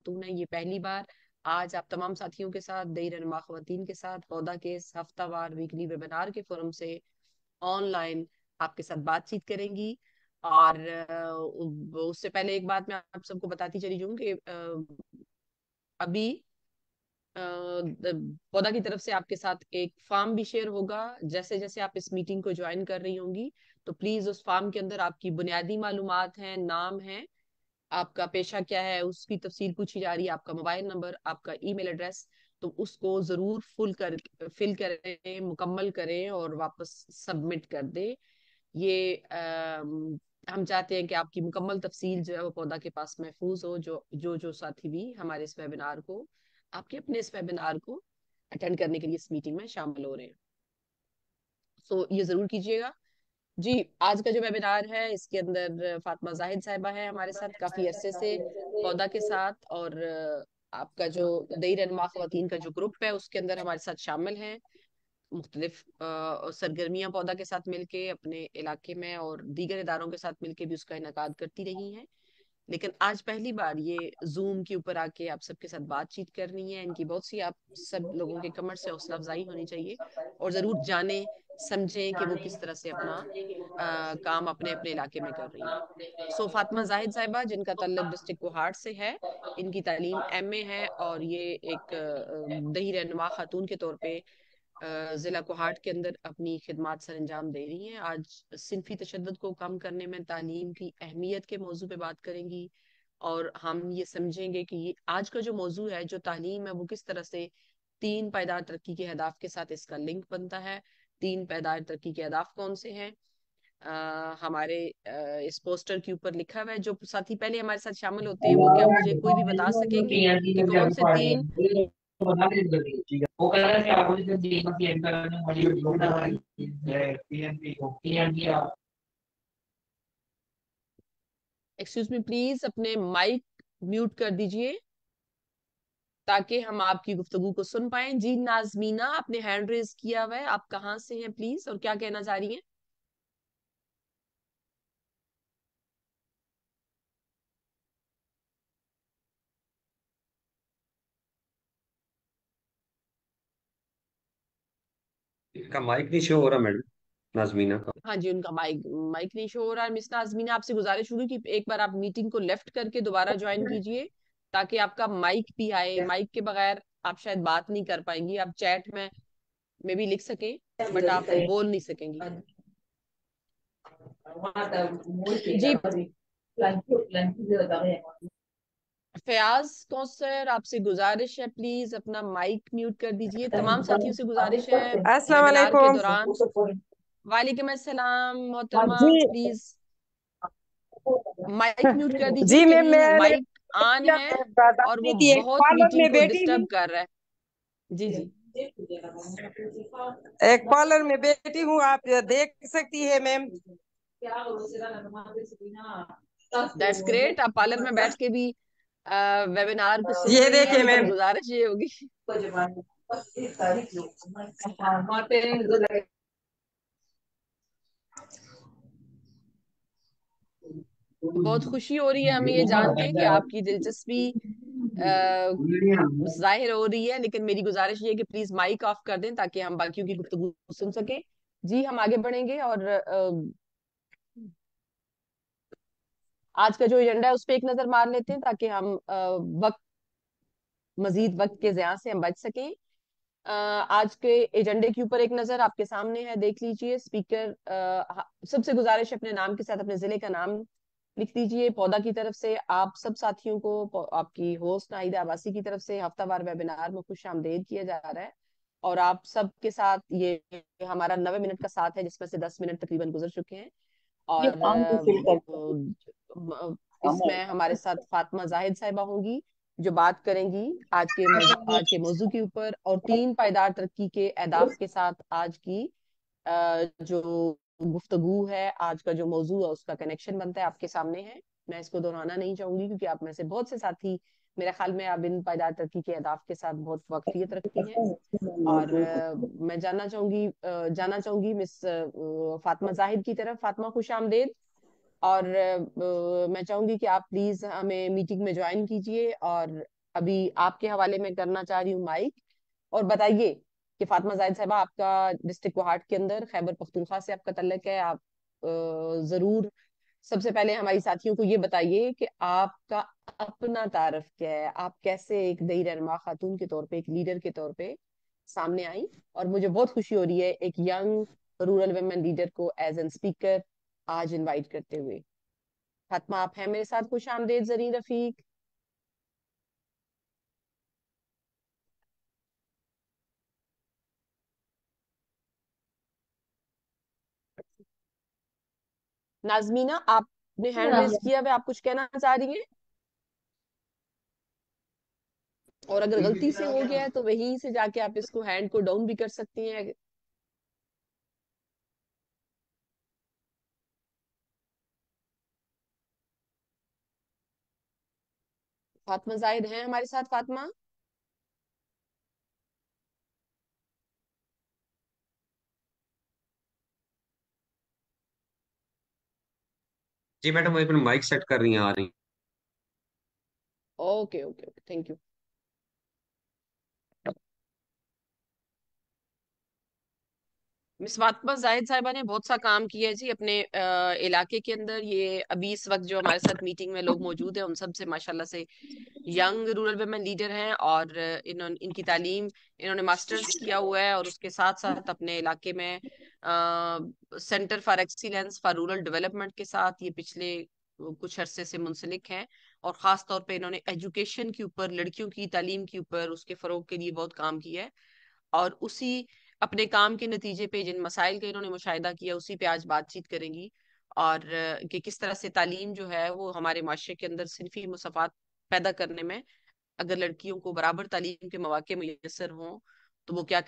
खातून है, ये पहली बार आज आप तमाम साथियों के साथ, दई रहनुमा ख्वातीन के साथ पौधा के इस हफ्तावार वीकली वेबिनार के फोरम से ऑनलाइन आपके साथ बातचीत करेंगी। और उससे पहले एक बात मैं आप सबको बताती चली जाऊँ कि अभी पौधा की तरफ से आपके साथ एक फॉर्म भी शेयर होगा। जैसे जैसे आप इस मीटिंग को ज्वाइन कर रही होंगी तो प्लीज उस फॉर्म के अंदर आपकी बुनियादी मालूमात हैं, नाम है, आपका पेशा क्या है उसकी तफसील पूछी जा रही है, आपका मोबाइल नंबर, आपका ईमेल एड्रेस, तो उसको जरूर फिल करें, मुकम्मल करें और वापस सबमिट कर दें। ये हम चाहते हैं कि आपकी मुकम्मल तफसील जो है वो पौधा के पास महफूज हो। जो साथी भी हमारे इस वेबिनार को, आपके अपने इस वेबिनार को अटेंड करने के लिए इस मीटिंग में शामिल हो रहे हैं, सो ये जरूर कीजिएगा। जी, आज का जो वेबिनार है इसके अंदर फातिमा जाहिद साहिबा है हमारे साथ काफी अरसे से पौधा के साथ, और आपका जो दई रहनुमा ख्वातीन का जो ग्रुप है उसके अंदर हमारे साथ शामिल हैं। मुख्तलिफ सरगर्मियां पौधा के साथ मिलके अपने इलाके में और दीगर इदारों के साथ मिलके भी उसका इनकाद करती रही हैं, लेकिन आज पहली बार ये जूम के ऊपर आके आप सबके साथ बातचीत करनी है। इनकी बहुत सी आप सब लोगों के कमेंट से हौसला अफजाई होनी चाहिए और जरूर जाने समझें कि वो किस तरह से अपना काम अपने अपने इलाके में कर रही हैं। सो फातिमा जाहिद साहिबा जिनका तल्लुक डिस्ट्रिक्ट कोहाट से है, इनकी तालीम एमए है और ये एक दही रहनुमा खातून के तौर पे जिला कोहाट के अंदर अपनी खिदमात सर अंजाम दे रही हैं। आज सिंफी तशद्दुद को कम करने में तालीम की अहमियत के मौजू पे बात करेंगी और हम ये समझेंगे कि ये आज का जो मौजू है, जो तालीम है, वो किस तरह से तीन पायदार तरक्की के अहदाफ के साथ इसका लिंक बनता है। तीन पायदार तरक्की के अहदाफ कौन से हैं? हमारे इस पोस्टर के ऊपर लिखा हुआ है। जो साथी पहले हमारे साथ शामिल होते हैं वो क्या मुझे कोई भी बता सकेंगे कि कौन से तीन? एक्सक्यूज मी प्लीज, अपने माइक म्यूट कर दीजिए ताकि हम आपकी गुफ्तगू को सुन पाए। जी नाजमीना, आपने हैंड रेज किया हुआ है, आप कहाँ से हैं प्लीज और क्या कहना चाह रही हैं? का माइक नहीं शो हो रहा मैडम, नाजमीना का। हाँ जी, उनका माइक माइक नहीं शो हो रहा है। मिस नाजमीना, आपसे गुजारिश होगी कि एक बार आप मीटिंग को लेफ्ट करके दोबारा ज्वाइन कीजिए ताकि आपका माइक भी आए। माइक के बगैर आप शायद बात नहीं कर पाएंगी। आप चैट में भी लिख सकें बट आप बोल नहीं सकेंगी। जी, फयाज कौसर, आपसे गुजारिश है प्लीज अपना माइक म्यूट कर दीजिए। तमाम साथियों से गुजारिश है अस्सलाम वेबिनार के वालेकुम। दौरान। वालेकुम अस्सलाम मोहतरमा, जी प्लीज माइक म्यूट कर दीजिए। जी मैम, कहीं मैंने माइक ऑन है और बताती वो थी, एक बहुत पार्लर मीटिंग में को बैठी डिस्टर्ब हूँ। कर रहा है। जी जी। एक पार्लर में बैठी हूँ, आप देख सकती है मैम। दैट्स ग्रेट, आप पार्लर में बैठ के भी वेबिनार को सुन ये रही हैं, देखिए लेकिन मैम। गुजारिश ये होगी। बहुत खुशी हो रही है हमें ये जान के कि आपकी दिलचस्पी जाहिर हो रही है, लेकिन मेरी गुजारिश ये है कि प्लीज माइक ऑफ कर दें ताकि हम बाकियों की गुफ्तगू सुन सकें। जी, हम आगे बढ़ेंगे और आज का जो एजेंडा है उस पर एक नजर मार लेते हैं ताकि हम वक्त मजीद वक्त के ज़िया से हम बच सकें। आज के एजेंडे के ऊपर एक नजर आपके सामने है, देख लीजिए। स्पीकर सबसे गुजारिश है अपने नाम के साथ अपने जिले का नाम लिख दीजिए। पौधा की तरफ से आप सब साथियों को आपकी होस्ट नाहिदा आबासी की तरफ से हफ्तावार वेबिनार में खुश आमदेद किया जा रहा है और आप सब के साथ ये हमारा 90 मिनट का साथ है जिसमें से 10 मिनट तकरीबन गुजर चुके हैं। और इसमें हमारे साथ फातिमा जाहिद साहिबा होंगी जो बात करेंगी आज के मौजू के ऊपर और तीन पायदार तरक्की के अहदाफ के साथ आज की जो गुफ्तगू है, आज का जो मौजू है उसका कनेक्शन बनता है आपके सामने है। मैं इसको दोहराना नहीं चाहूंगी क्योंकि आप में से बहुत से साथी मेरे ख्याल में अब इन पायदार तरक्की के अहदाफ के साथ बहुत वाकफियत रखती हैं। और मैं जाना चाहूंगी मिस फातिमा जाहिद की तरफ। फातिमा, खुश आमदेद। और मैं चाहूंगी कि आप प्लीज हमें मीटिंग में ज्वाइन कीजिए और अभी आपके हवाले में करना चाह रही हूँ माइक। और बताइए कि फातिमा जाहिद साहिबा, आपका डिस्ट्रिक्ट कोहाट के अंदर खैबर पख्तूनख्वा से आपका तल्लुक है। आप जरूर सबसे पहले हमारी साथियों को ये बताइए कि आपका अपना तारफ क्या है, आप कैसे एक दई रहनुमा खातून के तौर पे, एक लीडर के तौर पे सामने आई। और मुझे बहुत खुशी हो रही है एक यंग रूरल वुमेन लीडर को एज एन स्पीकर आज इनवाइट करते हुए। फातिमा, आप हैं मेरे साथ? खुश आमदेद जरीन रफीक। नाजमीना, आपने हैंड रेज किया हुआ, आप कुछ कहना चाह रही हैं? और अगर गलती से हो गया है तो वहीं से जाके आप इसको हैंड को डाउन भी कर सकती हैं। फातिमा जाहिद हैं हमारे साथ? फातिमा, जी मैडम, वो एक मिनट माइक सेट कर रही हैं, आ रही हैं। Okay okay okay, thank you. Miss Fatima Zahid साहिबा ने बहुत सा काम किया है जी अपने इलाके के अंदर। ये अभी इस वक्त जो हमारे साथ मीटिंग में लोग मौजूद हैं उन सब से माशाल्लाह से यंग रूरल वुमेन लीडर हैं। और इन्होंने इनकी तालीम, इन्होंने मास्टर्स किया हुआ है और उसके साथ साथ अपने इलाके में centre for excellence for rural development के साथ ये पिछले कुछ अरसे से मुंसलिक हैं। और खास तौर पे इन्होंने एजुकेशन के ऊपर, लड़कियों की तालीम के ऊपर, उसके फरोग के लिए बहुत काम किया है। और उसी अपने काम के नतीजे पे जिन मसाइल का इन्होंने मुशाहिदा किया उसी पे आज बातचीत करेंगी। और कि किस तरह से तालीम जो है वो हमारे माशरे के अंदर सिनफी मसफ़ात पैदा करने में, अगर लड़कियों को बराबर तालीम के मौके मुयसर हों तो वो क्या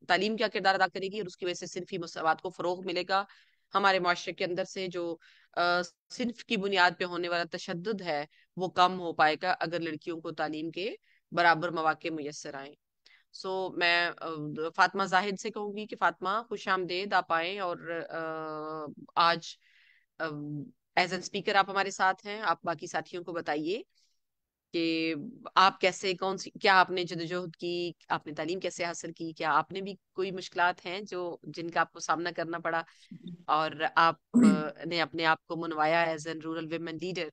तालीम क्या किरदार अदा करेगी और उसकी वजह से सिनफी मसवात को फरोग मिलेगा। हमारे माशरे के अंदर से जो सिर्फ की बुनियाद पे होने वाला तशद्दुद है वो कम हो पाएगा अगर लड़कियों को तालीम के बराबर मौके मुयसर आए। मैं फातिमा जाहिद से कहूंगी कि फातिमा, खुश आमदेद, आप आए। और आज एज एन स्पीकर आप हमारे साथ हैं। आप बाकी साथियों को बताइए कि आप कैसे, कौन सी, क्या आपने जदोजहद की, आपने तालीम कैसे हासिल की, क्या आपने भी कोई मुश्किलात हैं जो जिनका आपको सामना करना पड़ा और आप ने अपने आप को मनवाया as an rural women leader,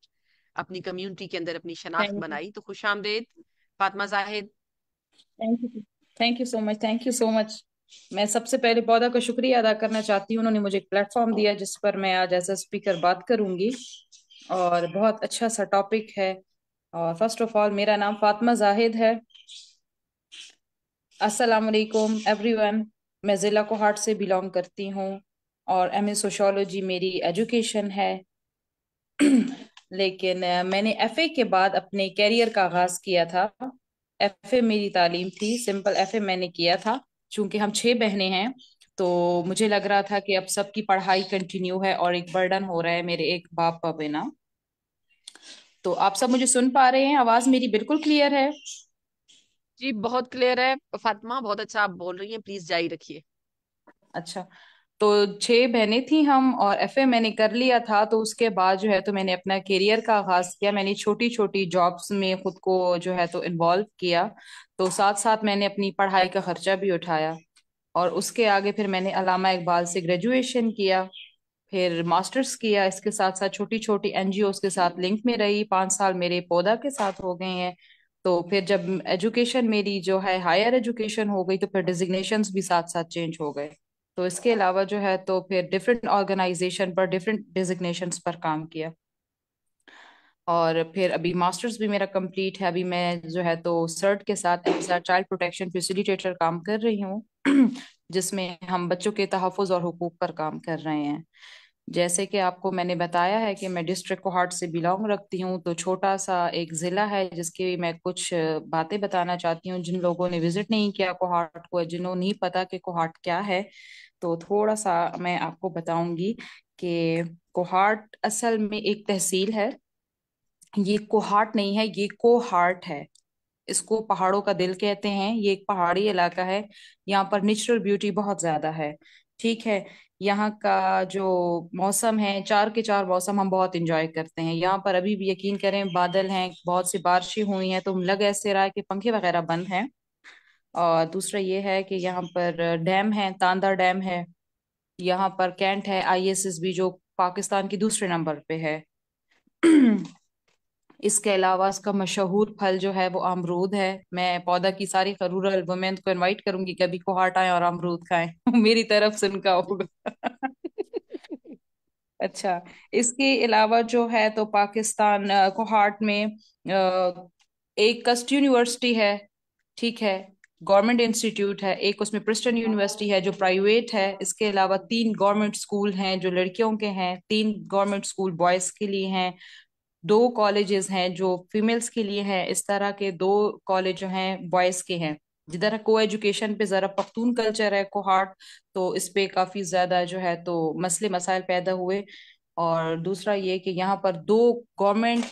अपनी कम्युनिटी के अंदर अपनी शनाख्त थैंक यू। बनाई। तो खुश आमदेद Fatima Zahid. Thank you. Thank you so much. Thank you so much. मैं सबसे पहले पौधा का शुक्रिया अदा करना चाहती हूँ, उन्होंने मुझे एक प्लेटफॉर्म दिया जिस पर मैं आज एज अ स्पीकर बात करूंगी। और बहुत अच्छा सा टॉपिक है। और फर्स्ट ऑफ ऑल, मेरा नाम फातिमा जाहिद है। अस्सलाम वालेकुम एवरीवन। मैं ज़िला कोहाट से बिलोंग करती हूँ और एमए सोशियोलॉजी मेरी एजुकेशन है। लेकिन मैंने एफए के बाद अपने कैरियर का आगाज किया था। एफए मेरी तालीम थी, सिंपल एफए मैंने किया था। चूंकि हम 6 बहनें हैं तो मुझे लग रहा था कि अब सबकी पढ़ाई कंटिन्यू है और एक बर्डन हो रहा है मेरे एक बाप का बिना। तो आप सब मुझे सुन पा रहे हैं? आवाज मेरी बिल्कुल क्लियर है? जी बहुत क्लियर है फातिमा, बहुत अच्छा आप बोल रही हैं, प्लीज जारी रखिए। अच्छा। तो 6 बहनें थी हम, और एफए मैंने कर लिया था। तो उसके बाद जो है तो मैंने अपना करियर का आगाज किया। मैंने छोटी छोटी जॉब्स में खुद को जो है तो इन्वॉल्व किया। तो साथ साथ मैंने अपनी पढ़ाई का खर्चा भी उठाया। और उसके आगे फिर मैंने अल्लामा इकबाल से ग्रेजुएशन किया, फिर मास्टर्स किया। इसके साथ साथ छोटी छोटी एनजीओ के साथ लिंक में रही। 5 साल मेरे पौधा के साथ हो गए हैं। तो फिर जब एजुकेशन मेरी जो है हायर एजुकेशन हो गई तो फिर डिजिग्नेशंस भी साथ साथ चेंज हो गए। तो इसके अलावा जो है तो फिर डिफरेंट ऑर्गेनाइजेशन पर डिफरेंट डिजिग्नेशंस पर काम किया। और फिर अभी मास्टर्स भी मेरा कंप्लीट है। अभी मैं जो है तो सर्ट के साथ एज चाइल्ड प्रोटेक्शन फैसिलिटेटर काम कर रही हूँ, जिसमें हम बच्चों के तहफ़्फ़ुज़ और हुकूक पर काम कर रहे हैं। जैसे कि आपको मैंने बताया है कि मैं डिस्ट्रिक्ट कोहाट से बिलोंग रखती हूँ, तो छोटा सा एक ज़िला है जिसकी मैं कुछ बातें बताना चाहती हूँ। जिन लोगों ने विजिट नहीं किया कोहाट को, जिन्होंने नहीं पता कि कोहाट क्या है, तो थोड़ा सा मैं आपको बताऊंगी कि कोहाट असल में एक तहसील है। ये कोहाट नहीं है, ये कोहाट है। इसको पहाड़ों का दिल कहते हैं। ये एक पहाड़ी इलाका है। यहाँ पर नेचुरल ब्यूटी बहुत ज्यादा है। ठीक है। यहाँ का जो मौसम है, चार के चार मौसम हम बहुत इंजॉय करते हैं। यहाँ पर अभी भी यकीन करें बादल हैं, बहुत सी बारिशें हुई हैं, तो लग ऐसे रहा है कि पंखे वगैरह बंद हैं। और दूसरा ये है कि यहाँ पर डैम है, तांदा डैम है। यहाँ पर कैंट है, आईएसएसबी, जो पाकिस्तान की दूसरे नंबर पे है। इसके अलावा इसका मशहूर फल जो है वो अमरूद है। मैं पौधा की सारी रूरल वुमेन को इनवाइट करूंगी, कभी कोहाट आए और अमरूद खाएं। मेरी तरफ से उनका होगा। अच्छा। इसके अलावा जो है तो पाकिस्तान कोहाट में एक कस्ट यूनिवर्सिटी है। ठीक है। गवर्नमेंट इंस्टीट्यूट है एक, उसमें प्रिस्टन यूनिवर्सिटी है जो प्राइवेट है। इसके अलावा तीन गवर्नमेंट स्कूल हैं जो लड़कियों के हैं, तीन गवर्नमेंट स्कूल बॉयज के लिए हैं, दो कॉलेजेस हैं जो फीमेल्स के लिए हैं, इस तरह के दो कॉलेज जो हैं बॉयज के हैं। जिधर को एजुकेशन पे जरा पख्तून कल्चर है कोहाट, तो इस पे काफी ज्यादा जो है तो मसले मसाइल पैदा हुए। और दूसरा ये कि यहाँ पर दो गवर्नमेंट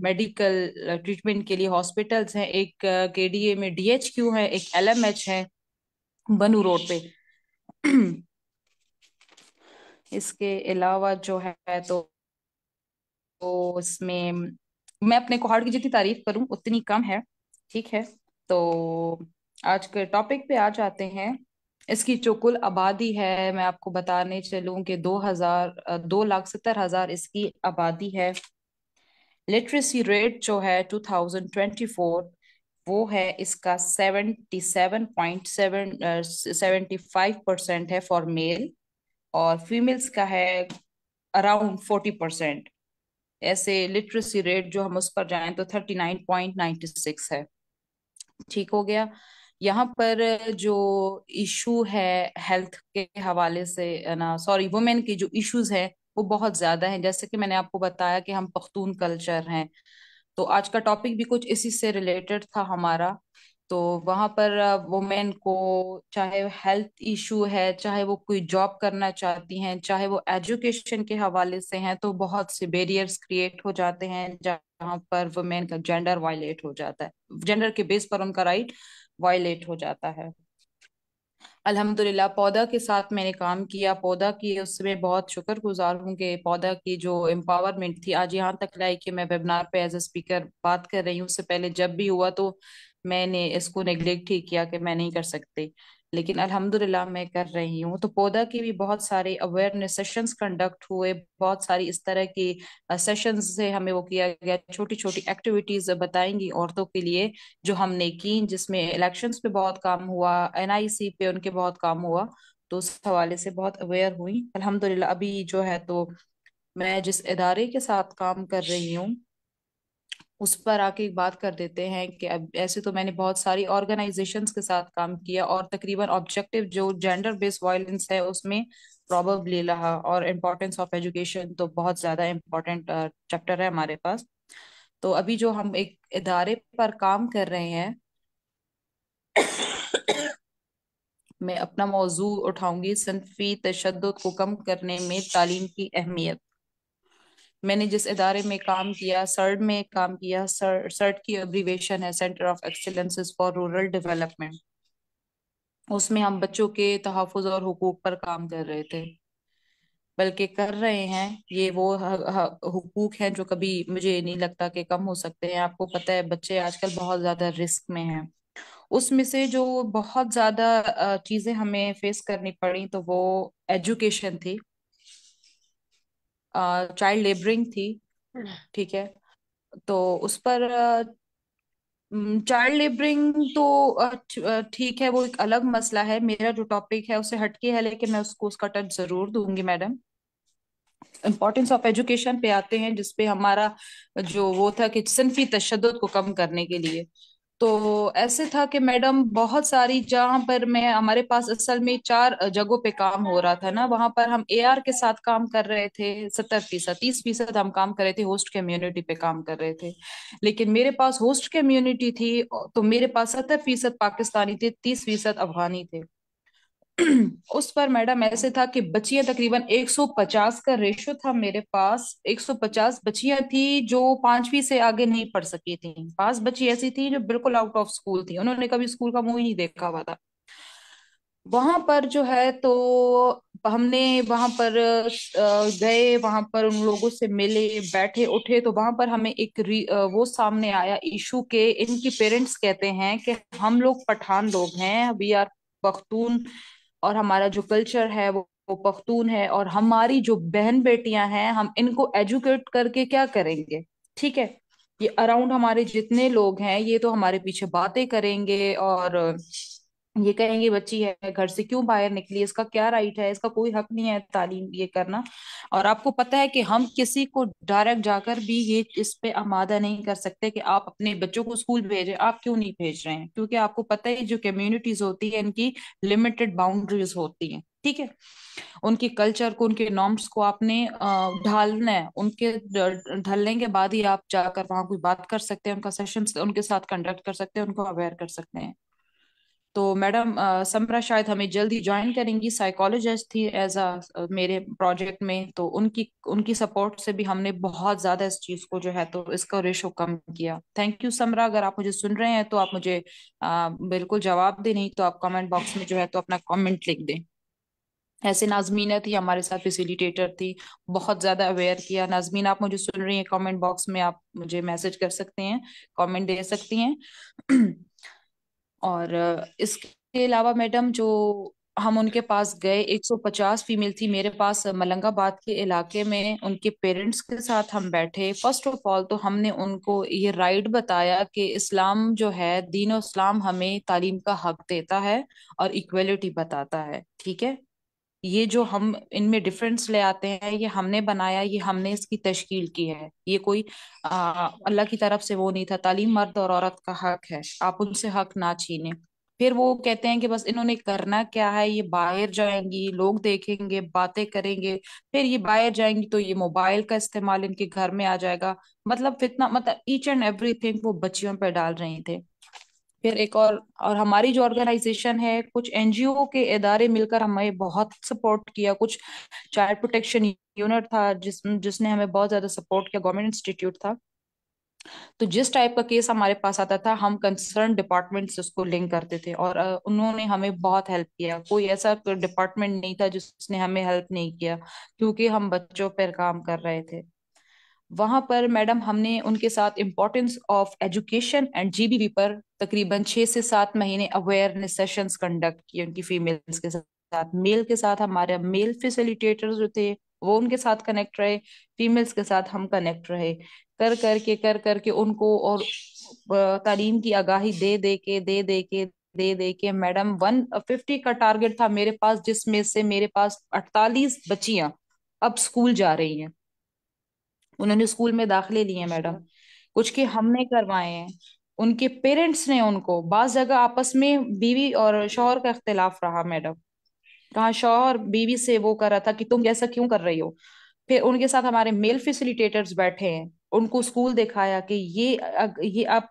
मेडिकल ट्रीटमेंट के लिए हॉस्पिटल्स हैं, एक केडीए में डीएचक्यू है, एक एलएमएच है बनू रोड पे। इसके अलावा जो है तो इसमें मैं अपने कोहाड़ की जितनी तारीफ करूं उतनी कम है। ठीक है। तो आज के टॉपिक पे आ जाते हैं। इसकी जो कुल आबादी है, मैं आपको बताने चलूं कि 2,70,000 इसकी आबादी है। लिटरेसी रेट जो है 2024 वो है इसका 77.75% है फॉर मेल, और फीमेल्स का है अराउंड 40%। ऐसे लिटरेसी रेट जो हम उस पर जाएं तो 39.96 है। ठीक हो गया। यहाँ पर जो इशू है हेल्थ के हवाले से ना, सॉरी, वुमेन के जो इश्यूज हैं वो बहुत ज्यादा हैं। जैसे कि मैंने आपको बताया कि हम पख्तून कल्चर हैं, तो आज का टॉपिक भी कुछ इसी से रिलेटेड था हमारा। तो वहां पर वुमेन को चाहे हेल्थ इशू है, चाहे वो कोई जॉब करना चाहती हैं, चाहे वो एजुकेशन के हवाले से हैं, तो बहुत से बैरियर्स क्रिएट हो जाते हैं जहाँ पर वुमेन का जेंडर वायलेट हो जाता है, जेंडर के बेस पर उनका राइट वायलेट हो जाता है। अल्हम्दुलिल्लाह पौधा के साथ मैंने काम किया, पौधा की उसमें बहुत शुक्रगुजार हूँ कि पौधा की जो एम्पावरमेंट थी आज यहाँ तक लाई कि मैं वेबिनार पे एज ए स्पीकर बात कर रही हूँ। उससे पहले जब भी हुआ तो मैंने इसको नेग्लेक्ट ही किया कि मैं नहीं कर सकती, लेकिन अल्हम्दुलिल्लाह मैं कर रही हूँ। तो पौधा की भी बहुत सारे अवेयरनेस सेशंस कंडक्ट हुए, बहुत सारी इस तरह की सेशंस से हमें वो किया गया, छोटी छोटी एक्टिविटीज बताएंगी औरतों के लिए जो हमने की, जिसमें इलेक्शंस पे बहुत काम हुआ, एनआईसी पे उनके बहुत काम हुआ। तो उस हवाले से बहुत अवेयर हुई अल्हम्दुलिल्लाह। अभी जो है तो मैं जिस इदारे के साथ काम कर रही हूँ उस पर आके एक बात कर देते हैं कि अब ऐसे तो मैंने बहुत सारी ऑर्गेनाइजेशंस के साथ काम किया, और तकरीबन ऑब्जेक्टिव जो जेंडर बेस्ड वायलेंस है उसमें प्रॉबबली रहा, और इम्पोर्टेंस ऑफ एजुकेशन तो बहुत ज्यादा इम्पोर्टेंट चैप्टर है हमारे पास। तो अभी जो हम एक इदारे पर काम कर रहे हैं, मैं अपना मौजू उठाऊंगी सिनफी तशद्दुद को कम करने में तालीम की अहमियत। मैंने जिस इदारे में काम किया, सर्ड में काम किया, सर्ड की अब्रीवेशन है centre of excellences for rural development. उसमें हम बच्चों के तहफ़्फ़ुज़ और हुकूक पर काम कर रहे थे, बल्कि कर रहे हैं। ये वो हुकूक हैं जो कभी मुझे नहीं लगता कि कम हो सकते हैं। आपको पता है बच्चे आजकल बहुत ज्यादा रिस्क में हैं। उसमें से जो बहुत ज्यादा चीजें हमें फेस करनी पड़ी तो वो एजुकेशन थी, चाइल्ड लेबरिंग थी। ठीक है। तो उस पर चाइल्ड लेबरिंग तो ठीक है, वो एक अलग मसला है, मेरा जो टॉपिक है उससे हटके है, लेकिन मैं उसको उसका टच जरूर दूंगी मैडम। इम्पोर्टेंस ऑफ एजुकेशन पे आते हैं, जिसपे हमारा जो वो था कि सिंफी तशद्दुद को कम करने के लिए। तो ऐसे था कि मैडम बहुत सारी, जहाँ पर मैं, हमारे पास असल में चार जगहों पे काम हो रहा था ना, वहां पर हम एआर के साथ काम कर रहे थे 70%, 30% हम काम कर रहे थे होस्ट कम्युनिटी पे काम कर रहे थे। लेकिन मेरे पास होस्ट कम्युनिटी थी तो मेरे पास 70% पाकिस्तानी थे, 30% अफगानी थे। उस पर मैडम ऐसे था कि बच्चियां तकरीबन 150 का रेशो था मेरे पास। 150 बच्चियां थी जो पांचवी से आगे नहीं पढ़ सकी थी। 5 बच्ची ऐसी थी जो बिल्कुल आउट ऑफ स्कूल थी, उन्होंने कभी स्कूल का मुंह ही नहीं देखा हुआ था। वहां पर जो है तो हमने वहां पर गए, वहां पर उन लोगों से मिले, बैठे उठे, तो वहां पर हमें एक वो सामने आया इशू के इनकी पेरेंट्स कहते हैं कि हम लोग पठान लोग हैं, वी आर पख्तून, और हमारा जो कल्चर है वो पख्तून है, और हमारी जो बहन बेटियां हैं हम इनको एजुकेट करके क्या करेंगे। ठीक है, ये अराउंड हमारे जितने लोग हैं ये तो हमारे पीछे बातें करेंगे और ये कहेंगे बच्ची है घर से क्यों बाहर निकली, इसका क्या राइट है, इसका कोई हक नहीं है तालीम ये करना। और आपको पता है कि हम किसी को डायरेक्ट जाकर भी ये इस पे आमादा नहीं कर सकते कि आप अपने बच्चों को स्कूल भेजें, आप क्यों नहीं भेज रहे हैं, क्योंकि आपको पता है जो कम्युनिटीज होती है इनकी लिमिटेड बाउंड्रीज होती हैं। ठीक है, उनके कल्चर को, उनके नॉर्म्स को आपने ढालना है, उनके ढलने के बाद ही आप जाकर वहां कोई बात कर सकते हैं, उनका सेशन उनके साथ कंडक्ट कर सकते हैं, उनको अवेयर कर सकते हैं। तो मैडम समरा शायद हमें जल्दी ज्वाइन करेंगी, साइकोलॉजिस्ट थी एज अ मेरे प्रोजेक्ट में, तो उनकी उनकी सपोर्ट से भी हमने बहुत ज्यादा इस चीज को जो है तो इसका रेशो कम किया। थैंक यू समरा, अगर आप मुझे सुन रहे हैं तो आप मुझे बिल्कुल जवाब दें, नहीं तो आप कमेंट बॉक्स में जो है तो अपना कमेंट लिख दें। ऐसे नाजमीना थी हमारे साथ, फैसिलिटेटर थी, बहुत ज्यादा अवेयर किया। नाजमीन आप मुझे सुन रही हैं, कमेंट बॉक्स में आप मुझे मैसेज कर सकते हैं, कमेंट दे सकती हैं। और इसके अलावा मैडम जो हम उनके पास गए, 150 फीमेल थी मेरे पास मलंगाबाद के इलाके में, उनके पेरेंट्स के साथ हम बैठे। फर्स्ट ऑफ ऑल तो हमने उनको ये राइट बताया कि इस्लाम जो है, दीन इस्लाम हमें तालीम का हक देता है और इक्वलिटी बताता है। ठीक है, ये जो हम इनमें डिफरेंस ले आते हैं ये हमने बनाया, ये हमने इसकी तशकील की है, ये कोई अल्लाह की तरफ से वो नहीं था। तालीम मर्द और औरत का हक है, आप उनसे हक ना छीने। फिर वो कहते हैं कि बस इन्होंने करना क्या है, ये बाहर जाएंगी, लोग देखेंगे, बातें करेंगे, फिर ये बाहर जाएंगी तो ये मोबाइल का इस्तेमाल इनके घर में आ जाएगा। मतलब फितना, मतलब ईच एंड एवरीथिंग वो बच्चियों पर डाल रहे थे। फिर एक और हमारी जो ऑर्गेनाइजेशन है, कुछ एनजीओ के इदारे मिलकर हमें बहुत सपोर्ट किया। कुछ चाइल्ड प्रोटेक्शन यूनिट था जिसने हमें बहुत ज्यादा सपोर्ट किया, गवर्नमेंट इंस्टीट्यूट था। तो जिस टाइप का केस हमारे पास आता था हम कंसर्न डिपार्टमेंट से उसको लिंक करते थे, और उन्होंने हमें बहुत हेल्प किया। कोई ऐसा डिपार्टमेंट नहीं था जिसने हमें हेल्प नहीं किया, क्योंकि हम बच्चों पर काम कर रहे थे। वहां पर मैडम हमने उनके साथ इम्पोर्टेंस ऑफ एजुकेशन एंड जीबीवी पर तकरीबन 6 से 7 महीने अवेयरनेस सेशंस कंडक्ट किए उनकी फीमेल्स के साथ। मेल के साथ हमारे मेल फैसिलिटेटर्स जो थे वो उनके साथ कनेक्ट रहे, फीमेल्स के साथ हम कनेक्ट रहे, कर करके उनको और तालीम की आगाही दे दे के मैडम 150 का टारगेट था मेरे पास, जिसमें से मेरे पास 48 बच्चियां अब स्कूल जा रही हैं। उन्होंने स्कूल में दाखिले लिए हैं मैडम, अच्छा। कुछ के हमने करवाए हैं, उनके पेरेंट्स ने उनको। बाज जगह आपस में बीवी और शौहर का इख्तिलाफ रहा मैडम, कहाँ शौहर बीवी से वो कर रहा था कि तुम ऐसा क्यों कर रही हो। फिर उनके साथ हमारे मेल फैसिलिटेटर्स बैठे हैं, उनको स्कूल दिखाया कि ये आप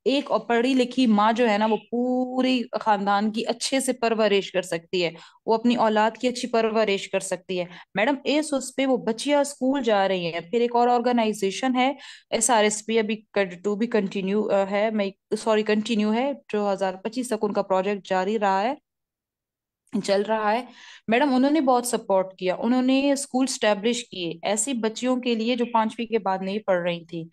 एक और पढ़ी लिखी माँ जो है ना वो पूरी खानदान की अच्छे से परवरिश कर सकती है, वो अपनी औलाद की अच्छी परवरिश कर सकती है। मैडम इस उस पे वो बच्चियां स्कूल जा रही हैं। फिर एक और ऑर्गेनाइजेशन है SRSP, अभी टू भी कंटिन्यू है, मैं सॉरी कंटिन्यू है, 2025 तक उनका प्रोजेक्ट जारी रहा है, चल रहा है। मैडम उन्होंने बहुत सपोर्ट किया, उन्होंने स्कूल स्टैब्लिश किए ऐसी बच्चियों के लिए जो 5वीं के बाद नहीं पढ़ रही थी।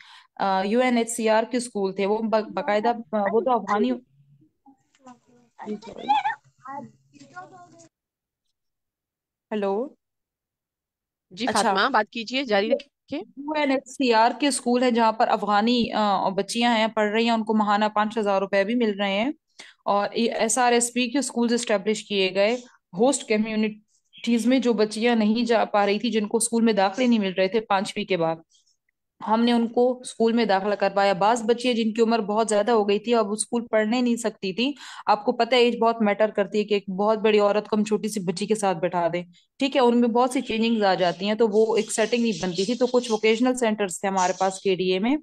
UNHCR के स्कूल थे वो, बाकायदा वो तो अफगानी। जी सॉरी, हेलो। जी अच्छा, फातिमा, बात कीजिए, जारी रखिए। UNHCR के स्कूल है जहाँ पर अफगानी बच्चियां हैं, पढ़ रही हैं, उनको महाना 5,000 रुपए भी मिल रहे हैं। और SRSP के स्कूल एस्टेब्लिश किए गए होस्ट कम्युनिटीज में, जो बच्चियां नहीं जा पा रही थी, जिनको स्कूल में दाखिले नहीं मिल रहे थे 5वीं के बाद, हमने उनको स्कूल में दाखिला करवाया। बास बच्चियां जिनकी उम्र बहुत ज्यादा हो गई थी, अब वो स्कूल पढ़ने नहीं सकती थी। आपको पता है एज बहुत मैटर करती है कि एक बहुत बड़ी औरत को हम छोटी सी बच्ची के साथ बैठा दें, ठीक है, उनमें बहुत सी चेंजिंग्स आ जाती हैं, तो वो एक सेटिंग नहीं बनती थी। तो कुछ वोकेशनल सेंटर्स थे हमारे पास KDA में,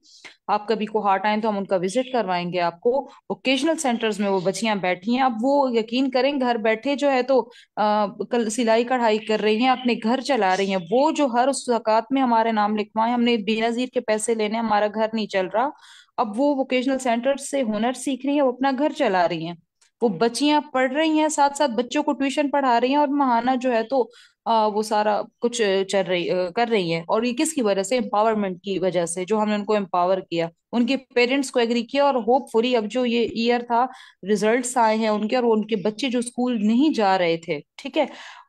आप कभी को हार्ट आए तो हम उनका विजिट करवाएंगे आपको। वोकेशनल सेंटर्स में वो बच्चियां बैठी हैं, अब वो यकीन करें घर बैठे जो है तो कल सिलाई कढ़ाई कर रही हैं, अपने घर चला रही हैं। वो जो हर उस ज़कात में हमारे नाम लिखवाए, हमने बेनजीर के पैसे लेने, हमारा घर नहीं चल रहा। अब वो वोकेशनल सेंटर से हुनर सीख रही है, वो अपना घर चला रही हैं। वो बच्चियां पढ़ रही हैं, साथ साथ बच्चों को ट्यूशन पढ़ा रही हैं, और महाना जो है तो वो सारा कुछ कर रही हैं। और ये किसकी वजह से? एम्पावरमेंट की वजह से, जो हमने उनको एम्पावर किया, उनके पेरेंट्स को एग्री किया। और होपफुली अब जो ये ईयर था, रिजल्ट्स आए हैं उनके, और उनके बच्चे जो स्कूल नहीं जा रहे थे, ठीक है,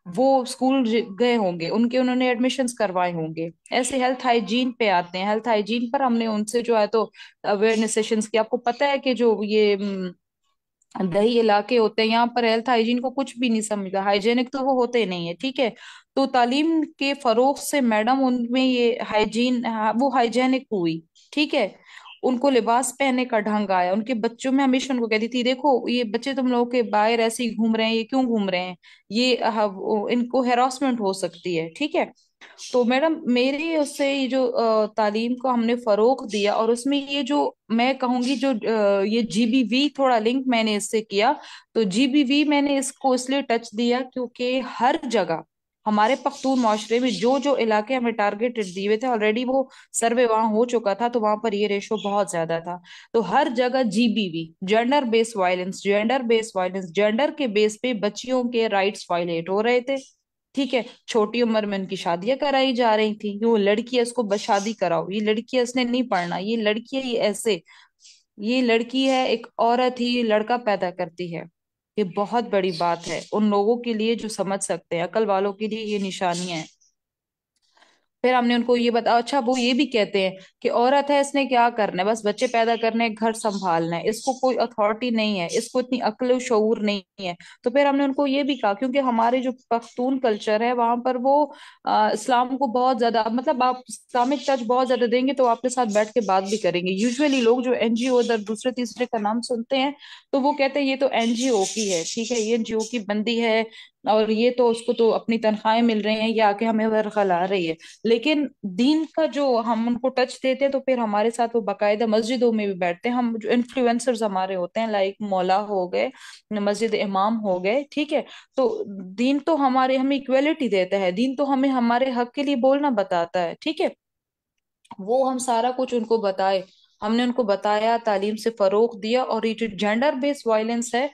वो स्कूल गए होंगे, उनके उन्होंने एडमिशन्स करवाए होंगे। ऐसे हेल्थ हाइजीन पे आते हैं। हेल्थ हाइजीन पर हमने उनसे जो है तो अवेयरनेस सेशंस किया। आपको पता है कि जो ये दही इलाके होते हैं, यहाँ पर हेल्थ हाइजीन को कुछ भी नहीं समझता, हाइजेनिक तो वो होते ही नहीं है, ठीक है। तो तालीम के फरोग से मैडम उनमें ये हाइजीन, वो हाइजेनिक हुई, ठीक है। उनको लिबास पहनने का ढंग आया। उनके बच्चों में हमेशा उनको कहती थी, देखो ये बच्चे तुम लोगों के बाहर ऐसे ही घूम रहे हैं, ये क्यों घूम रहे हैं, ये इनको हेरासमेंट हो सकती है, ठीक है। तो मैडम मेरी उससे ये जो तालीम को हमने फरोग दिया, और उसमें ये जो मैं कहूंगी जो ये जीबीवी थोड़ा लिंक मैंने इससे किया। तो जीबीवी मैंने इसको इसलिए टच दिया क्योंकि हर जगह हमारे पख्तून माशरे में जो जो इलाके हमें टारगेटेड दिए हुए थे, ऑलरेडी वो सर्वे वहां हो चुका था, तो वहां पर ये रेशो बहुत ज्यादा था। तो हर जगह GBV, gender based violence, gender based violence, gender के बेस पे बच्चियों के राइट्स वायलेट हो रहे थे, ठीक है। छोटी उम्र में उनकी शादियां कराई जा रही थी, कि वो लड़की है इसको बस शादी कराओ, ये लड़की है इसने नहीं पढ़ना, ये लड़की है ये ऐसे, ये लड़की है एक औरत ही लड़का पैदा करती है। ये बहुत बड़ी बात है उन लोगों के लिए जो समझ सकते हैं, अकल वालों के लिए ये निशानियां हैं। फिर हमने उनको ये बताया, अच्छा वो ये भी कहते हैं कि औरत है इसने क्या करना है, बस बच्चे पैदा करने हैं, घर संभालना है, इसको कोई अथॉरिटी नहीं है, इसको इतनी अक्ल और शऊर नहीं है। तो फिर हमने उनको ये भी कहा, क्योंकि हमारे जो पख्तून कल्चर है वहां पर वो इस्लाम को बहुत ज्यादा, मतलब आप इस्लामिक टच बहुत ज्यादा देंगे तो आपके साथ बैठ के बात भी करेंगे। यूजुअली लोग जो एनजीओ उधर दूसरे तीसरे का नाम सुनते हैं, तो वो कहते हैं ये तो एनजीओ की है, ठीक है, ये एनजीओ की बंदी है, और ये तो उसको तो अपनी तनख्वाहें मिल रही हैं, ये आके हमें वर्गला रही है। लेकिन दीन का जो हम उनको टच देते हैं, तो फिर हमारे साथ वो बाकायदा मस्जिदों में भी बैठते हैं। हम जो इन्फ्लुएंसर्स हमारे होते हैं, लाइक मौला हो गए, मस्जिद इमाम हो गए, ठीक है। तो दीन तो हमारे हमें इक्वेलिटी देता है, दीन तो हमें हमारे हक के लिए बोलना बताता है, ठीक है। वो हम सारा कुछ उनको बताए, हमने उनको बताया, तालीम से फरोग दिया। और ये जो जेंडर बेस्ड वायलेंस है,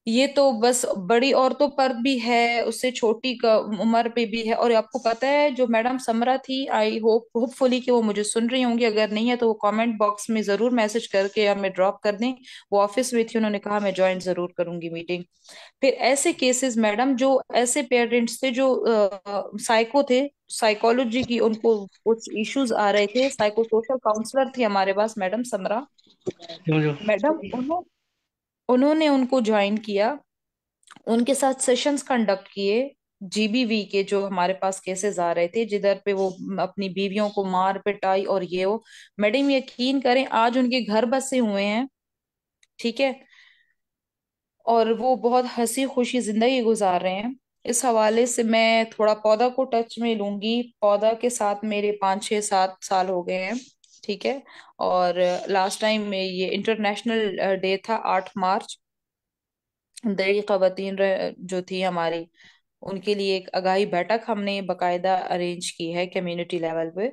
ये तो बस बड़ी औरतों पर भी है, उससे छोटी का उम्र पे भी है। और आपको पता है जो मैडम समरा थी, आई होपफुली कि वो मुझे सुन रही होंगी, अगर नहीं है तो वो कमेंट बॉक्स में जरूर मैसेज करके या मैं ड्रॉप कर दें। वो ऑफिस में थी, उन्होंने कहा मैं ज्वाइन जरूर करूंगी मीटिंग। फिर ऐसे केसेस मैडम, जो ऐसे पेरेंट्स थे जो साइको थे, साइकोलॉजी की उनको कुछ इश्यूज आ रहे थे, साइको सोशल काउंसलर थी हमारे पास मैडम समरा। जो जो मैडम उन्होंने उनको ज्वाइन किया, उनके साथ सेशंस कंडक्ट किए। जीबीवी के जो हमारे पास केसेस आ रहे थे, जिधर पे वो अपनी बीवियों को मार पिटाई और ये वो, मैडम यकीन करें आज उनके घर बसे हुए हैं, ठीक है, और वो बहुत हंसी खुशी जिंदगी गुजार रहे हैं। इस हवाले से मैं थोड़ा पौधा को टच में लूंगी। पौधा के साथ मेरे 5 6 7 साल हो गए हैं, ठीक है। और लास्ट टाइम में ये इंटरनेशनल डे था 8 मार्च, दही खवातीन जो थी हमारी, उनके लिए एक आगाही बैठक हमने बकायदा अरेंज की है कम्युनिटी लेवल पे।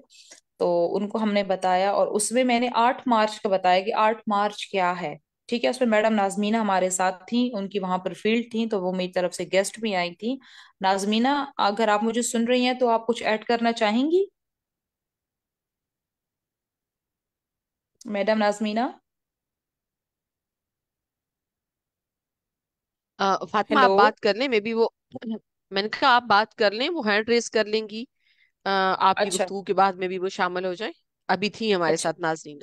तो उनको हमने बताया, और उसमें मैंने 8 मार्च का बताया कि 8 मार्च क्या है, ठीक है। उसमें मैडम नाजमीना हमारे साथ थी, उनकी वहां पर फील्ड थी, तो वो मेरी तरफ से गेस्ट भी आई थी। नाजमीना, अगर आप मुझे सुन रही हैं तो आप कुछ ऐड करना चाहेंगी? मैडम नाजमीना। फातिमा आप हेलो। बात कर लें, मे बी वो मैंने कहा आप बात कर लें, वो हैंड रेस कर लेंगी। आपकी अच्छा। गुफ्तगू के बाद में भी वो शामिल हो जाए। अभी थी हमारे अच्छा। साथ नाजरीन।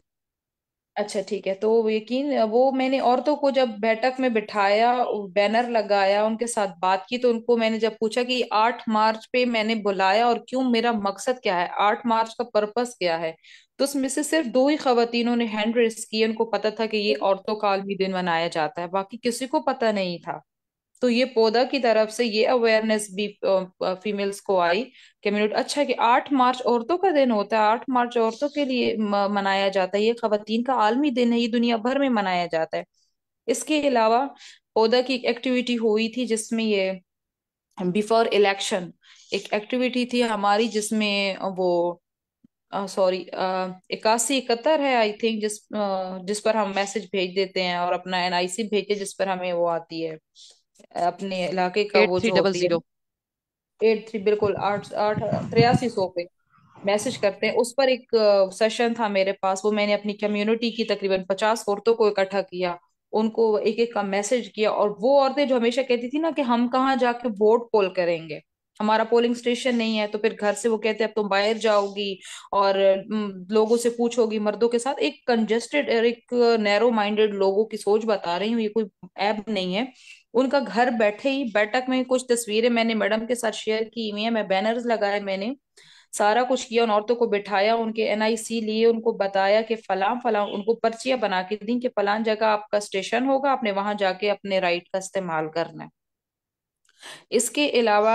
अच्छा ठीक है। तो यकीन, वो मैंने औरतों को जब बैठक में बिठाया, बैनर लगाया, उनके साथ बात की, तो उनको मैंने जब पूछा कि 8 मार्च पे मैंने बुलाया और क्यों, मेरा मकसद क्या है, 8 मार्च का पर्पस क्या है, तो उसमें से सिर्फ 2 ही खवातीनों ने हैंड रेस की। उनको पता था कि ये औरतों का आलमी दिन मनाया जाता है, बाकी किसी को पता नहीं था। तो ये पौधा की तरफ से ये अवेयरनेस भी फीमेल्स को आई, कम्युनिटी। अच्छा है कि 8 मार्च औरतों का दिन होता है, 8 मार्च औरतों के लिए मनाया जाता है, ये खवातीन का आलमी दिन है, ये दुनिया भर में मनाया जाता है। इसके अलावा पौधा की एक एक्टिविटी हुई थी जिसमें ये बिफोर इलेक्शन एक एक्टिविटी थी हमारी, जिसमें वो सॉरी, 8171 है आई थिंक, जिस पर हम मैसेज भेज देते हैं और अपना एनआईसी भेजते हैं, जिस पर हमें वो आती है अपने इलाके का एट वो थ्री जो डबल होती है। जीरो 83 बिल्कुल, 8300 पे मैसेज करते हैं। उस पर एक सेशन था मेरे पास, वो मैंने अपनी कम्युनिटी की तकरीबन 50 औरतों को इकट्ठा किया, उनको एक एक का मैसेज किया। और वो औरतें जो हमेशा कहती थी ना कि हम कहाँ जाके वोट पोल करेंगे, हमारा पोलिंग स्टेशन नहीं है, तो फिर घर से वो कहते हैं अब तुम बाहर जाओगी और लोगों से पूछोगी, मर्दों के साथ एक कंजेस्टेड और एक नैरो माइंडेड लोगों की सोच बता रही हूँ, ये कोई ऐब नहीं है। उनका घर बैठे ही बैठक में कुछ तस्वीरें मैंने मैडम के साथ शेयर की हुई हैं, मैं बैनर्स लगाए, मैंने सारा कुछ किया, उन औरतों को बिठाया, उनके एनआईसी लिए, उनको बताया कि फलां फलां, उनको पर्चियां बना के दी कि फलां जगह आपका स्टेशन होगा, आपने वहां जाके अपने राइट का इस्तेमाल करना है। इसके अलावा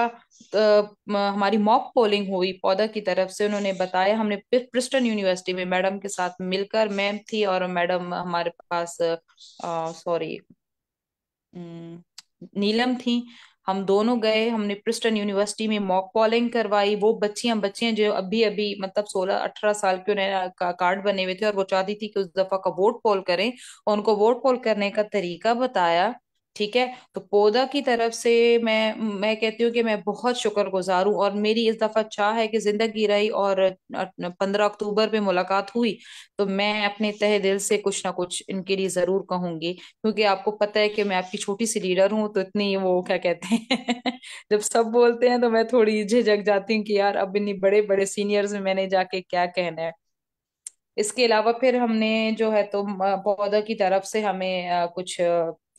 हमारी मॉक पोलिंग हुई पौधा की तरफ से, उन्होंने बताया, हमने प्रिस्टन यूनिवर्सिटी में मैडम के साथ मिलकर, मैम थी और मैडम हमारे पास सॉरी नीलम थी, हम दोनों गए, हमने प्रिस्टन यूनिवर्सिटी में मॉक पोलिंग करवाई। वो बच्चियां बच्चियां जो अभी अभी मतलब 16-18 साल के उन्हें कार्ड बने हुए थे और वो चाहती थी कि उस दफा का वोट पोल करें, और उनको वोट पोल करने का तरीका बताया। ठीक है, तो पौधा की तरफ से मैं कहती हूँ कि मैं बहुत शुक्रगुजार हूँ, और मेरी इस दफा चाह है कि जिंदगी रही और 15 अक्टूबर पे मुलाकात हुई तो मैं अपने तहे दिल से कुछ ना कुछ इनके लिए जरूर कहूंगी, क्योंकि आपको पता है कि मैं आपकी छोटी सी लीडर हूँ, तो इतनी वो क्या कहते हैं जब सब बोलते हैं तो मैं थोड़ी झिझक जाती हूँ कि यार अब इन्हीं बड़े बड़े सीनियर्स में मैंने जाके क्या कहना है। इसके अलावा फिर हमने जो है तो पौधा की तरफ से हमें कुछ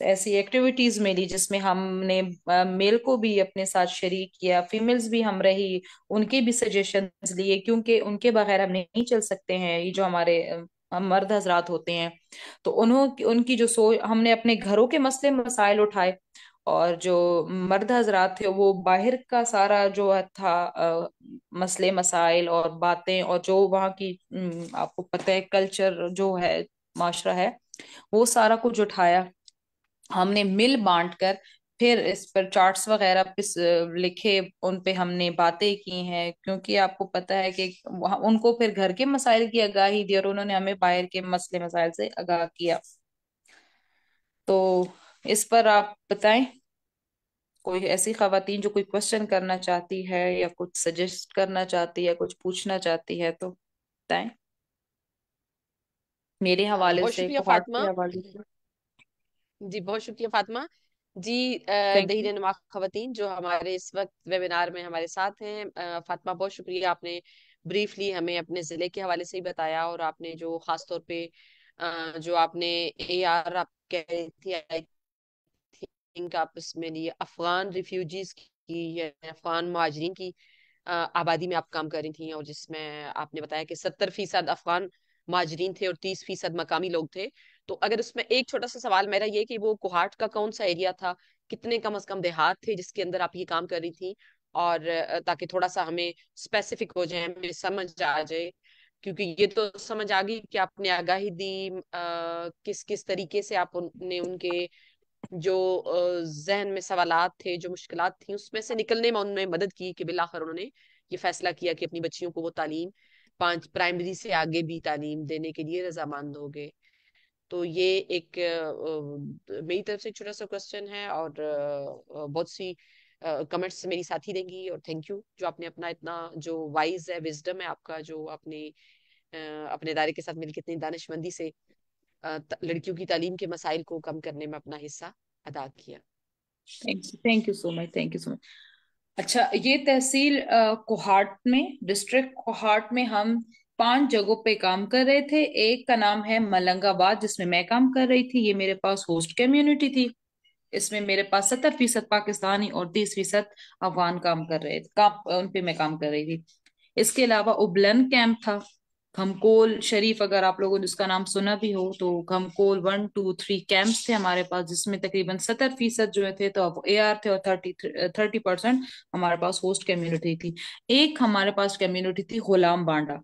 ऐसी एक्टिविटीज मिली जिसमें हमने मेल को भी अपने साथ शरीक किया, फीमेल्स भी हम रही, उनके भी सजेशंस लिए, क्योंकि उनके बगैर हम नहीं चल सकते हैं, ये जो हमारे मर्द हजरात होते हैं। तो उनकी जो सोच, हमने अपने घरों के मसले मसाइल उठाए, और जो मर्द हजरात थे वो बाहर का सारा जो था मसले मसाइल और बातें, और जो वहाँ की आपको पता है कल्चर जो है, माशरा है, वो सारा कुछ उठाया हमने मिल बांट कर। फिर इस पर चार्ट्स वगैरह लिखे, उन पे हमने बातें की हैं, क्योंकि आपको पता है कि उनको फिर घर के मसाइल की आगाही दी और उन्होंने हमें बाहर के मसले मसाइल से आगाह किया। तो इस पर आप बताएं, कोई ऐसी खवातीन जो कोई क्वेश्चन करना चाहती है या कुछ सजेस्ट करना चाहती है, कुछ पूछना चाहती है तो बताएं, मेरे हवाले बहुत से, शुक्रिया कोहार्ट के फातिमा। हवाले से। जी बहुत शुक्रिया फातिमा जी। Thank you. दहीर नुमा खवातीन जो हमारे इस वक्त वेबिनार में हमारे साथ हैं, फातिमा बहुत शुक्रिया, आपने ब्रीफली हमें अपने ज़िले के हवाले से ही बताया, और आपने जो खास तौर पे जो आपने AR आप कह रही थी, आई थिंक आप इसमें लिए अफगान रिफ्यूजीज की या अफगान महाजरीन की आबादी में आप काम कर रही थी, और जिसमें आपने बताया कि 70% अफगान महाजरीन थे और 30% मकामी लोग थे। तो अगर उसमें एक छोटा सा सवाल मेरा ये कि वो कोहाट का कौन सा एरिया था, कितने कम से कम देहात थे जिसके अंदर आप ये काम कर रही थी, और ताकि थोड़ा सा हमें स्पेसिफिक हो जाए, हमें समझ आ जाए, क्योंकि ये तो समझ आ गई कि आपने आगाही दी किस किस तरीके से आपने उनके जो जहन में सवालात थे, जो मुश्किलात थी, उसमें से निकलने में उन्होंने मदद की कि बिलाखिर उन्होंने ये फैसला किया कि अपनी बच्चियों को वो तालीम 5 प्राइमरी से आगे भी तालीम देने के लिए रजामंद हो गए। तो ये एक मेरी तरफ से एक छोटा सा क्वेश्चन है, और बहुत सी कमेंट्स मेरी साथी देंगी, और थैंक यू जो आपने अपना इतना जो वाइज है, विजडम है आपका, जो आपने अपने दायरे के साथ मिलकर इतनी दानिशमंदी से लड़कियों की तालीम के मसाइल को कम करने में अपना हिस्सा अदा किया। Thank you so much, thank you so much. अच्छा, ये तहसील कोहाट में, डिस्ट्रिक्ट कोहाट में हम 5 जगहों पे काम कर रहे थे। एक का नाम है मलंगाबाद, जिसमें मैं काम कर रही थी, ये मेरे पास होस्ट कम्युनिटी थी, इसमें मेरे पास 70% पाकिस्तानी और 30% अफगान काम कर रहे थे, काम उन पे मैं काम कर रही थी। इसके अलावा उबलन कैंप था, खमकोल शरीफ, अगर आप लोगों ने उसका नाम सुना भी हो, तो खमकोल 1, 2, 3 कैंप्स थे हमारे पास, जिसमें तकरीबन 70% जो थे तो अब AR थे, और 30% हमारे पास होस्ट कम्युनिटी थी। एक हमारे पास कम्युनिटी थी गुलाम बांडा।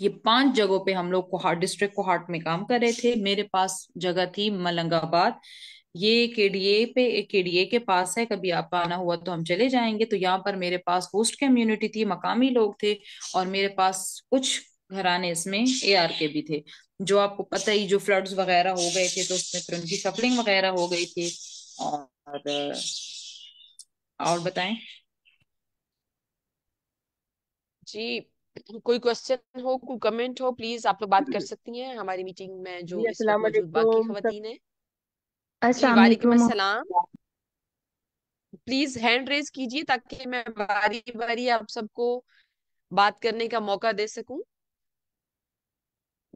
ये 5 जगहों पे हम लोग कोहाट, डिस्ट्रिक्ट कोहाट में काम कर रहे थे। मेरे पास जगह थी मलंगाबाद, ये केडीए के पास है, कभी आपका आना हुआ तो हम चले जाएंगे। तो यहाँ पर मेरे पास होस्ट कम्युनिटी थी, मकामी लोग थे, और मेरे पास कुछ घराने इसमें एआर के भी थे। जो आपको पता ही, जो फ्लड्स वगैरह हो गए थे तो उसमें फिर उनकी सफलिंग वगैरह हो गई थी। और बताएं। जी, कोई क्वेश्चन हो, कोई कमेंट हो, प्लीज आप लोग बात कर सकती हैं हमारी मीटिंग में जी जो इस वक्त अस्सलाम मौजूद बाकी वालेकुम सब। खवातीन हैं। जी अस्सलाम वालेकुम वालेकुम। अस्सलाम। प्लीज हैंड रेज कीजिए ताकि मैं बारी बारी आप सबको बात करने का मौका दे सकूं।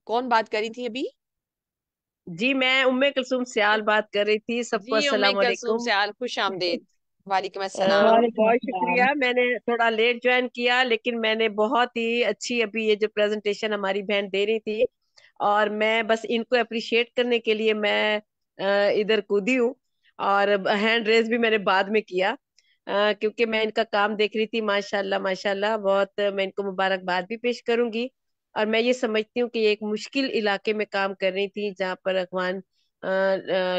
कौन बात करी थी अभी? जी मैं उम्मे कुलसुम सियाल बात कर रही थी। सबको जी उम्मे अस्सलाम कुलसुम वालेकुम। सयाल, खुश आमदेद। वालेकुम अस्सलाम। वालेकुम बहुत अस्सलाम। शुक्रिया। मैंने थोड़ा लेट ज्वाइन किया, लेकिन मैंने बहुत ही अच्छी अभी ये जो प्रेजेंटेशन हमारी बहन दे रही थी, और मैं बस इनको अप्रिशिएट करने के लिए मैं इधर कूदी हूँ। और हैंड रेज भी मैंने बाद में किया, क्योंकि मैं इनका काम देख रही थी। माशाल्लाह माशाल्लाह, बहुत मैं इनको मुबारकबाद भी पेश करूंगी। और मैं ये समझती हूँ कि ये एक मुश्किल इलाके में काम कर रही थी, जहाँ पर अफगान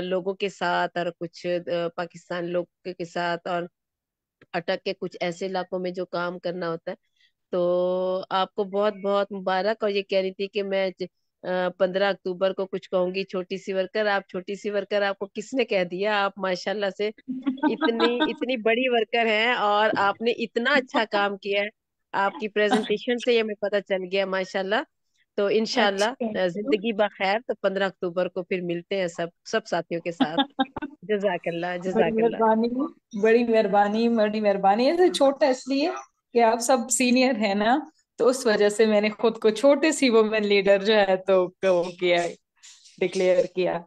लोगों के साथ और कुछ पाकिस्तान लोग के साथ और अटक के कुछ ऐसे इलाकों में जो काम करना होता है। तो आपको बहुत बहुत मुबारक। और ये कह रही थी कि मैं 15 अक्टूबर को कुछ कहूंगी छोटी सी वर्कर। आप छोटी सी वर्कर आपको किसने कह दिया? आप माशाल्लाह से इतनी इतनी बड़ी वर्कर हैं, और आपने इतना अच्छा काम किया है। आपकी प्रेजेंटेशन से ये हमें पता चल गया माशाल्लाह। तो इंशाल्लाह अच्छा। जिंदगी बखैर। तो 15 अक्टूबर को फिर मिलते हैं सब सब साथियों के साथ। जजाकल्ला बड़ी जजाकल्ला। मेहरबानी, बड़ी मेहरबानी, बड़ी मेहरबानी। ऐसे छोटा इसलिए कि आप सब सीनियर है ना, तो उस वजह से मैंने खुद को छोटे सी वुमेन लीडर जो है तो वो किया, डिक्लेयर किया।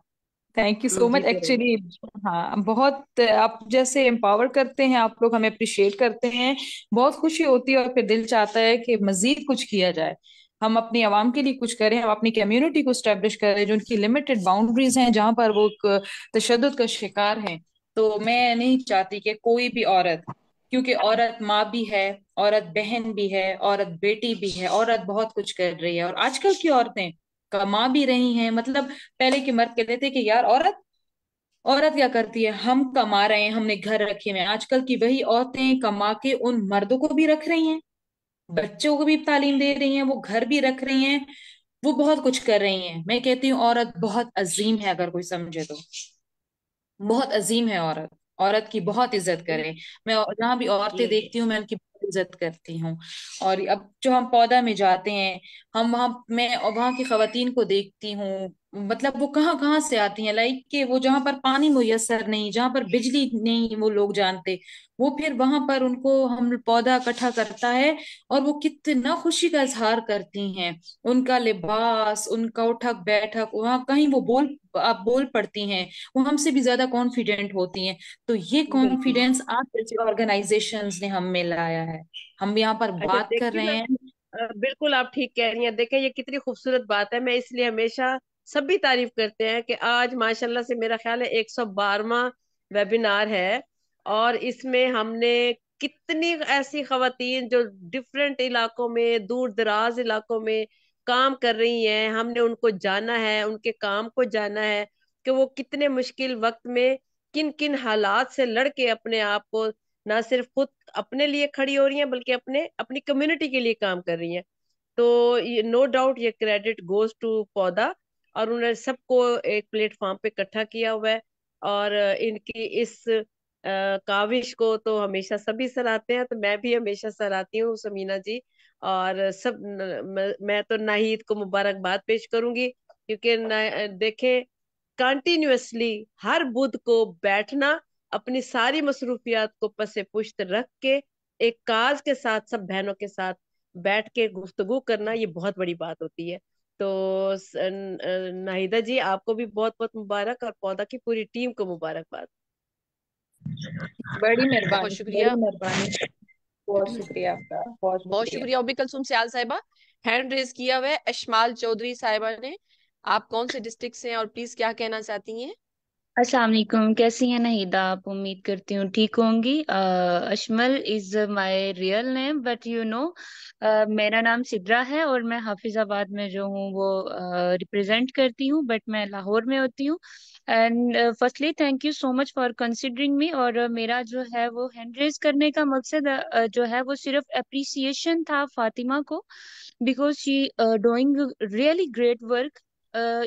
थैंक यू सो जी मच बरोबर। एक्चुअली। हाँ, बहुत आप जैसे एम्पावर करते हैं, आप लोग हमें अप्रिशिएट करते हैं, बहुत खुशी होती है, और फिर दिल चाहता है कि मजीद कुछ किया जाए। हम अपनी आवाम के लिए कुछ करें, हम अपनी कम्युनिटी को स्टेब्लिश करें, जो उनकी लिमिटेड बाउंड्रीज हैं, जहां पर वो तशद्दुद का शिकार हैं। तो मैं नहीं चाहती कि कोई भी औरत, क्योंकि औरत माँ भी है, औरत बहन भी है, औरत बेटी भी है, औरत बहुत कुछ कर रही है। और आजकल की औरतें कमा भी रही हैं। मतलब पहले के मर्द कहते थे कि यार औरत, औरत क्या करती है, हम कमा रहे हैं, हमने घर रखे हुए हैं। आजकल की वही औरतें कमा के उन मर्दों को भी रख रही हैं, बच्चों को भी तालीम दे रही हैं, वो घर भी रख रही हैं, वो बहुत कुछ कर रही हैं। मैं कहती हूँ औरत बहुत अजीम है, अगर कोई समझे तो बहुत अजीम है औरत। औरत की बहुत इज्जत करें। मैं जहाँ भी औरतें जी देखती हूँ मैं उनकी बहुत इज्जत करती हूँ। और अब जो हम पौधा में जाते हैं, हम वहाँ, मैं वहाँ की खवातीन को देखती हूँ, मतलब वो कहाँ कहाँ से आती हैं, लाइक कि वो जहाँ पर पानी मुयस्सर नहीं, जहाँ पर बिजली नहीं वो लोग जानते, वो फिर वहां पर उनको हम पौधा इकट्ठा करता है, और वो कितना खुशी का इजहार करती हैं। उनका लिबास, उनका उठक बैठक, वहाँ कहीं वो बोल, आप बोल पड़ती हैं, वो हमसे भी ज्यादा कॉन्फिडेंट होती हैं। तो ये बिल्कुल। कॉन्फिडेंस आप जैसे ऑर्गेनाइजेशंस ने हम में लाया है। हम यहाँ पर अच्छा बात कर देखिए, रहे मैं हैं। बिल्कुल आप ठीक कह रही हैं। देखें ये कितनी खूबसूरत बात है। मैं इसलिए हमेशा सभी तारीफ करते हैं कि आज माशाल्लाह से मेरा ख्याल है 112वां वेबिनार है। और इसमें हमने कितनी ऐसी खवातीन जो डिफरेंट इलाकों में, दूर दराज इलाकों में काम कर रही हैं, हमने उनको जाना है, उनके काम को जाना है कि वो कितने मुश्किल वक्त में किन किन हालात से लड़के अपने आप को ना सिर्फ खुद अपने लिए खड़ी हो रही हैं, बल्कि अपने अपनी कम्युनिटी के लिए काम कर रही हैं। तो ये नो डाउट ये क्रेडिट गोज टू पौधा। और उन्होंने सबको एक प्लेटफॉर्म पे इकट्ठा किया हुआ है। और इनकी इस काविश को तो हमेशा सभी सराहते हैं, तो मैं भी हमेशा सराहती हूँ समीना जी। और सब मैं तो नाहिद को मुबारकबाद पेश करूंगी, क्योंकि देखें कंटिन्यूअसली हर बुध को बैठना, अपनी सारी मसरूफियात को पसे पुश्त रख के एक काज के साथ सब बहनों के साथ बैठ के गुफ्तगू करना, ये बहुत बड़ी बात होती है। तो नाहिदा जी आपको भी बहुत बहुत मुबारक, और पौधा की पूरी टीम को मुबारकबाद। बड़ी बहुत मेहरबानी, बड़ी शुक्रिया। मेहरबानी। बहुत शुक्रिया आपका, बहुत बहुत शुक्रिया। शुक्रिया उम्मी कुलसुम सयाल साहिबा। हैंड रेज किया हुआ है अशमाल चौधरी साहिबा ने। आप कौन से डिस्ट्रिक्ट से हैं और प्लीज क्या कहना चाहती हैं? अस्सलाम वालेकुम। कैसी हैं नाहिदा आप? उम्मीद करती हूँ ठीक होंगी। Ashmal is my real name, but मेरा नाम सिद्रा है और मैं हाफिजाबाद में जो हूँ वो रिप्रेजेंट करती हूँ, बट मैं लाहौर में होती हूँ। And firstly thank you so much for considering me. और मेरा जो है वो हैंड रेज करने का मकसद जो है वो सिर्फ अप्रिसिएशन था फातिमा को, because she doing really great work.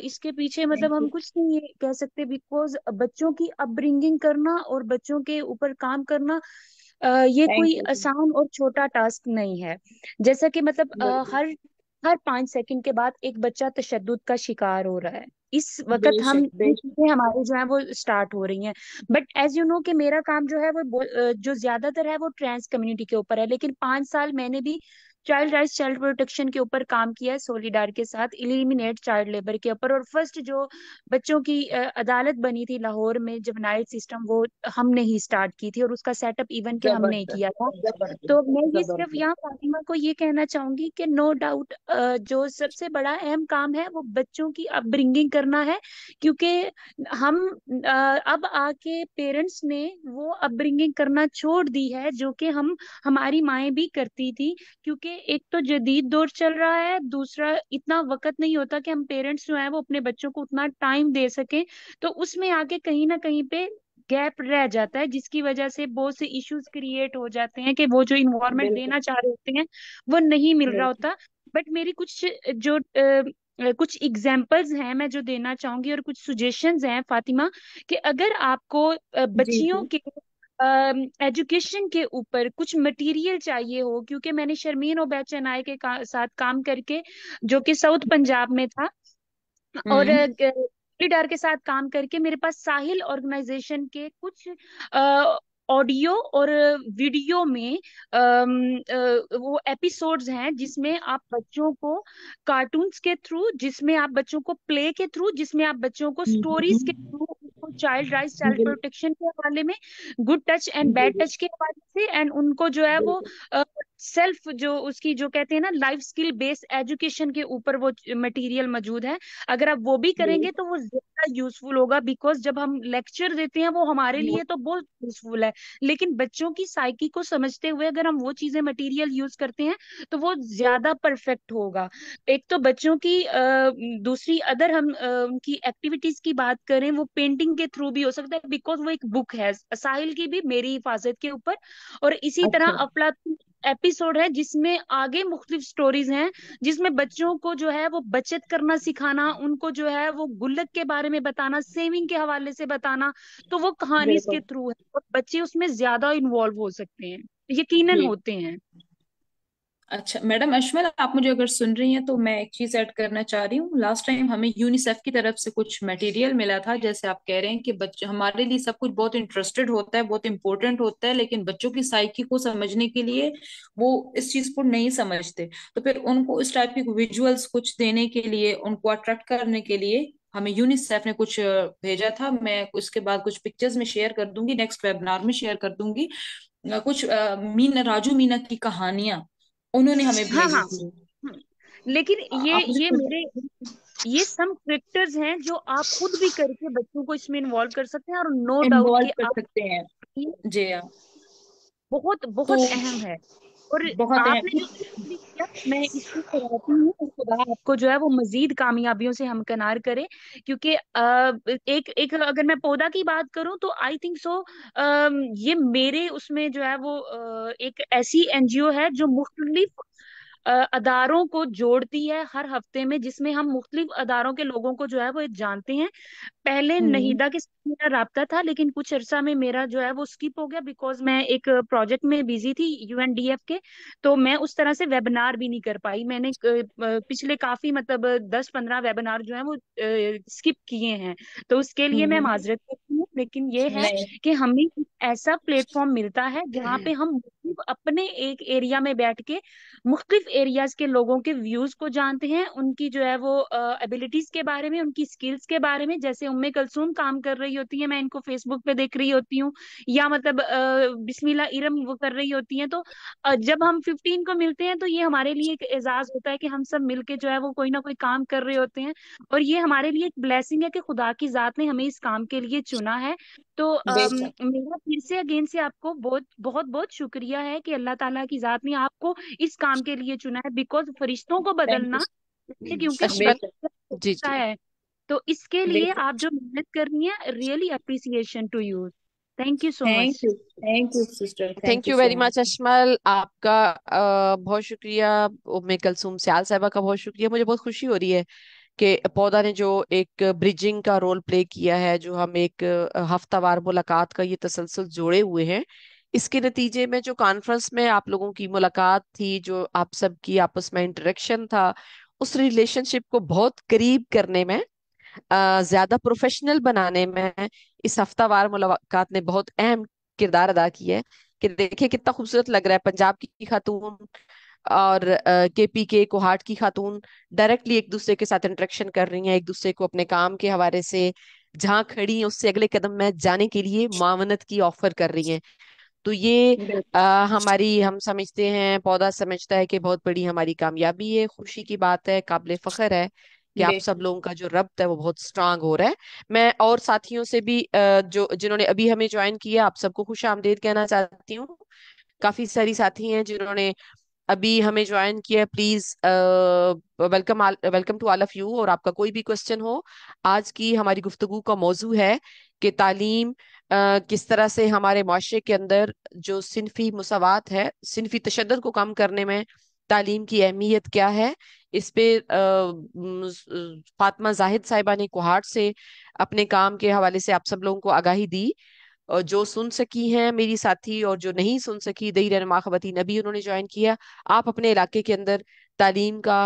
इसके पीछे मतलब थैंक हम यू। कुछ नहीं ये कह सकते, बिकॉज बच्चों की अपब्रिंगिंग करना और बच्चों के ऊपर काम करना ये थैंक कोई यू। आसान और छोटा टास्क नहीं है। जैसा कि मतलब बिल्कुल। हर हर 5 सेकंड के बाद एक बच्चा तशद्दुद का शिकार हो रहा है। इस वक्त हम बेशक ये बेशक। चीजें हमारे जो है वो स्टार्ट हो रही हैं। बट एज यू नो कि मेरा काम जो है वो जो ज्यादातर है वो ट्रांस कम्युनिटी के ऊपर है, लेकिन 5 साल मैंने भी चाइल्ड राइट्स चाइल्ड प्रोटेक्शन के ऊपर काम किया है, सोलिडार के साथ इलिमिनेट चाइल्ड लेबर के ऊपर। और फर्स्ट जो बच्चों की अदालत बनी थी लाहौर में, जब नाइट सिस्टम, वो हमने ही स्टार्ट की थी और उसका सेटअप इवन के हमने ही किया था। जबरदस्त तो जबरदस्त मैं ये सिर्फ जबरदस्त। यहाँ फातिमा को ये कहना चाहूंगी कि नो डाउट जो सबसे बड़ा अहम काम है वो बच्चों की अपब्रिंगिंग करना है। क्योंकि हम अब आके पेरेंट्स ने वो अपब्रिंगिंग करना छोड़ दी है जो कि हम हमारी माएं भी करती थी। क्योंकि एक तो जदीद दौर चल रहा है, दूसरा इतना वक्त नहीं होता कि हम पेरेंट्स जो है वो अपने बच्चों को उतना टाइम दे सकें। तो उसमें आके कहीं ना कहीं पे गैप रह जाता है, जिसकी वजह से बहुत से इश्यूज क्रिएट हो जाते हैं कि वो जो इन्वायरमेंट बिल्कुल देना चाह रहे होते हैं वो नहीं मिल रहा बिल्कुल। होता। बट मेरी कुछ जो कुछ एग्जाम्पल्स हैं मैं जो देना चाहूंगी, और कुछ सुजेशंस हैं फातिमा, कि अगर आपको जी बच्चियों जी। के एजुकेशन के ऊपर कुछ मटेरियल चाहिए हो, क्योंकि मैंने शर्मीन ओबैद चनाय के साथ काम करके, जो कि साउथ पंजाब में था, और हम्म। डर के साथ काम करके मेरे पास साहिल ऑर्गेनाइजेशन के कुछ ऑडियो और वीडियो में वो एपिसोड्स हैं जिसमें आप बच्चों को कार्टून्स के थ्रू, जिसमें आप बच्चों को प्ले के थ्रू, जिसमें आप बच्चों को स्टोरीज के हम्म। थ्रू, उनको child rights child bill, protection के हवाले में, गुड टच एंड बैड जी टच के हवाले से, एंड उनको जो है वो बिल्कुल। सेल्फ जो उसकी जो कहते हैं ना लाइफ स्किल बेस्ड एजुकेशन के ऊपर वो मटेरियल मौजूद है। अगर आप वो भी जी करेंगे तो वो ज्यादा यूजफुल होगा, बिकॉज जब हम लेक्चर देते हैं वो हमारे लिए तो बहुत यूजफुल है, लेकिन बच्चों की साइकी को समझते हुए अगर हम वो चीजें मटेरियल यूज करते हैं तो वो ज्यादा परफेक्ट होगा। एक तो बच्चों की दूसरी अदर हम उनकी एक्टिविटीज की बात करें, वो पेंटिंग के थ्रू भी हो सकता है, बिकॉज वो एक बुक है साहिल की भी मेरी हिफाजत के ऊपर। और इसी तरह अच्छा। अफलातून एपिसोड है जिसमें आगे मुख्तलिफ स्टोरीज हैं, जिसमें बच्चों को जो है वो बचत करना सिखाना, उनको जो है वो गुल्लक के बारे में बताना, सेविंग के हवाले से बताना। तो वो कहानी के बिल्कुल। थ्रू है और बच्चे उसमें ज्यादा इन्वॉल्व हो सकते हैं, यकीनन जी। होते हैं। अच्छा मैडम अशमल, आप मुझे अगर सुन रही हैं तो मैं एक चीज ऐड करना चाह रही हूँ। लास्ट टाइम हमें यूनिसेफ की तरफ से कुछ मटेरियल मिला था, जैसे आप कह रहे हैं कि बच्चे हमारे लिए सब कुछ बहुत इंटरेस्टेड होता है, बहुत इंपॉर्टेंट होता है, लेकिन बच्चों की साइकी को समझने के लिए वो इस चीज को नहीं समझते। तो फिर उनको इस टाइप की विजुअल्स कुछ देने के लिए, उनको अट्रैक्ट करने के लिए हमें यूनिसेफ ने कुछ भेजा था। मैं उसके बाद कुछ पिक्चर्स में शेयर कर दूंगी, नेक्स्ट वेबिनार में शेयर कर दूंगी। कुछ राजू मीना की कहानियां उन्होंने हमें हाँ भेजी हाँ। थी। हम्म। लेकिन ये आप मुझे ये कुछ मेरे ये सम फैक्टर्स हैं जो आप खुद भी करके बच्चों को इसमें इन्वॉल्व कर सकते हैं, और नो डाउट इन्वॉल्व कि कर आप, सकते हैं। ये जी हाँ। बहुत तो बहुत अहम है। और बहुत आपने है। जो भी किया, मैं इसको सराहती हूँ, और खुदा आपको जो है वो मजीद कामयाबियों से हमकिनार करे। क्योंकि एक एक अगर मैं पौधा की बात करूं तो आई थिंक सो ये मेरे उसमें जो है वो एक ऐसी एनजीओ है जो मुख्तलिफ अदारों को जोड़ती है हर हफ्ते में, जिसमें हम मुख्तलिफ अदारों के लोगों को जो है वो जानते हैं। पहले हम्म। नहीदा के साथ मेरा राब्ता था, लेकिन कुछ अरसा में मेरा जो है वो स्किप हो गया, बिकॉज मैं एक प्रोजेक्ट में बिजी थी यूएनडीएफ के। तो मैं उस तरह से वेबिनार भी नहीं कर पाई। मैंने पिछले काफी मतलब 10-15 वेबिनार जो है वो स्किप किए हैं। तो उसके लिए मैं हम्म। माजरत करती हूँ, लेकिन ये है नहीं। कि हमें एक ऐसा प्लेटफॉर्म मिलता है जहाँ पे हम मुख्तलिफ सिर्फ अपने एक एरिया में बैठ के मुख्तलिफ एरियाज के लोगों के व्यूज को जानते हैं, उनकी जो है वो एबिलिटीज के बारे में, उनकी स्किल्स के बारे में। जैसे उम्मे कलसूम काम कर रही होती है, मैं इनको फेसबुक पे देख रही होती हूँ, या मतलब बिस्मिल्ला इरम वो कर रही होती हैं। तो जब हम 15 को मिलते हैं तो ये हमारे लिए एक एजाज होता है कि हम सब मिलके जो है वो कोई ना कोई काम कर रहे होते हैं, और ये हमारे लिए एक ब्लेसिंग है कि खुदा की जात ने हमें इस काम के लिए चुना है। तो बेशक। मेरा फिर से अगेन से आपको बहुत बहुत बहुत शुक्रिया है कि अल्लाह ताला की जात ने आपको इस काम के लिए चुना है, बिकॉज फरिश्तों को थैंक बदलना क्योंकि यू। अश्मत, खुदा बेशक। जी होता जी, है। तो इसके लिए बेशक। आप जो मेहनत कर रही हैं, really appreciation to you. Thank you so thank much. You, thank you sister, thank thank you you so very much. Much Ashmal, आपका बहुत शुक्रिया। उम्मे कलसूम सियाल साहिबा का बहुत शुक्रिया। मुझे बहुत खुशी हो रही है कि पौधा ने जो एक ब्रिजिंग का रोल प्ले किया है, जो हम एक हफ्तावार मुलाकात का ये तसलसल जोड़े हुए हैं, इसके नतीजे में जो कॉन्फ्रेंस में आप लोगों की मुलाकात थी, जो आप सबकी आपस में इंटरेक्शन था, उस रिलेशनशिप को बहुत करीब करने में, ज्यादा प्रोफेशनल बनाने में इस हफ्तावार मुलाकात ने बहुत अहम किरदार अदा किया है। कि देखिए कितना खूबसूरत लग रहा है, पंजाब की खातून और केपी के कोहाट की खातून डायरेक्टली एक दूसरे के साथ इंटरेक्शन कर रही हैं, एक दूसरे को अपने काम के हवाले से जहाँ खड़ी हैं उससे अगले कदम में जाने के लिए मावनत की ऑफर कर रही हैं। तो ये हमारी, हम समझते हैं, पौधा समझता है कि बहुत बड़ी हमारी कामयाबी है, खुशी की बात है, काबिल फख्र है कि आप सब बेशक। लोगों का जो रब्त है वो बहुत स्ट्रांग हो रहा है। मैं और साथियों से भी जो जिन्होंने अभी हमें ज्वाइन किया, आप सबको खुश आमदीद कहना चाहती हूँ। काफी सारी साथी हैं जिन्होंने अभी हमें ज्वाइन किया। Please welcome, welcome to all of you. और आपका कोई भी क्वेश्चन हो, आज की हमारी गुफ्तगू का मौजू है कि तालीम किस तरह से हमारे माशरे के अंदर जो सिनफी मुसावात है, सिनफी तशद्दुद को कम करने में तालीम की अहमियत क्या है। इस पे फातिमा जाहिद साहिबा ने कोहाट से अपने काम के हवाले से आप सब लोगों को आगाही दी। और जो सुन सकी हैं मेरी साथी, और जो नहीं सुन सकी, दई रहनुमा खवातीन अभी उन्होंने ज्वाइन किया, आप अपने इलाके के अंदर तालीम का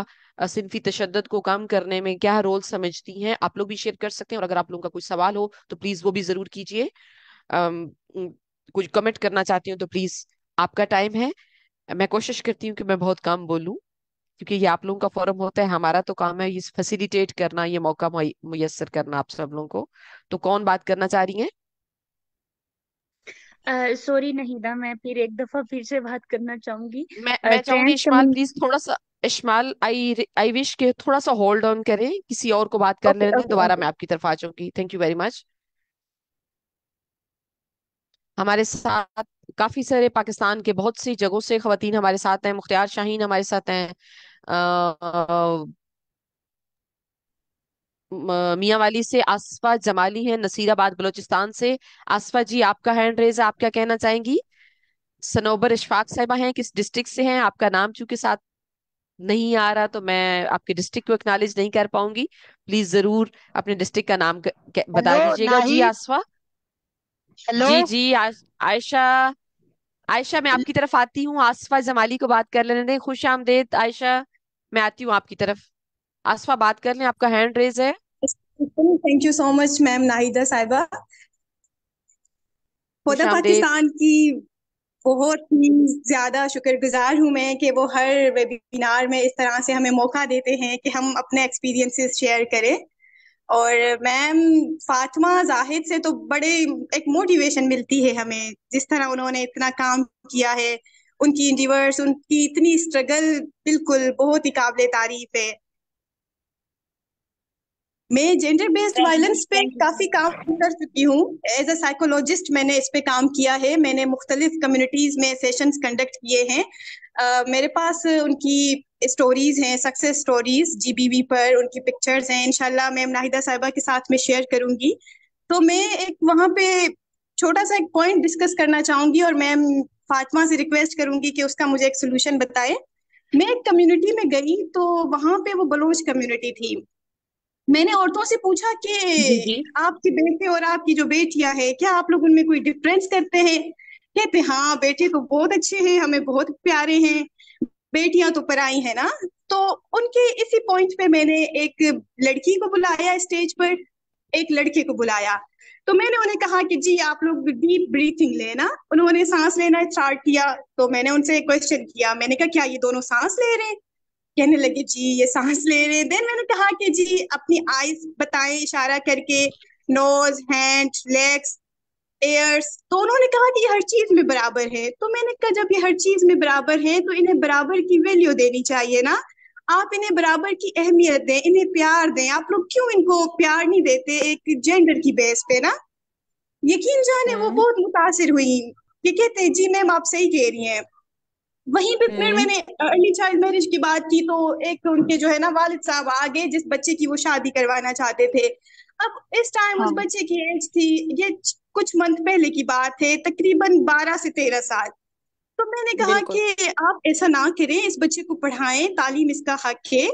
सिनफी तशद्दुद को कम करने में क्या रोल समझती हैं, आप लोग भी शेयर कर सकते हैं। और अगर आप लोगों का कोई सवाल हो तो प्लीज वो भी जरूर कीजिए। अम, उम, कुछ कमेंट करना चाहती हूँ तो प्लीज, आपका टाइम है। मैं कोशिश करती हूँ कि मैं बहुत कम बोलूँ, क्योंकि ये आप लोगों का फोरम होता है, हमारा तो काम है ये फैसिलिटेट करना, ये मौका मुयस्सर करना आप सब लोगों को। तो कौन बात करना चाह रही हैं? सॉरी नहीदा, मैं फिर एक दफा फिर से बात करना चाहूंगी। मैं चाहूंगी ट्रांस इशमाल, प्लीज थोड़ा सा, इशमाल आई आई विश के थोड़ा सा होल्ड ऑन करें, किसी और को बात कर ओके लेने दें, ओके दोबारा ओके। मैं आपकी तरफ आ जाऊंगी। Thank you very much. हमारे साथ काफी सारे पाकिस्तान के बहुत सी जगहों से खवातीन हमारे साथ हैं। मुख्तियार शाहीन हमारे साथ हैं, मियां वाली से आसफा जमाली हैं, नसीराबाद बलोचिस्तान से। आसफा जी, आपका हैंड रेज है, आप क्या कहना चाहेंगी? सनोबर इशफाक साहिबा हैं, किस डिस्ट्रिक्ट से हैं? आपका नाम चूंकि साथ नहीं आ रहा तो मैं आपके डिस्ट्रिक्ट को एक्नॉलेज नहीं कर पाऊंगी। प्लीज जरूर अपने डिस्ट्रिक्ट का नाम बता हेलो दीजिएगा। जी नाहिद। आसफा। हेलो। जी जी, आयशा, आयशा मैं आपकी तरफ आती हूँ, आसफा जमाली को बात कर लेने दें। खुश आमदेद आयशा, मैं आती हूँ आपकी तरफ। आसफा बात कर लें, आपका हैंड रेज है। Thank you so much ma'am Nahida साहिबा। खुश खुदा आमदेद। पाकिस्तान की बहुत ही ज्यादा शुक्रगुजार हूँ मैं कि वो हर वेबिनार में इस तरह से हमें मौका देते हैं कि हम अपने एक्सपीरियंसेस शेयर करें। और मैम फातिमा जाहिद से तो बड़े एक मोटिवेशन मिलती है हमें, जिस तरह उन्होंने इतना काम किया है, उनकी इंडिवर्स, उनकी इतनी स्ट्रगल बिल्कुल बहुत ही काबिले तारीफ है। मैं जेंडर बेस्ड वायलेंस पे थैंक काफी काम कर चुकी हूँ। एज अ साइकोलॉजिस्ट मैंने इस पे काम किया है। मैंने मुख्तलिफ कम्युनिटीज में सेशंस कंडक्ट किए हैं। मेरे पास उनकी स्टोरीज हैं, सक्सेस स्टोरीज जीबीवी पर, उनकी पिक्चर्स हैं। इंशाल्लाह मैम नाहिदा साहिबा के साथ में शेयर करूंगी। तो मैं एक वहाँ पे छोटा सा एक पॉइंट डिस्कस करना चाहूंगी और मैम फातिमा से रिक्वेस्ट करूंगी कि उसका मुझे एक सोल्यूशन बताए। मैं एक कम्युनिटी में गई तो वहां पे वो बलोच कम्युनिटी थी। मैंने औरतों से पूछा जी कि जी। आपके बेटे और आपकी जो बेटियां हैं, क्या आप लोग उनमें कोई डिफरेंस करते हैं? कहते हाँ, बेटे तो बहुत अच्छे हैं, हमें बहुत प्यारे हैं, बेटियां तो पराई है ना। तो उनके इसी पॉइंट पे मैंने एक लड़की को बुलाया स्टेज पर। एक लड़के को बुलाया। तो मैंने उन्हें कहा कि जी आप लोग डीप ब्रीथिंग लेना। उन्होंने सांस लेना स्टार्ट किया। तो मैंने उनसे एक क्वेश्चन किया, मैंने कहा क्या ये दोनों सांस ले रहे हैं? कहने लगे जी ये सांस ले रहे हैं। देन मैंने कहा कि जी अपनी आईज बताएं इशारा करके, नोज, हैंड, लेग्स, एयर्स। तो उन्होंने कहा कि ये हर चीज में बराबर है। तो मैंने कहा जब ये हर चीज में बराबर है तो इन्हें बराबर की वैल्यू देनी चाहिए ना। आप इन्हें बराबर की अहमियत दें, इन्हें प्यार दें। आप लोग क्यों इनको प्यार नहीं देते एक जेंडर की बेस पे ना? यकीन जाने वो हम्म। बहुत मुतासिर हुई। ये कहते हैं जी मैम आप सही कह रही हैं। वहीं पे फिर हम्म। मैंने अर्ली चाइल्ड मैरिज की बात की तो एक उनके जो है ना वालिद साहब आ गए जिस बच्चे की वो शादी करवाना चाहते थे। अब इस टाइम उस हाँ बच्चे की एज थी, ये कुछ मंथ पहले की बात है, तकरीबन 12 से 13 साल। तो मैंने कहा बिल्कुल। कि आप ऐसा ना करें, इस बच्चे को पढ़ाएं, तालीम इसका हक है,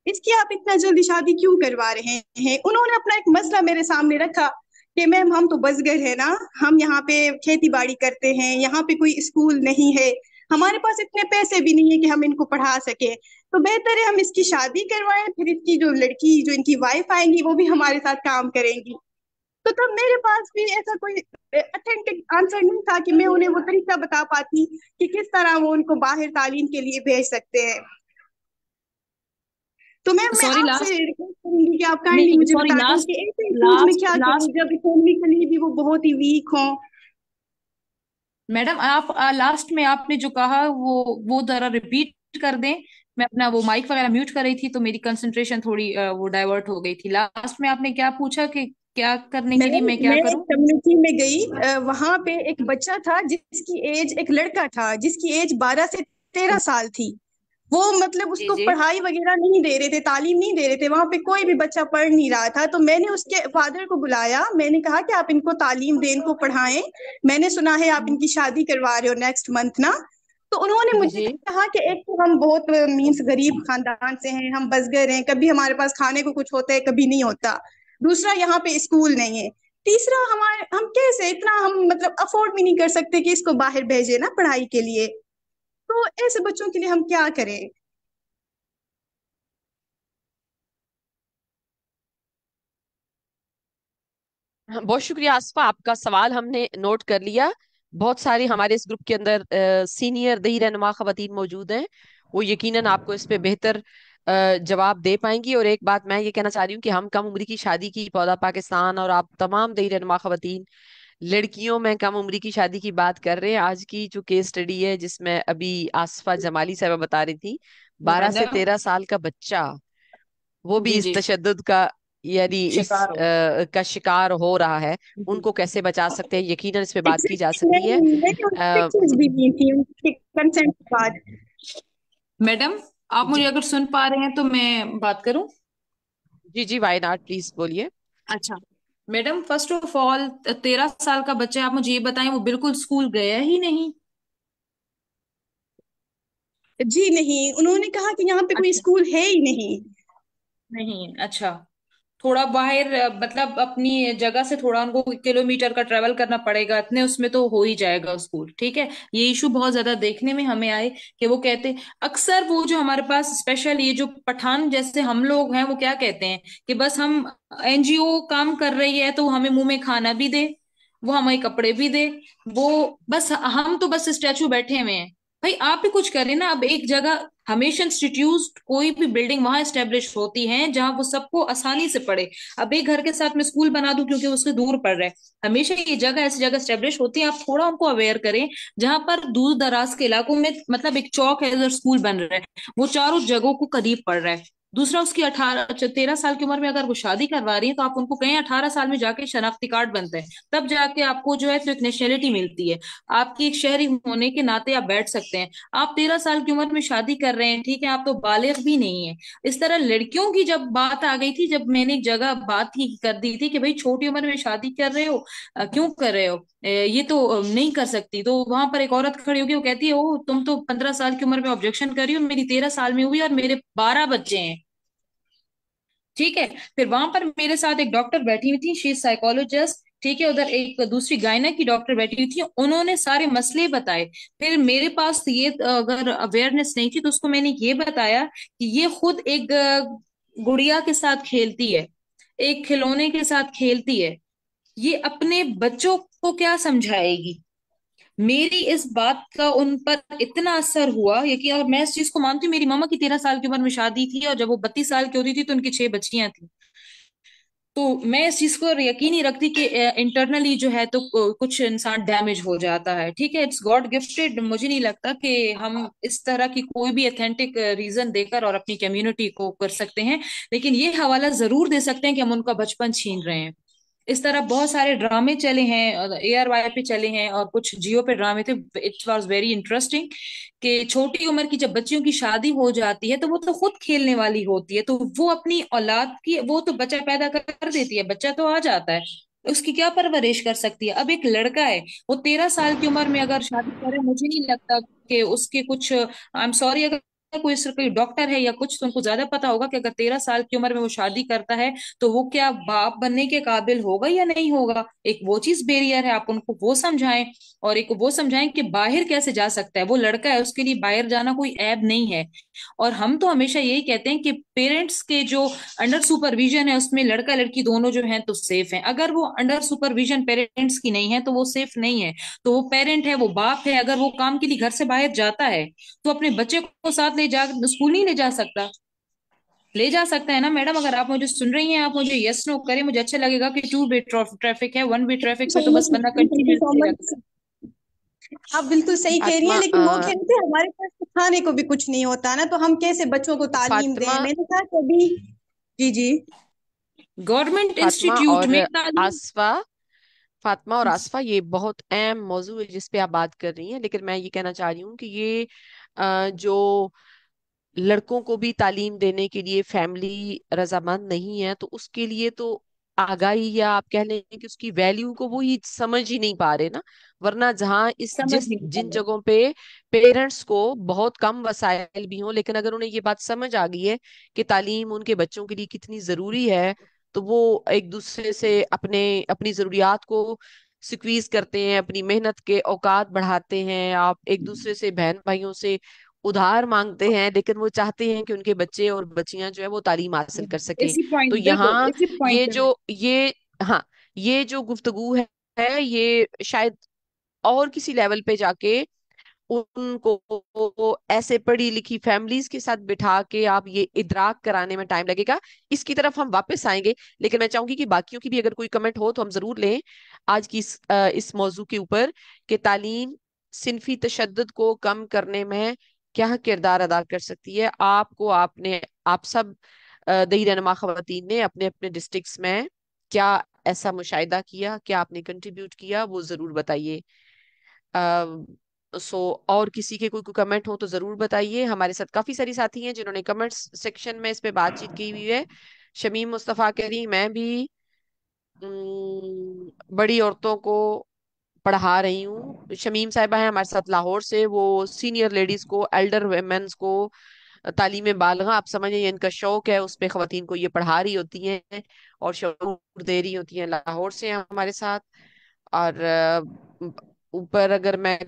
इसकी आप इतना जल्दी शादी क्यों करवा रहे हैं? उन्होंने अपना एक मसला मेरे सामने रखा कि मैम हम तो बसगर है ना, हम यहाँ पे खेती बाड़ी करते हैं, यहाँ पे कोई स्कूल नहीं है, हमारे पास इतने पैसे भी नहीं है कि हम इनको पढ़ा सके। तो बेहतर है हम इसकी शादी करवाएं, फिर इसकी जो लड़की जो इनकी वाइफ आएंगी वो भी हमारे साथ काम करेंगी। तो तब मेरे पास भी ऐसा कोई अथेंटिक आंसर नहीं था कि मैं उन्हें वो तरीका बता पाती कि किस तरह वो उनको बाहर तालीम के लिए भेज सकते हैं। तो मैम मैं सॉरी आपसे लास्ट, रिक्वेस्ट करूंगी कि आप काइंडली नहीं मुझे सॉरी बता दें लास्ट, कि ऐसे स्कूल्स में लास्ट क्या करें लास्ट जब इकोनॉमिकली भी वो बहुत ही वीक हों। मैडम आप लास्ट में आपने जो कहा वो जरा रिपीट कर दें। मैं अपना वो माइक वगैरह म्यूट कर रही थी तो मेरी कंसंट्रेशन थोड़ी वो डाइवर्ट हो गई थी। लास्ट में आपने क्या पूछा कि क्या करने के लिए मैं क्या मैं एक करूं? कम्युनिटी में गई, वहां पे एक बच्चा था जिसकी एज, एक लड़का था जिसकी एज 12 से 13 साल थी। वो मतलब जी उसको जी। पढ़ाई वगैरह नहीं दे रहे थे, तालीम नहीं दे रहे थे, वहां पे कोई भी बच्चा पढ़ नहीं रहा था। तो मैंने उसके फादर को बुलाया, मैंने कहा कि आप इनको तालीम दें, इनको पढ़ाएं, मैंने सुना है आप इनकी शादी करवा रहे हो नेक्स्ट मंथ ना। तो उन्होंने जी मुझे जी। कहा कि एक तो हम बहुत मीन्स गरीब खानदान से हैं, हम बसगर हैं, कभी हमारे पास खाने को कुछ होता है कभी नहीं होता। दूसरा यहाँ पे स्कूल नहीं है। तीसरा हमारे हम कैसे इतना हम मतलब अफोर्ड भी नहीं कर सकते कि इसको बाहर भेजे ना पढ़ाई के लिए। तो ऐसे बच्चों के लिए हम क्या करें? हाँ, बहुत शुक्रिया आसफा, आपका सवाल हमने नोट कर लिया। बहुत सारी हमारे इस ग्रुप के अंदर सीनियर दही रहनुमा खवातीन मौजूद हैं, वो यकीनन आपको इस पे बेहतर जवाब दे पाएंगी। और एक बात मैं ये कहना चाह रही हूँ कि हम कम उम्र की शादी की पौधा पाकिस्तान और आप तमाम दही रहनुमा खवातीन लड़कियों में कम उम्र की शादी की बात कर रहे हैं। आज की जो केस स्टडी है जिसमें अभी आसफा जमाली साहबा बता रही थी, 12 से मैडम 13 साल का बच्चा, वो भी जी इस जी, तशद्दुद का यानी इस शिकार हो। का शिकार हो रहा है। जी। उनको कैसे बचा सकते हैं, यकीनन इस पे बात की जा एग्जैक्टली, सकती है। मैंने उनसे अ, पिक्चर्स भी दी थी उनके कंसेंट के बाद। मैडम आप मुझे जी अगर सुन पा रहे हैं तो मैं बात करूं? जी जी, वाई नॉट, प्लीज बोलिए। अच्छा मैडम, फर्स्ट ऑफ ऑल 13 साल का बच्चा, आप मुझे ये बताएं वो बिल्कुल स्कूल गया ही नहीं? जी नहीं, उन्होंने कहा कि यहाँ पे कोई अच्छा, स्कूल है ही नहीं। नहीं, अच्छा। थोड़ा बाहर मतलब अपनी जगह से थोड़ा उनको किलोमीटर का ट्रेवल करना पड़ेगा, इतने उसमें तो हो ही जाएगा स्कूल, ठीक है। ये इशू बहुत ज्यादा देखने में हमें आए कि वो कहते, अक्सर वो जो हमारे पास स्पेशल ये जो पठान जैसे हम लोग हैं वो क्या कहते हैं कि बस हम एनजीओ काम कर रही है तो हमें मुंह में खाना भी दे, वो हमें कपड़े भी दे, वो बस हम तो बस स्टैचू बैठे हुए हैं। भाई आप भी कुछ करें ना। अब एक जगह हमेशा इंस्टीट्यूट कोई भी बिल्डिंग वहां एस्टेब्लिश होती है जहां वो सबको आसानी से पढ़े। अब एक घर के साथ में स्कूल बना दूं क्योंकि उससे दूर पड़ रहा है, हमेशा ये जगह ऐसी जगह एस्टेब्लिश होती है। आप थोड़ा उनको अवेयर करें जहां पर दूर दराज के इलाकों में मतलब एक चौक है उधर स्कूल बन रहा है, वो चारों जगहों को करीब पड़ रहा है। दूसरा उसकी 13 साल की उम्र में अगर वो शादी करवा रही है तो आप उनको कहें 18 साल में जाके शनाख्ती कार्ड बनते हैं, तब जाके आपको जो है तो एक नेशनलिटी मिलती है, आपकी एक शहरी होने के नाते आप बैठ सकते हैं। आप 13 साल की उम्र में शादी कर रहे हैं, ठीक है, आप तो बालिग भी नहीं है। इस तरह लड़कियों की जब बात आ गई थी, जब मैंने एक जगह बात ही कर दी थी कि भाई छोटी उम्र में शादी कर रहे हो, क्यों कर रहे हो, ये तो नहीं कर सकती। तो वहां पर एक औरत खड़ी होगी, वो कहती है ओ तुम तो 15 साल की उम्र में ऑब्जेक्शन कर रही हो, मेरी 13 साल में हुई और मेरे 12 बच्चे हैं, ठीक है। फिर वहां पर मेरे साथ एक डॉक्टर बैठी हुई थी, शी साइकोलॉजिस्ट, ठीक है, उधर एक दूसरी गायना की डॉक्टर बैठी हुई थी, उन्होंने सारे मसले बताए। फिर मेरे पास ये अगर अवेयरनेस नहीं थी तो उसको मैंने ये बताया कि ये खुद एक गुड़िया के साथ खेलती है, एक खिलौने के साथ खेलती है, ये अपने बच्चों को क्या समझाएगी? मेरी इस बात का उन पर इतना असर हुआ ये कि, और मैं इस चीज को मानती हूँ, मेरी मामा की 13 साल की उम्र में शादी थी, और जब वो 32 साल की होती थी तो उनकी 6 बच्चियां थी। तो मैं इस चीज को यकीन नहीं रखती कि इंटरनली जो है तो कुछ इंसान डैमेज हो जाता है। ठीक है, इट्स गॉड गिफ्टेड। मुझे नहीं लगता कि हम इस तरह की कोई भी अथेंटिक रीजन देकर और अपनी कम्युनिटी को कर सकते हैं, लेकिन ये हवाला जरूर दे सकते हैं कि हम उनका बचपन छीन रहे हैं। इस तरह बहुत सारे ड्रामे चले हैं, ARY पे चले हैं, और कुछ जियो पे ड्रामे थे। इट वाज वेरी इंटरेस्टिंग कि छोटी उम्र की जब बच्चियों की शादी हो जाती है तो वो तो खुद खेलने वाली होती है, तो वो अपनी औलाद की, वो तो बच्चा पैदा कर देती है, बच्चा तो आ जाता है, उसकी क्या परवरिश कर सकती है? अब एक लड़का है, वो 13 साल की उम्र में अगर शादी करे, मुझे नहीं लगता कि उसके कुछ, आई एम सॉरी, अगर कोई डॉक्टर है या कुछ, तो उनको ज्यादा पता होगा कि अगर 13 साल की उम्र में वो शादी करता है तो वो क्या बाप बनने के काबिल होगा या नहीं होगा। एक वो चीज बैरियर है, आप उनको वो समझाएं। और एक वो समझाएं कि बाहर कैसे जा सकता है, वो लड़का है, उसके लिए बाहर जाना कोई ऐब नहीं है। और हम तो हमेशा यही कहते हैं कि पेरेंट्स के जो अंडर सुपरविजन है उसमें लड़का लड़की दोनों जो हैं तो सेफ हैं। अगर वो अंडर सुपरविजन पेरेंट्स की नहीं है तो वो सेफ नहीं है। तो वो पेरेंट है, वो बाप है, अगर वो काम के लिए घर से बाहर जाता है तो अपने बच्चे को साथ ले जा, स्कूल नहीं ले जा सकता? ले जा सकता है ना मैडम? अगर आप मुझे सुन रही हैं, आप मुझे यस नो करें, मुझे अच्छा लगेगा कि 2 वे ट्रैफिक है, 1 वे ट्रैफिक पे सो तो बस मच बंदा thank you so continuously much. रखता है। आप बिल्कुल सही कह रही हैं, फातिमा लेकिन वो कहते हैं हमारे पास तो खाने को भी कुछ नहीं होता ना, तो हम कैसे बच्चों को तालीम दें? फातिमा मैंने कहा कभी। जी जी। गवर्नमेंट फातिमा इंस्टीट्यूट और में तालीम। आसफा फातिमा और आसफा, ये बहुत अहम मौजू है जिस पे आप बात कर रही हैं, लेकिन मैं ये कहना चाह रही हूँ कि ये जो लड़कों को भी तालीम देने के लिए फैमिली रजामंद नहीं है, तो उसके लिए तो आगाही, या आप कह लें कि उसकी वैल्यू को वो ही समझ ही नहीं पा रहे ना। वरना जहाँ इस समझ जिस नहीं पा जिन रहे। जगहों पे पेरेंट्स को बहुत कम वसाइल भी हों, लेकिन अगर उन्हें ये बात समझ आ गई है कि तालीम उनके बच्चों के लिए कितनी जरूरी है, तो वो एक दूसरे से अपने अपनी जरूरियात को स्क्वीज करते हैं, अपनी मेहनत के औकात बढ़ाते हैं। आप एक दूसरे से, बहन भाइयों से उधार मांगते हैं, लेकिन वो चाहते हैं कि उनके बच्चे और बच्चियां जो है वो तालीम हासिल कर सकें। इसी तो पॉइंट, बिल्कुल यहाँ इसी पॉइंट ये पे मैं। जो ये हाँ, ये जो गुफ्तगू है ये शायद और किसी लेवल पे जाके उनको ऐसे पढ़ी लिखी फैमिलीज के साथ बिठा के आप ये इदराक कराने में टाइम लगेगा। इसकी तरफ हम वापस आएंगे, लेकिन मैं चाहूंगी कि बाकियों की भी अगर कोई कमेंट हो तो हम जरूर लें आज की इस मौजू के ऊपर, कि तालीम सिनफी तशद्दुद को कम करने में क्या किरदार अदा कर सकती है। आप सब दही रहनुमा खवातीन ने अपने अपने डिस्ट्रिक्ट्स में क्या ऐसा मुशाहिदा किया, क्या आपने कंट्रीब्यूट किया, वो जरूर बताइए। सो और किसी के कोई कमेंट हो तो जरूर बताइए। हमारे साथ काफी सारी साथी हैं जिन्होंने कमेंट्स सेक्शन में इस पे बातचीत की हुई है। शमीम मुस्तफा कह रही, मैं भी बड़ी औरतों को पढ़ा रही हूँ। शमीम साहिबा है हमारे साथ लाहौर से, वो सीनियर लेडीज को, एल्डर वेमेंस को तालीम बालिगा, आप समझिए इनका शौक है, उस पे खवातीन को ये पढ़ा रही होती हैं और शऊर दे रही होती हैं। लाहौर से हैं हमारे साथ। और ऊपर अगर मैं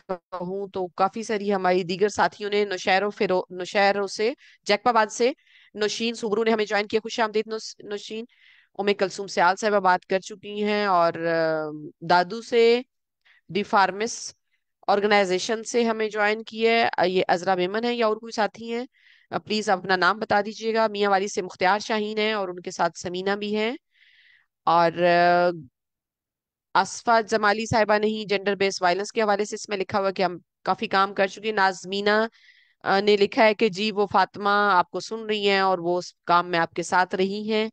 कहूँ तो काफी सारी हमारी दीगर साथियों ने, नौशहरों से, जैकबाबाद से नौशीन सुबरू ने हमें ज्वाइन किया। खुश आमदीद नौशीन। उम्मे कलसूम सयाल साहबा बात कर चुकी हैं, और दादू से, दी फार्मिस ऑर्गेनाइजेशन से हमें ज्वाइन किया है ये अजरा मेमन है, या और कोई साथी हैं? प्लीज आप अपना नाम बता दीजिएगा। मियाँ वाली से मुख्तियार शाहीन है और उनके साथ समीना भी हैं। और असफा जमाली साहिबा ने ही जेंडर बेस्ड वायलेंस के हवाले से इसमें लिखा हुआ है कि हम काफी काम कर चुके हैं। नाजमीना ने लिखा है कि जी वो फातिमा आपको सुन रही हैं और वो उस काम में आपके साथ रही हैं।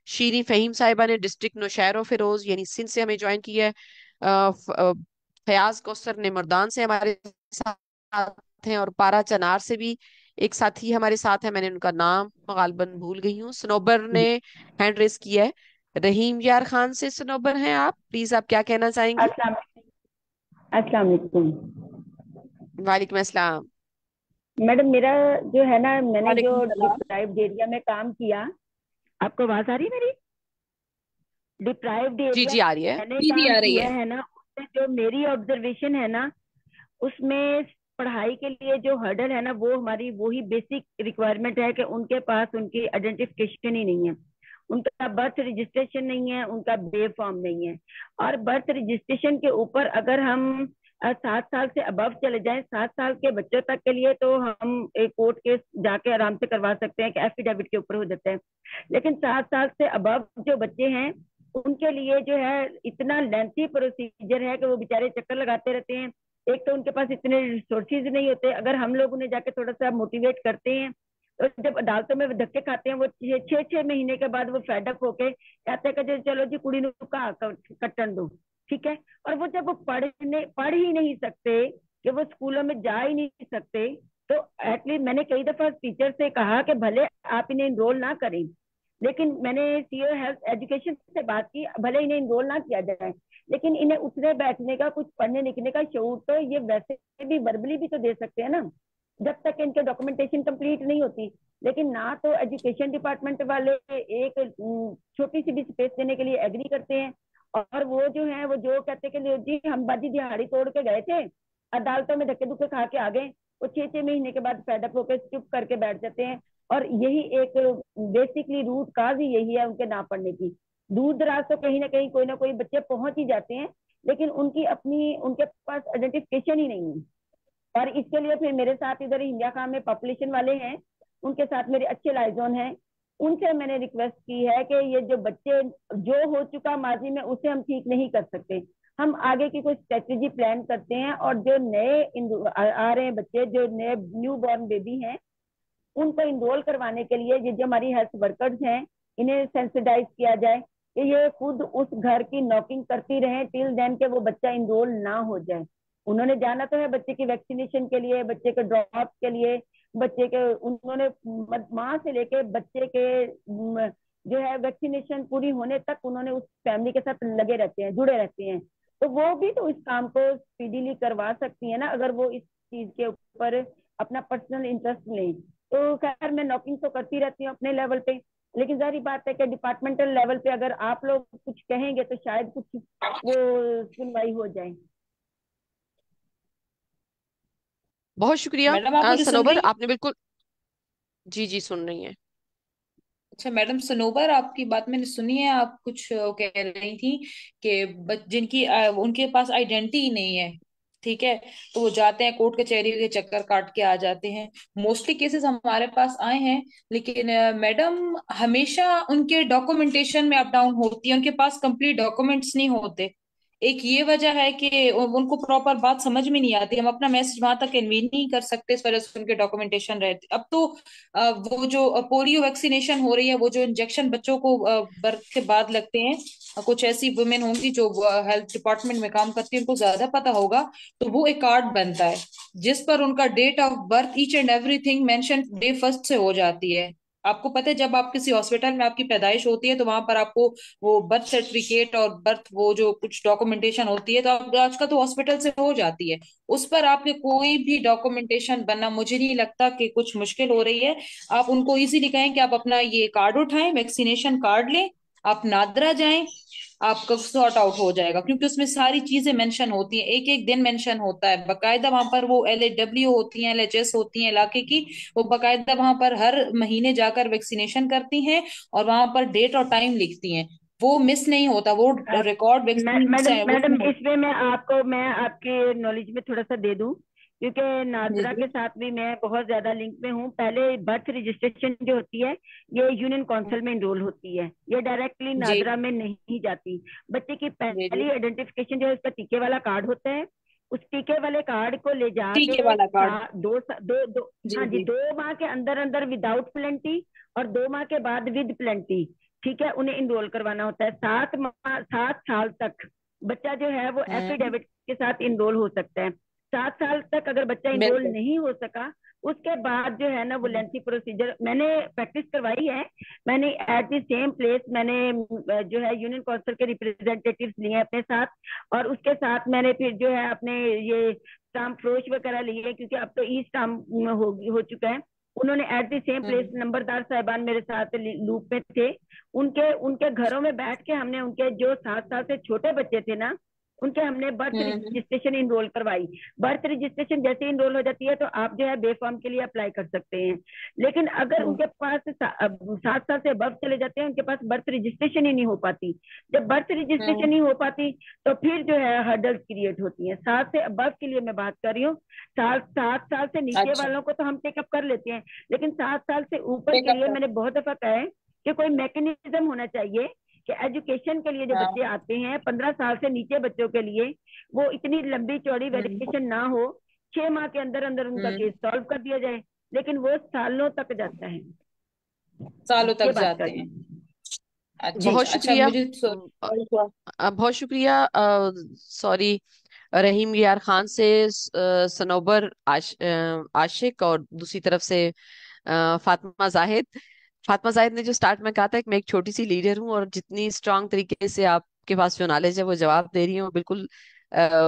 शीरी फहीम साहिबा ने डिस्ट्रिक्ट नौशहरा फिरोज यानी सिंध से हमें ज्वाइन किया है। फयाज कौसर ने मुर्दान से हमारे साथ हैं, और पारा चनार से भी एक साथी हमारे साथ है, मैंने उनका नाम गालबन भूल गई हूँ। सनोबर ने हैंड रेस किया है। रहीम यार खान से सनोबर हैं आप, प्लीज आप क्या कहना चाहेंगी? अस्सलाम अस्सलाम वालेकुम। वालेकुम अस्सलाम। मैडम मेरा जो है ना, मैंने जो वालेकुम सलाम। डिप्राइव्ड एरिया में काम किया, आपको आवाज आ रही है मेरी? डिप्राइव्ड जी एरिया जी, आ रही है। मैंने जी जी, काम आ रही किया है। है ना, उसमें जो मेरी ऑब्जर्वेशन है ना, उसमें पढ़ाई के लिए जो हर्डल है ना, वो हमारी वही बेसिक रिक्वायरमेंट है कि उनके पास उनकी आइडेंटिफिकेशन ही नहीं है। उनका बर्थ रजिस्ट्रेशन नहीं है, उनका बे फॉर्म नहीं है। और बर्थ रजिस्ट्रेशन के ऊपर अगर हम 7 साल से अबव चले जाएं, 7 साल के बच्चों तक के लिए तो हम एक कोर्ट केस जाके आराम से करवा सकते हैं कि एफिडेविट के ऊपर हो जाता है। लेकिन 7 साल से अबव जो बच्चे हैं उनके लिए जो है इतना लेंथी प्रोसीजर है कि वो बेचारे चक्कर लगाते रहते हैं। एक तो उनके पास इतने रिसोर्सेज नहीं होते। अगर हम लोग उन्हें जाके थोड़ा सा मोटिवेट करते हैं तो जब अदालतों में धक्के खाते हैं वो 6 6 महीने के बाद वो फेडअप होके कहते हैं कि चलो जी कुड़ी का कट्टन दो, ठीक है। और वो जब वो पढ़ ही नहीं सकते, कि वो स्कूलों में जा ही नहीं सकते, तो एटलीस्ट मैंने कई दफा टीचर से कहा कि भले आप इन्हें इनरोल ना करें, लेकिन मैंने सीओ हेल्थ एजुकेशन से बात की, भले इन्हें इनरोल ना किया जाए लेकिन इन्हें उठने बैठने का, कुछ पढ़ने लिखने का शौक तो ये वैसे भी वर्बली भी तो दे सकते हैं ना, जब तक इनके डॉक्यूमेंटेशन कंप्लीट नहीं होती। लेकिन ना तो एजुकेशन डिपार्टमेंट वाले एक छोटी सी भी स्पेस देने के लिए एग्री करते हैं, और वो जो है वो जो कहते हैं कि जी हम बाजी दिहाड़ी तोड़ के गए थे, अदालतों में धक्के धुक्के खा के आ गए, वो 6 6 महीने के बाद फेडअप होकर चुप करके बैठ जाते हैं। और यही एक बेसिकली रूट काज ही यही है उनके ना पढ़ने की। दूर दराज तो कहीं ना कहीं कोई ना कोई बच्चे पहुंच ही जाते हैं, लेकिन उनकी अपनी उनके पास आइडेंटिफिकेशन ही नहीं है। और इसके लिए फिर मेरे साथ इधर इंडिया खान में पॉपुलेशन वाले हैं, उनके साथ मेरे अच्छे लाइजोन हैं, उनसे मैंने रिक्वेस्ट की है कि ये जो बच्चे जो हो चुका माजी में उसे हम ठीक नहीं कर सकते, हम आगे की कोई स्ट्रेटेजी प्लान करते हैं। और जो नए आ रहे हैं बच्चे, जो नए न्यू बॉर्न बेबी हैं, उनको इनरोल करवाने के लिए ये जो हमारी हेल्थ वर्कर्स हैं इन्हें सेंसिटाइज किया जाए कि ये खुद उस घर की नॉकिंग करती रहे टिल देन के वो बच्चा इनरोल ना हो जाए। उन्होंने जाना तो है बच्चे की वैक्सीनेशन के लिए, बच्चे के ड्रॉप के लिए, बच्चे के उन्होंने माँ से लेके बच्चे के जो है वैक्सीनेशन पूरी होने तक उन्होंने उस फैमिली के साथ लगे रहते हैं, जुड़े रहते हैं। तो वो भी तो इस काम को स्पीडीली करवा सकती है ना, अगर वो इस चीज के ऊपर अपना पर्सनल इंटरेस्ट लें। तो खैर मैं नॉकिंग तो करती रहती हूँ अपने लेवल पे, लेकिन जारी बात है कि डिपार्टमेंटल लेवल पे अगर आप लोग कुछ कहेंगे तो शायद कुछ वो सुनवाई हो जाए। बहुत शुक्रिया मैडम आप मुझे सुन सनोबर, रही? आपने बिल्कुल। जी जी, सुन रही हैं। अच्छा मैडम सनोबर, आपकी बात मैंने सुनी है। आप कुछ कह रही थी कि जिनकी उनके पास आइडेंटिटी ही नहीं है, ठीक है, तो वो जाते हैं कोर्ट कचहरी के चक्कर काट के आ जाते हैं। मोस्टली केसेस हमारे पास आए हैं, लेकिन मैडम हमेशा उनके डॉक्यूमेंटेशन में अप डाउन होती है, उनके पास कंप्लीट डॉक्यूमेंट्स नहीं होते। एक ये वजह है कि उनको प्रॉपर बात समझ में नहीं आती, हम अपना मैसेज वहां तक कन्वे नहीं कर सकते, इस वजह से उनके डॉक्यूमेंटेशन रहते। अब तो वो जो पोलियो वैक्सीनेशन हो रही है, वो जो इंजेक्शन बच्चों को बर्थ के बाद लगते हैं, कुछ ऐसी वुमेन होंगी जो हेल्थ डिपार्टमेंट में काम करती है, उनको ज्यादा पता होगा। तो वो एक कार्ड बनता है जिस पर उनका date of birth each and everything mention day first से हो जाती है। आपको पता है जब आप किसी हॉस्पिटल में आपकी पैदाइश होती है तो वहां पर आपको वो बर्थ सर्टिफिकेट और बर्थ वो जो कुछ डॉक्यूमेंटेशन होती है, तो आप आजकल तो हॉस्पिटल से हो जाती है। उस पर आपके कोई भी डॉक्यूमेंटेशन बनना मुझे नहीं लगता कि कुछ मुश्किल हो रही है। आप उनको इजीली कहें कि आप अपना ये कार्ड उठाएं, वैक्सीनेशन कार्ड लें, आप नादरा जाएं, आपका सॉर्ट आउट हो जाएगा, क्योंकि उसमें सारी चीजें मेंशन होती हैं, एक एक दिन मेंशन होता है बकायदा। वहां पर वो LHW होती हैं, LHS होती हैं इलाके की, वो बकायदा वहां पर हर महीने जाकर वैक्सीनेशन करती हैं और वहां पर डेट और टाइम लिखती हैं। वो मिस नहीं होता, वो रिकॉर्ड वैक्सीन मैडम मैडम उसमें इसमें मैं आपके नॉलेज में थोड़ा सा दे दूं, क्योंकि जी नादरा जी के साथ भी मैं बहुत ज्यादा लिंक में हूँ। पहले बर्थ रजिस्ट्रेशन जो होती है ये यूनियन काउंसिल में इनरोल होती है, ये डायरेक्टली जी नादरा में नहीं जाती। बच्चे की जी जी पहली आइडेंटिफिकेशन जो है उसका टीके वाला कार्ड होता है, उस टीके वाले कार्ड को ले टीके जाके वाला कार्ड। दो जी हाँ जी, जी 2 माह के अंदर अंदर विदाउट प्लेंटी और 2 माह के बाद विद प्लेंटी, ठीक है, उन्हें इनरोल करवाना होता है। 7 साल तक बच्चा जो है वो हम्म। एफिडेविट के साथ इनरोल हो सकता है। 7 साल तक अगर बच्चा इनरोल बिल्कुल। नहीं हो सका, उसके बाद जो है ना वो लेंथी प्रोसीजर मैंने प्रैक्टिस करवाई है। मैंने एट द सेम प्लेस मैंने जो है यूनियन काउंसिल के रिप्रेजेंटेटिव्स लिए हैं अपने साथ, और उसके साथ मैंने फिर जो है अपने ये स्टाम्प फ्रोश वगैरह लिए, क्योंकि अब तो ई स्टाम्प हो चुका है। उन्होंने एट द सेम प्लेस, हम्म। नंबरदार साहिबान मेरे साथ लूप में थे, उनके उनके घरों में बैठ के हमने उनके जो 7 साल से छोटे बच्चे थे ना उनके हमने बर्थ हम्म। रजिस्ट्रेशन इनरोल करवाई। बर्थ रजिस्ट्रेशन जैसे इनरोल हो जाती है तो आप जो है बे फॉर्म के लिए अप्लाई कर सकते हैं। लेकिन अगर उनके पास 7 साल से अबव चले जाते हैं, उनके पास बर्थ रजिस्ट्रेशन ही नहीं हो पाती। जब बर्थ रजिस्ट्रेशन हम्म। नहीं हो पाती तो फिर जो है हर्डल्स क्रिएट होती हैं। 7 से अबव के लिए मैं बात कर रही हूँ। 7 साल से नीचे अच्छा। वालों को तो हम टेकअप कर लेते हैं, लेकिन 7 साल से ऊपर के टेकअप लिए कर। मैंने बहुत दफा कहा है कि कोई मैकेनिज्म होना चाहिए कि एजुकेशन के लिए जो हाँ। बच्चे आते हैं 15 साल से नीचे बच्चों के लिए, वो इतनी लंबी चौड़ी हम्म। वेरिफिकेशन ना हो, 6 माह के अंदर अंदर उनका हम्म। केस सॉल्व कर दिया जाए। लेकिन वो सालों तक जाता है। सालों ये तक बात कर जाते रही हैं। हूँ। अच्छा जी। बहुत अच्छा अच्छा, शुक्रिया। मुझे बहुत शुक्रिया। सॉरी, रहीम यार खान से सनोबर आशिक, और दूसरी तरफ से फातिमा जाहिद। फातिमा जाहिद ने जो स्टार्ट में कहा था कि मैं एक छोटी सी लीडर हूँ, और जितनी स्ट्रांग तरीके से आपके पास जो नॉलेज है वो जवाब दे रही हूँ, बिल्कुल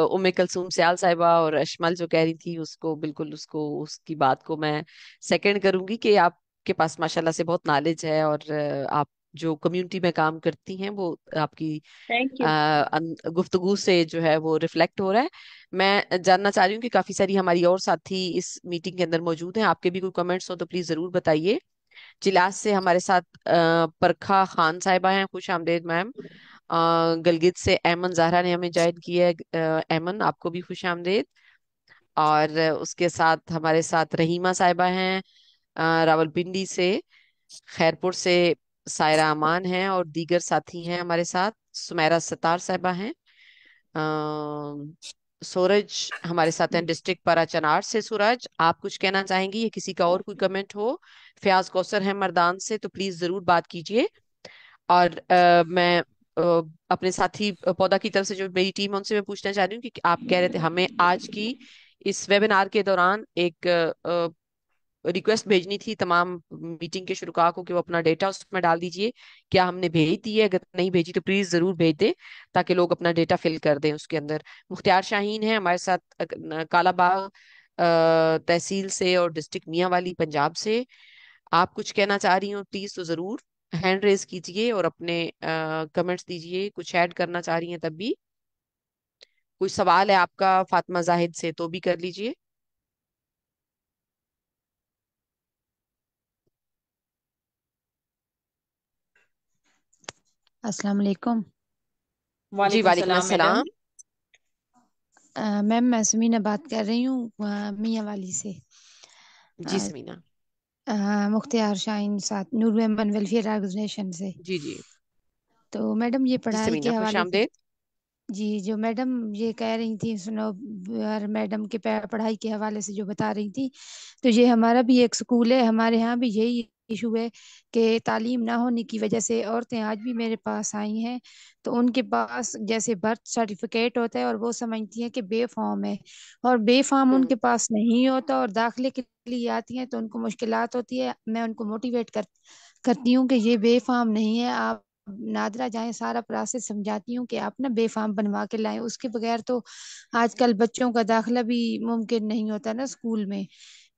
उम्मे कलसूम सयाल साहिबा और अशमल जो कह रही थी उसको, बिल्कुल उसको, उसकी बात को मैं सेकंड करूंगी कि आपके पास माशाल्लाह से बहुत नॉलेज है, और आप जो कम्युनिटी में काम करती हैं वो आपकी थैंक यू। गुफ्तगू से जो है वो रिफ्लेक्ट हो रहा है। मैं जानना चाह रही हूँ कि काफी सारी हमारी और साथी इस मीटिंग के अंदर मौजूद हैं, आपके भी कोई कमेंट्स हो तो प्लीज जरूर बताइए। चिलास से हमारे साथ परखा खान साहिबा हैं, खुश आमदेद मैम। गलगित से ऐमन जहरा ने हमें ज्वाइन किया है। ऐमन, आपको भी खुश आमदेद। और उसके साथ हमारे साथ रहीमा साहिबा हैं रावलपिंडी से। खैरपुर से सायरा अमान हैं, और दीगर साथी हैं हमारे साथ। सुमेरा सतार साहिबा हैं। अम, सूरज हमारे साथ हैं डिस्ट्रिक्ट paraचनार से। सूरज, आप कुछ कहना चाहेंगी या किसी का और कोई कमेंट हो? फयाज कौसर है मर्दान से, तो प्लीज जरूर बात कीजिए। और मैं अपने साथी पौधा की तरफ से जो मेरी टीम है उनसे मैं पूछना चाह रही हूँ कि आप कह रहे थे हमें आज की इस वेबिनार के दौरान एक रिक्वेस्ट भेजनी थी तमाम मीटिंग के शुरुआत को कि वो अपना डेटा उसमें डाल दीजिए। क्या हमने भेज दी है? अगर नहीं भेजी तो प्लीज जरूर भेज दें, ताकि लोग अपना डेटा फिल कर दें उसके अंदर। मुख्तियार शाहीन है हमारे साथ कालाबाग तहसील से और डिस्ट्रिक्ट मियांवाली पंजाब से। आप कुछ कहना चाह रही हो प्लीज तो जरूर हैंड रेज कीजिए और अपने कमेंट्स दीजिए। कुछ ऐड करना चाह रही हैं तब भी। कोई सवाल है आपका फातिमा जाहिद से तो भी कर लीजिए। अस्सलाम वालेकुम। जी वालेकुम वालेकुम सलाम मैडम। अस्सलाम। मैम मैं समीना बात कर रही हूँ मियाँ वाली से। जी अ, समीना। मुख्तियार शाहीन साथ नूर वुमेन वेलफेयर ऑर्गेनाइजेशन से। जी जी। तो मैडम ये जी पढ़ाई के समीना, खुश हवाले से, आमदेद। जी जो मैडम ये कह रही थी सुनो, यार मैडम के पढ़ाई के हवाले से जो बता रही थी, तो ये हमारा भी एक स्कूल है, हमारे यहाँ भी यही इशू है कि तालीम ना होने की वजह से औरतें आज भी मेरे पास आई हैं। तो उनके पास जैसे बर्थ सर्टिफिकेट होता है और वो समझती हैं कि बेफॉर्म है, और बेफॉर्म हम्म। उनके पास नहीं होता और दाखिले के लिए आती हैं तो उनको मुश्किलात होती है। मैं उनको मोटिवेट करती हूँ कि ये बेफाम नहीं है, आप नादरा जाएं, सारा प्रोसेस समझाती हूँ कि आप ना बेफाम बनवा के लाएं, उसके बगैर तो आजकल बच्चों का दाखिला भी मुमकिन नहीं होता ना स्कूल में।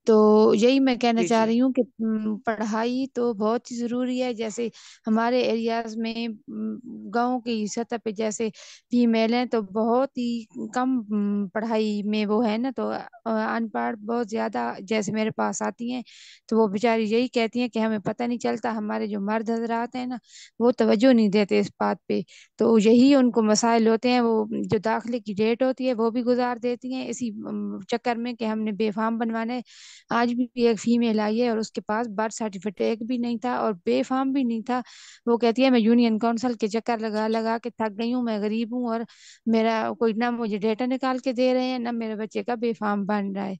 तो यही मैं कहना जी चाह जी। रही हूँ कि पढ़ाई तो बहुत ही जरूरी है। जैसे हमारे एरियाज में गांव की सतह पे जैसे फीमेल हैं तो बहुत ही कम पढ़ाई में वो है ना, तो अनपढ़ बहुत ज्यादा जैसे मेरे पास आती हैं, तो वो बेचारी यही कहती हैं कि हमें पता नहीं चलता, हमारे जो मर्द हजरात हैं ना वो तवज्जो नहीं देते इस बात पे। तो यही उनको मसाइल होते हैं, वो जो दाखिले की डेट होती है वो भी गुजार देती हैं इसी चक्कर में कि हमने बेफाम बनवाने। आज भी एक फीमेल आई है और उसके पास बर्थ सर्टिफिकेट भी नहीं था और बेफाम भी नहीं था। वो कहती है मैं यूनियन काउंसिल के चक्कर लगा लगा के थक गई हूँ, मैं गरीब हूँ और मेरा कोई ना मुझे डेटा निकाल के दे रहे हैं ना मेरे बच्चे का बेफाम बन रहा है।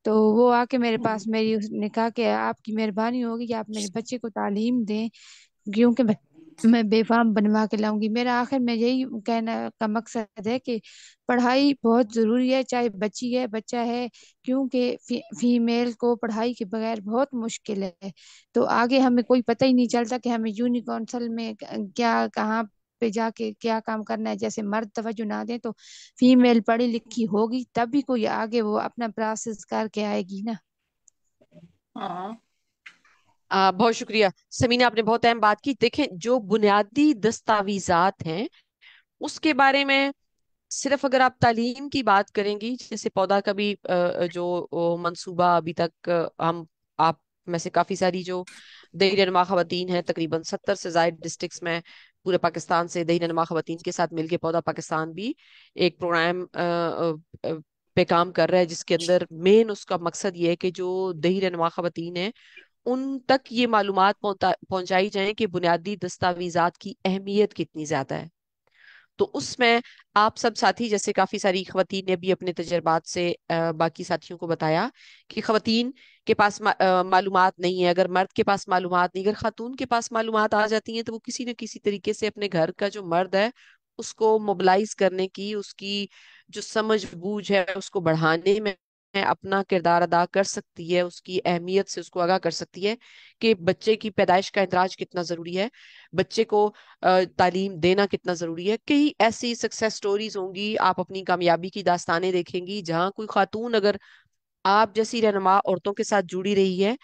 तो वो आके मेरे पास, मेरी उसने कहा कि आपकी मेहरबानी होगी कि आप मेरे बच्चे को तालीम दें, क्योंकि मैं बेफाम बनवा के लाऊंगी। मेरा आखिर में यही कहना का मकसद है कि पढ़ाई बहुत जरूरी है, चाहे बच्ची है बच्चा है, क्योंकि फीमेल को पढ़ाई के बगैर बहुत मुश्किल है। तो आगे हमें कोई पता ही नहीं चलता कि हमें यूनी काउंसिल में क्या कहाँ पे जाके क्या काम करना है। जैसे मर्द तवज्जो ना दे तो फीमेल पढ़ी लिखी होगी तभी कोई आगे वो अपना प्रोसेस करके आएगी ना। हाँ। बहुत शुक्रिया समीना, आपने बहुत अहम बात की। देखें, जो बुनियादी दस्तावेजात हैं उसके बारे में सिर्फ अगर आप तालीम की बात करेंगी, जैसे पौधा का भी जो मंसूबा अभी तक हम आप में से काफी सारी जो दही रहनुमा खवातीन हैं, तकरीबन 70 से ज्यादा डिस्ट्रिक्ट्स में पूरे पाकिस्तान से दही रहनुमा खवातीन के साथ मिलके पौधा पाकिस्तान भी एक प्रोग्राम पे काम कर रहा है, जिसके अंदर मेन उसका मकसद ये है कि जो दही रहनुमा खवातीन है उन तक ये मालूमात पहुंचाई जाए कि बुनियादी दस्तावेजात की अहमियत कितनी ज्यादा है। तो उसमें आप सब साथी, जैसे काफी सारी खवातीन ने भी अपने तजर्बात से बाकी साथियों को बताया कि खवातीन के पास मालूमात नहीं है। अगर मर्द के पास मालूमात नहीं, अगर खातून के पास मालूमात आ जाती हैं तो वो किसी न किसी तरीके से अपने घर का जो मर्द है उसको मोबिलाइज करने की, उसकी जो समझ बूझ है उसको बढ़ाने में अपना किरदार अदा कर सकती है, उसकी अहमियत से उसको आगाह कर सकती है कि बच्चे की पैदाइश का इंदराज कितना जरूरी है, बच्चे को तालीम देना कितना जरूरी है। कई ऐसी सक्सेस स्टोरीज होंगी, आप अपनी कामयाबी की दास्तानें देखेंगी जहां कोई खातून अगर आप जैसी रहनुमा औरतों के साथ जुड़ी रही है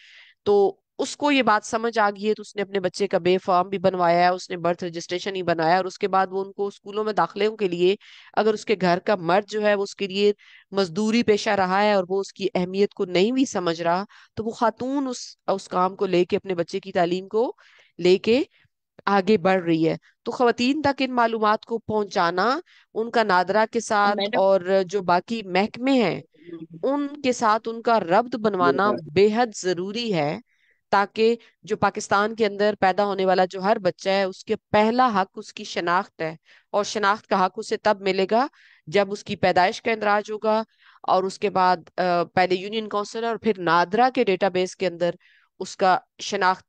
तो उसको ये बात समझ आ गई है, तो उसने अपने बच्चे का बे फॉर्म भी बनवाया है, उसने बर्थ रजिस्ट्रेशन ही बनाया, और उसके बाद वो उनको स्कूलों में दाखिले के लिए अगर उसके घर का मर्द जो है वो उसके लिए मजदूरी पेशा रहा है और वो उसकी अहमियत को नहीं भी समझ रहा, तो वो खातून उस काम को लेके अपने बच्चे की तालीम को लेके आगे बढ़ रही है। तो खवातीन तक इन मालूमात को पहुंचाना, उनका नादरा के साथ मैडम, और जो बाकी महकमे हैं उनके साथ उनका रब्त बनवाना बेहद जरूरी है, ताकि जो पाकिस्तान के अंदर पैदा होने वाला जो हर बच्चा है उसके पहला हक उसकी शनाख्त है। और शनाख्त का हक उसे तब मिलेगा जब उसकी पैदाइश का इंदराज होगा, और उसके बाद पहले यूनियन काउंसिल और फिर नादरा के डेटाबेस के अंदर उसका शनाख्त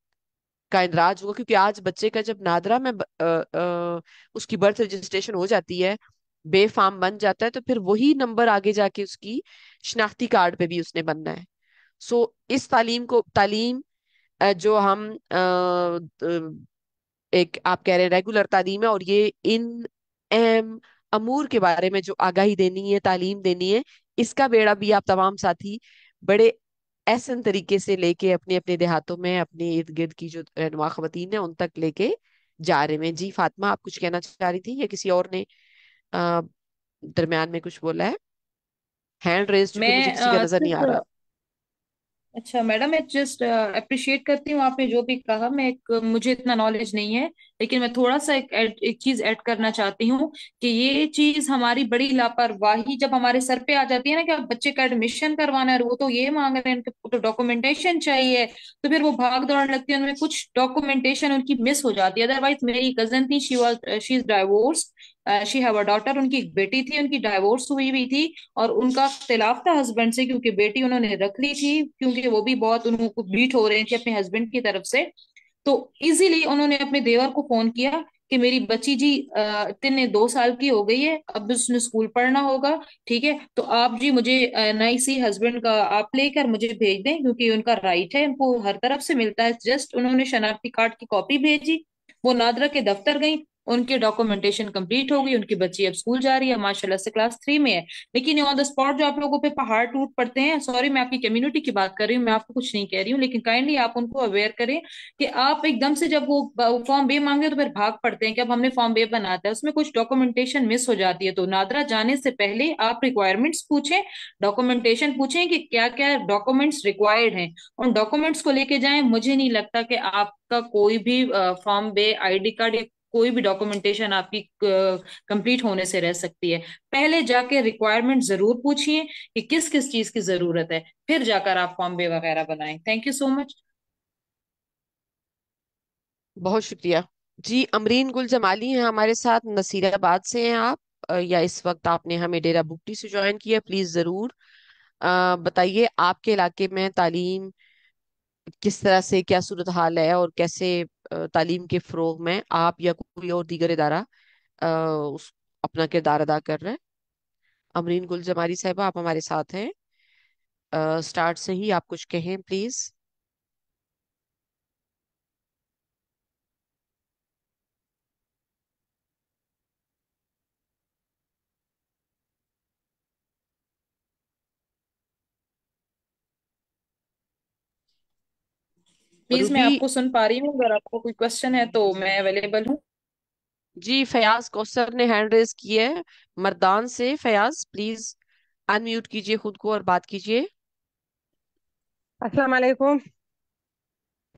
का इंदराज होगा। क्योंकि आज बच्चे का जब नादरा में उसकी बर्थ रजिस्ट्रेशन हो जाती है, बेफाम बन जाता है, तो फिर वही नंबर आगे जाके उसकी शनाख्ती कार्ड पे भी उसने बनना है। सो इस तालीम जो हम एक आप कह रहे हैं रेगुलर तालीम है, और ये इन अहम अमूर के बारे में जो आगाही देनी है, तालीम देनी है, इसका बेड़ा भी आप तमाम साथी बड़े एहसन तरीके से लेके अपने अपने देहातों में अपने इर्द गिर्द की जो रहनुमा खवातीन है उन तक लेके जा रहे हैं। जी फातिमा, आप कुछ कहना चाह रही थी या किसी और ने अ, दरमियान में कुछ बोला है? हैंड रेज चूंकि मुझे मैं किसी का नजर नहीं आ रहा। सिर्फ अच्छा मैडम, मैं जस्ट अप्रिशिएट करती हूँ आपने जो भी कहा। मैं एक मुझे इतना नॉलेज नहीं है, लेकिन मैं थोड़ा सा एक चीज ऐड करना चाहती हूँ कि ये चीज हमारी बड़ी लापरवाही जब हमारे सर पे आ जाती है ना कि अब बच्चे का एडमिशन करवाना है और वो तो ये मांग रहे हैं, उनको तो डॉक्यूमेंटेशन चाहिए, तो फिर वो भाग दौड़ लगती है, उनमें कुछ डॉक्यूमेंटेशन उनकी मिस हो जाती है। अदरवाइज मेरी कजन थी, she is divorce, she have a daughter, उनकी एक बेटी थी, उनकी डाइवोर्स हुई हुई थी और उनका इख्तिलाफ था हस्बैंड से, क्योंकि बेटी उन्होंने रख ली थी, क्योंकि वो भी बहुत उनको बीट हो रहे थे अपने हस्बैंड की तरफ से। तो इजीली उन्होंने अपने देवर को फोन किया कि मेरी बच्ची जी इतने 2 साल की हो गई है, अब उसने स्कूल पढ़ना होगा, ठीक है, तो आप जी मुझे नई सी हस्बैंड का आप लेकर मुझे भेज दें, क्योंकि उनका राइट है, उनको हर तरफ से मिलता है। जस्ट उन्होंने शनाख्ती कार्ड की कॉपी भेजी, वो नादरा के दफ्तर गई, उनकी डॉक्यूमेंटेशन कंप्लीट हो गई, उनकी बच्ची अब स्कूल जा रही है, माशाल्लाह से क्लास 3 में है। लेकिन ऑन द स्पॉट जो आप लोगों पे पहाड़ टूट पड़ते हैं, सॉरी मैं आपकी कम्युनिटी की बात कर रही हूँ, मैं आपको कुछ नहीं कह रही हूँ, लेकिन काइंडली आप उनको अवेयर करें कि आप एकदम से जब वो फॉर्म बे मांगे तो फिर भाग पड़ते हैं कि अब हमने फॉर्म बे बनाता है, उसमें कुछ डॉक्यूमेंटेशन मिस हो जाती है। तो नादरा जाने से पहले आप रिक्वायरमेंट्स पूछें, डॉक्यूमेंटेशन पूछें कि क्या क्या डॉक्यूमेंट्स रिक्वायर्ड हैं, उन डॉक्यूमेंट्स को लेके जाएं। मुझे नहीं लगता कि आपका कोई भी फॉर्म बे आईडी कार्ड या कोई भी डॉक्यूमेंटेशन आपकी कंप्लीट होने से रह सकती है। पहले जाके रिक्वायरमेंट जरूर पूछिए कि किस किस चीज की जरूरत है, फिर जाकर आप फॉर्म बे वगैरह बनाएं। Thank you so much. बहुत शुक्रिया जी। अमरीन गुल जमाली हैं हमारे साथ, नसीराबाद से हैं आप, या इस वक्त आपने हमें डेरा बुगटी से ज्वाइन किया? प्लीज जरूर बताइए आपके इलाके में तालीम किस तरह से, क्या सूरत हाल है, और कैसे तालीम के फरोग में आप या कोई और दीगर इदारा उस अपना किरदार अदा कर रहे हैं। अमरीन गुल जमाली साहिबा, आप हमारे साथ हैं। स्टार्ट से ही आप कुछ कहें प्लीज। प्लीज मैं रूबी, आपको सुन पा रही हूँ, अगर आपको कोई क्वेश्चन है तो मैं अवेलेबल हूँ। जी फयाज कौसर ने हैंड रेज की है मर्दान से। फयाज प्लीज अनम्यूट कीजिए खुद को और बात कीजिए। अस्सलाम वालेकुम।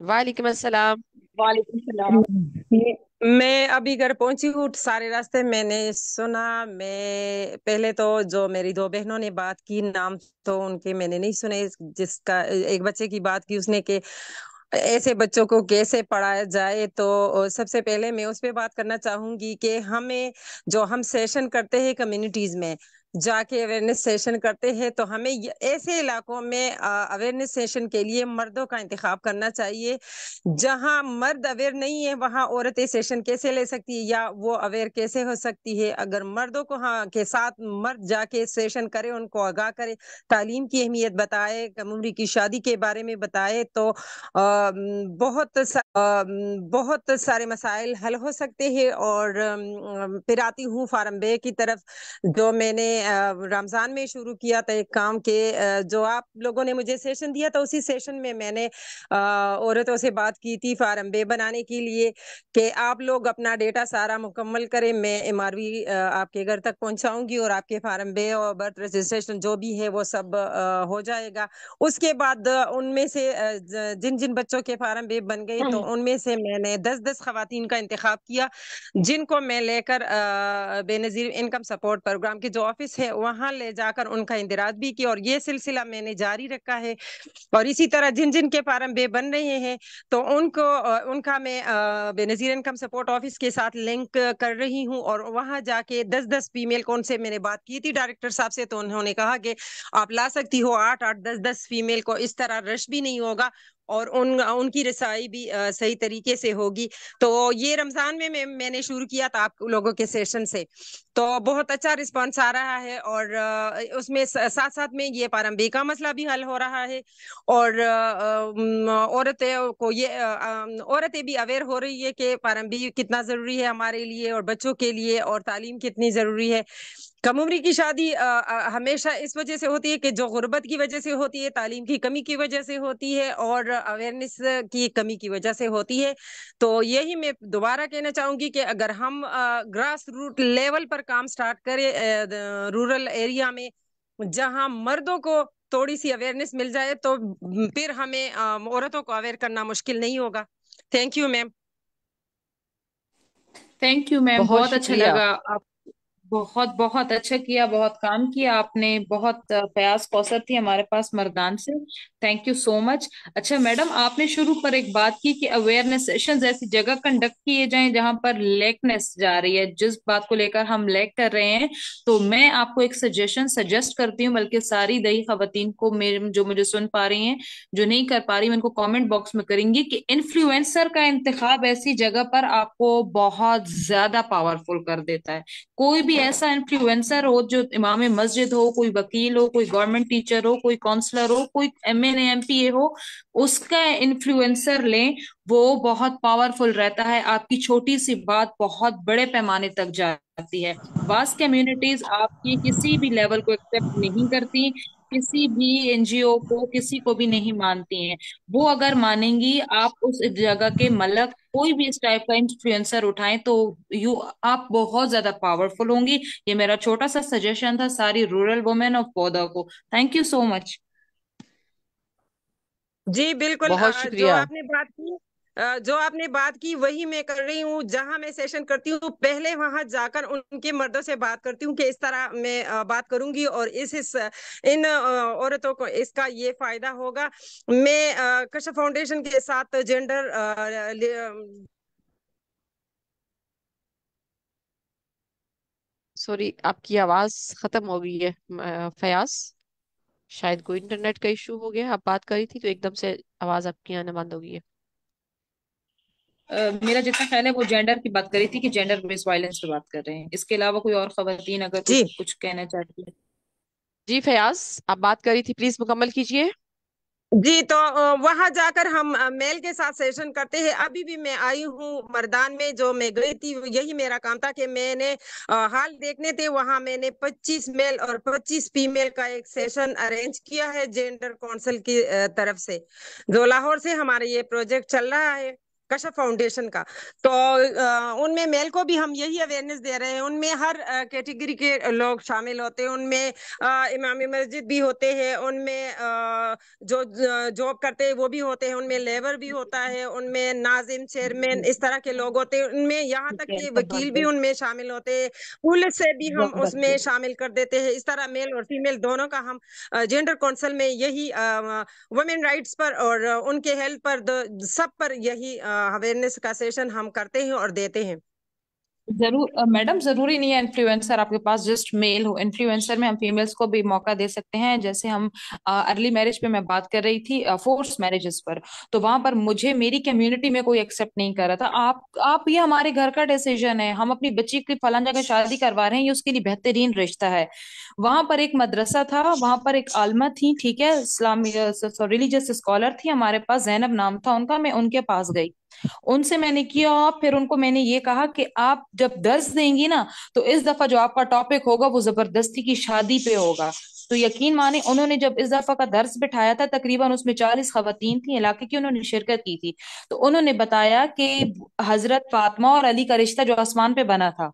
वालेकुम अस्सलाम। वालेकुम सलाम। मैं अभी घर पहुंची हूँ, सारे रास्ते मैंने सुना। मैं पहले तो जो मेरी दो बहनों ने बात की, नाम तो उनके मैंने नहीं सुने। जिसका एक बच्चे की बात की उसने कि ऐसे बच्चों को कैसे पढ़ाया जाए, तो सबसे पहले मैं उस पे बात करना चाहूंगी कि हमें जो हम सेशन करते हैं कम्युनिटीज में जाके अवेयरनेस सेशन करते हैं, तो हमें ऐसे इलाकों में अवेयरनेस सेशन के लिए मर्दों का इंतखाब करना चाहिए। जहां मर्द अवेयर नहीं है वहां औरतें सेशन कैसे ले सकती है या वो अवेयर कैसे हो सकती है? अगर मर्दों को हाँ के साथ मर्द जाके सेशन करे, उनको आगाह करे, तालीम की अहमियत बताए, कम उम्र की शादी के बारे में बताए, तो बहुत सारे मसाइल हल हो सकते हैं। और फिर आती हूँ फार्म बे की तरफ, जो मैंने रमजान में शुरू किया था एक काम के, जो आप लोगों ने मुझे सेशन दिया था, उसी सेशन में मैंने औरतों से बात की थी फार्म बे बनाने के लिए कि आप लोग अपना डेटा सारा मुकम्मल करें। मैं एमआरवी आपके घर तक पहुंचाऊंगी और आपके फार्म बे और बर्थ रजिस्ट्रेशन जो भी है वो सब हो जाएगा। उसके बाद उनमें से जिन जिन बच्चों के फार्म बे बन गए, तो उनमें से मैंने 10-10 खवातीन का इंतखाब किया, जिनको मैं लेकर बेनजीर इनकम सपोर्ट प्रोग्राम के जो ऑफिस है वहां ले जाकर उनका इंदिराज भी किया, और ये सिलसिला मैंने जारी रखा है। और इसी तरह जिन जिन के फार्म बे बन रहे हैं, तो उनको उनका मैं बेनजीर इनकम सपोर्ट ऑफिस के साथ लिंक कर रही हूँ, और वहां जाके 10-10 फीमेल कौन से मैंने बात की थी डायरेक्टर साहब से, तो उन्होंने कहा कि आप ला सकती हो 8-8, 10-10 फीमेल को। इस तरह रश भी नहीं होगा और उनकी रसाई भी सही तरीके से होगी। तो ये रमजान में मैंने शुरू किया था आप लोगों के सेशन से, तो बहुत अच्छा रिस्पांस आ रहा है। और उसमें साथ साथ में ये फार्म बे का मसला भी हल हो रहा है, और औरतें को ये औरतें भी अवेयर हो रही है कि फार्म बे कितना जरूरी है हमारे लिए और बच्चों के लिए, और तालीम कितनी जरूरी है। कम उम्री की शादी हमेशा इस वजह से होती है कि जो गुर्बत की वजह से होती है, तालीम की कमी की वजह से होती है, और अवेयरनेस की कमी की वजह से होती है। तो यही मैं दोबारा कहना चाहूंगी कि अगर हम ग्रास रूट लेवल पर काम स्टार्ट करें रूरल एरिया में, जहां मर्दों को थोड़ी सी अवेयरनेस मिल जाए, तो फिर हमें औरतों को अवेयर करना मुश्किल नहीं होगा। Thank you ma'am. Thank you ma'am, बहुत बहुत अच्छा शुक्रिया। लगा। आप बहुत बहुत अच्छा किया, बहुत काम किया आपने। बहुत प्रयास कौसर थी हमारे पास मर्दान से। Thank you so much. अच्छा मैडम, आपने शुरू पर एक बात की कि अवेयरनेस सेशंस ऐसी जगह कंडक्ट किए जाएं जहां पर लेकनेस जा रही है, जिस बात को लेकर हम लैक कर रहे हैं। तो मैं आपको एक सजेशन सजेस्ट करती हूँ, बल्कि सारी दही खवातीन को, मेरे जो मुझे सुन पा रही हैं, जो नहीं कर पा रही मैं उनको कमेंट बॉक्स में करेंगी कि इन्फ्लुएंसर का इंतखाब ऐसी जगह पर आपको बहुत ज्यादा पावरफुल कर देता है। कोई भी ऐसा इन्फ्लुएंसर हो, जो इमाम मस्जिद हो, कोई वकील हो, कोई गवर्नमेंट टीचर हो, कोई काउंसलर हो, कोई एमएनए एमपीए हो, उसका इन्फ्लुएंसर लें। वो बहुत पावरफुल रहता है, आपकी छोटी सी बात बहुत बड़े पैमाने तक जाती है। वास्ट कम्युनिटीज आपकी किसी भी लेवल को एक्सेप्ट नहीं करती, किसी भी एनजीओ को, किसी को भी नहीं मानती हैं। वो अगर मानेंगी, आप उस जगह के मलक कोई भी इस टाइप का इन्फ्लुएंसर उठाएं, तो यू आप बहुत ज्यादा पावरफुल होंगी। ये मेरा छोटा सा सजेशन था सारी रूरल वुमेन ऑफ पौधा को। Thank you so much. जी बिल्कुल। बहुत शुक्रिया। जो आपने बात की वही मैं कर रही हूँ। जहां मैं सेशन करती हूँ, पहले वहां जाकर उनके मर्दों से बात करती हूँ कि इस तरह मैं बात करूंगी और इन औरतों को इसका ये फायदा होगा। मैं कशफ फाउंडेशन के साथ जेंडर सॉरी, आपकी आवाज खत्म हो गई है फयाज। शायद कोई इंटरनेट का इशू हो गया। आप बात करी थी तो एकदम से आवाज आपकी आना बंद हो गई है। मेरा जितना ख्याल है वो जेंडर की बात करी थी, कि जेंडर बेस्ड वायलेंस पे बात कर रहे हैं। इसके अलावा कोई और खवातीन अगर जी कुछ कहना चाहती है। जी फयाज, आप बात करी थी, प्लीज मुकम्मल कीजिए। जी। तो वहां जाकर हम मेल के साथ सेशन करते हैं। अभी भी मैं आई हूँ मर्दान में, जो मैं गई थी यही मेरा काम था कि मैंने हाल देखने थे। वहां मैंने 25 मेल और 25 फीमेल का एक सेशन अरेंज किया है जेंडर काउंसिल की तरफ से, जो लाहौर से हमारा ये प्रोजेक्ट चल रहा है। कशफ फाउंडेशन का। तो उनमें मेल को भी हम यही अवेयरनेस दे रहे हैं। उनमें हर कैटेगरी के लोग शामिल होते हैं। उनमें इमाम मस्जिद भी होते हैं, उनमें जो जॉब करते हैं वो भी होते हैं, उनमें लेबर भी होता है, उनमें नाजिम चेयरमैन इस तरह के लोग होते हैं, उनमें यहाँ तक ठीक है, कि वकील भी जबरदस्त। उनमें शामिल होते हैं, पुलिस से भी हम उसमें जबरदस्त। शामिल कर देते हैं। इस तरह मेल और फीमेल दोनों का हम जेंडर काउंसिल में यही वुमेन राइट्स पर और उनके हेल्थ पर सब पर यही अवेयरनेस का सेशन हम करते हैं और देते हैं। जरूर मैडम, जरूरी नहीं है इन्फ्लुएंसर आपके पास जस्ट मेल हो। इन्फ्लुएंसर में हम फीमेल्स को भी मौका दे सकते हैं। जैसे हम अर्ली मैरिज पे मैं बात कर रही थी, फोर्स मैरिजेस पर, तो वहां पर मुझे मेरी कम्युनिटी में कोई एक्सेप्ट नहीं कर रहा था। आप ये हमारे घर का डिसीजन है, हम अपनी बच्ची की फलाना जगह शादी करवा रहे हैं, ये उसके लिए बेहतरीन रिश्ता है। वहां पर एक मदरसा था, वहां पर एक आलमा थी, ठीक है, इस्लामी रिलीजियस स्कॉलर थी हमारे पास, जैनब नाम था उनका। मैं उनके पास गई, उनसे मैंने किया, फिर उनको मैंने ये कहा कि आप जब दर्स देंगी ना, तो इस दफा जो आपका टॉपिक होगा वो जबरदस्ती की शादी पे होगा। तो यकीन माने, उन्होंने जब इस दफा का दर्स बिठाया था, तकरीबन उसमें 40 खवातीन थी इलाके की, उन्होंने शिरकत की थी। तो उन्होंने बताया कि हजरत फातिमा और अली का रिश्ता जो आसमान पे बना था,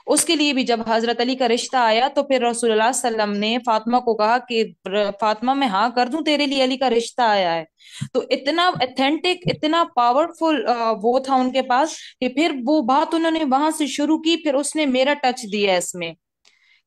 उसके लिए भी जब हजरत अली का रिश्ता आया, तो फिर रसूलुल्लाह सल्लम ने फातिमा को कहा कि फातिमा, मैं हाँ कर दूं, तेरे लिए अली का रिश्ता आया है। तो इतना ऑथेंटिक, इतना पावरफुल वो था उनके पास, कि फिर वो बात उन्होंने वहां से शुरू की, फिर उसने मेरा टच दिया इसमें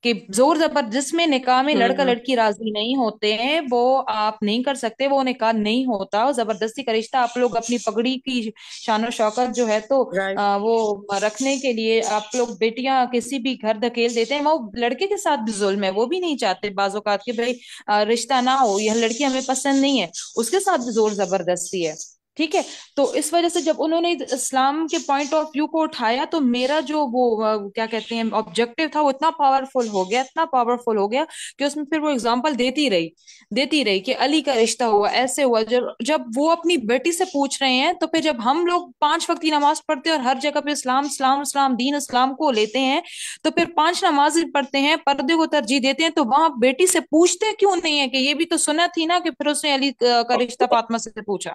कि जोर जबरदस्त में निकाह में लड़का हम्म। लड़की राजी नहीं होते हैं, वो आप नहीं कर सकते, वो निकाह नहीं होता, वो जबरदस्ती का रिश्ता। आप लोग अपनी पगड़ी की शान शौकत जो है तो राइट। वो रखने के लिए आप लोग बेटियां किसी भी घर धकेल देते हैं। वो लड़के के साथ भी जुल्म है, वो भी नहीं चाहते बाजूकात के भाई रिश्ता ना हो, यह लड़की हमें पसंद नहीं है, उसके साथ भी जोर जबरदस्ती है, ठीक है। तो इस वजह से जब उन्होंने इस्लाम के पॉइंट ऑफ व्यू को उठाया, तो मेरा जो वो क्या कहते हैं ऑब्जेक्टिव था, वो इतना पावरफुल हो गया, इतना पावरफुल हो गया कि उसमें फिर वो एग्जांपल देती रही कि अली का रिश्ता हुआ, ऐसे हुआ। जब जब वो अपनी बेटी से पूछ रहे हैं, तो फिर जब हम लोग 5 वक्त की नमाज पढ़ते हैं और हर जगह पे इस्लाम इस्लाम इस्लाम दीन इस्लाम को लेते हैं, तो फिर 5 नमाज पढ़ते हैं, पर्दे को तरजीह देते हैं, तो वहां बेटी से पूछते क्यों नहीं है कि ये भी तो सुन्नत थी ना, कि फिर उसने अली का रिश्ता फातिमा से पूछा।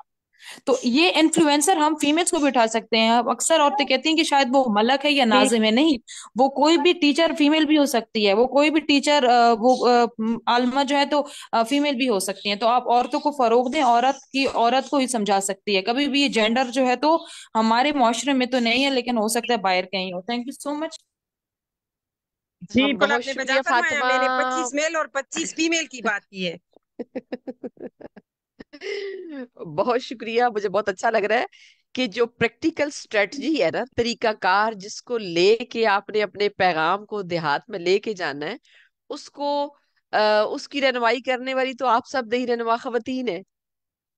तो ये इन्फ्लुएंसर हम फीमेल्स को भी उठा सकते हैं। अब अक्सर औरतें कहती हैं कि शायद वो मलक है या ठीक। नाजिम है, नहीं, वो कोई भी टीचर फीमेल भी हो सकती है, वो कोई भी टीचर आलमा जो है तो फीमेल भी हो सकती है। तो आप औरतों को फरोग दें, औरत को ही समझा सकती है। कभी भी ये जेंडर जो है तो हमारे मुआशरे में तो नहीं है, लेकिन हो सकता है बाहर कहीं हो। Thank you so much. हम बिल्कुल, बहुत आपने बजा शुक्रिया फरमाया। फातिमा। मैंने 25 मेल और 25 फीमेल की बात की है। बहुत शुक्रिया, मुझे बहुत अच्छा लग रहा है कि जो प्रैक्टिकल स्ट्रेटजी है ना, तरीकाकार जिसको लेके आपने अपने पैगाम को देहात में लेके जाना है, उसको उसकी रहनुमाई करने वाली तो आप सब दही रहनुमा खवातीन है।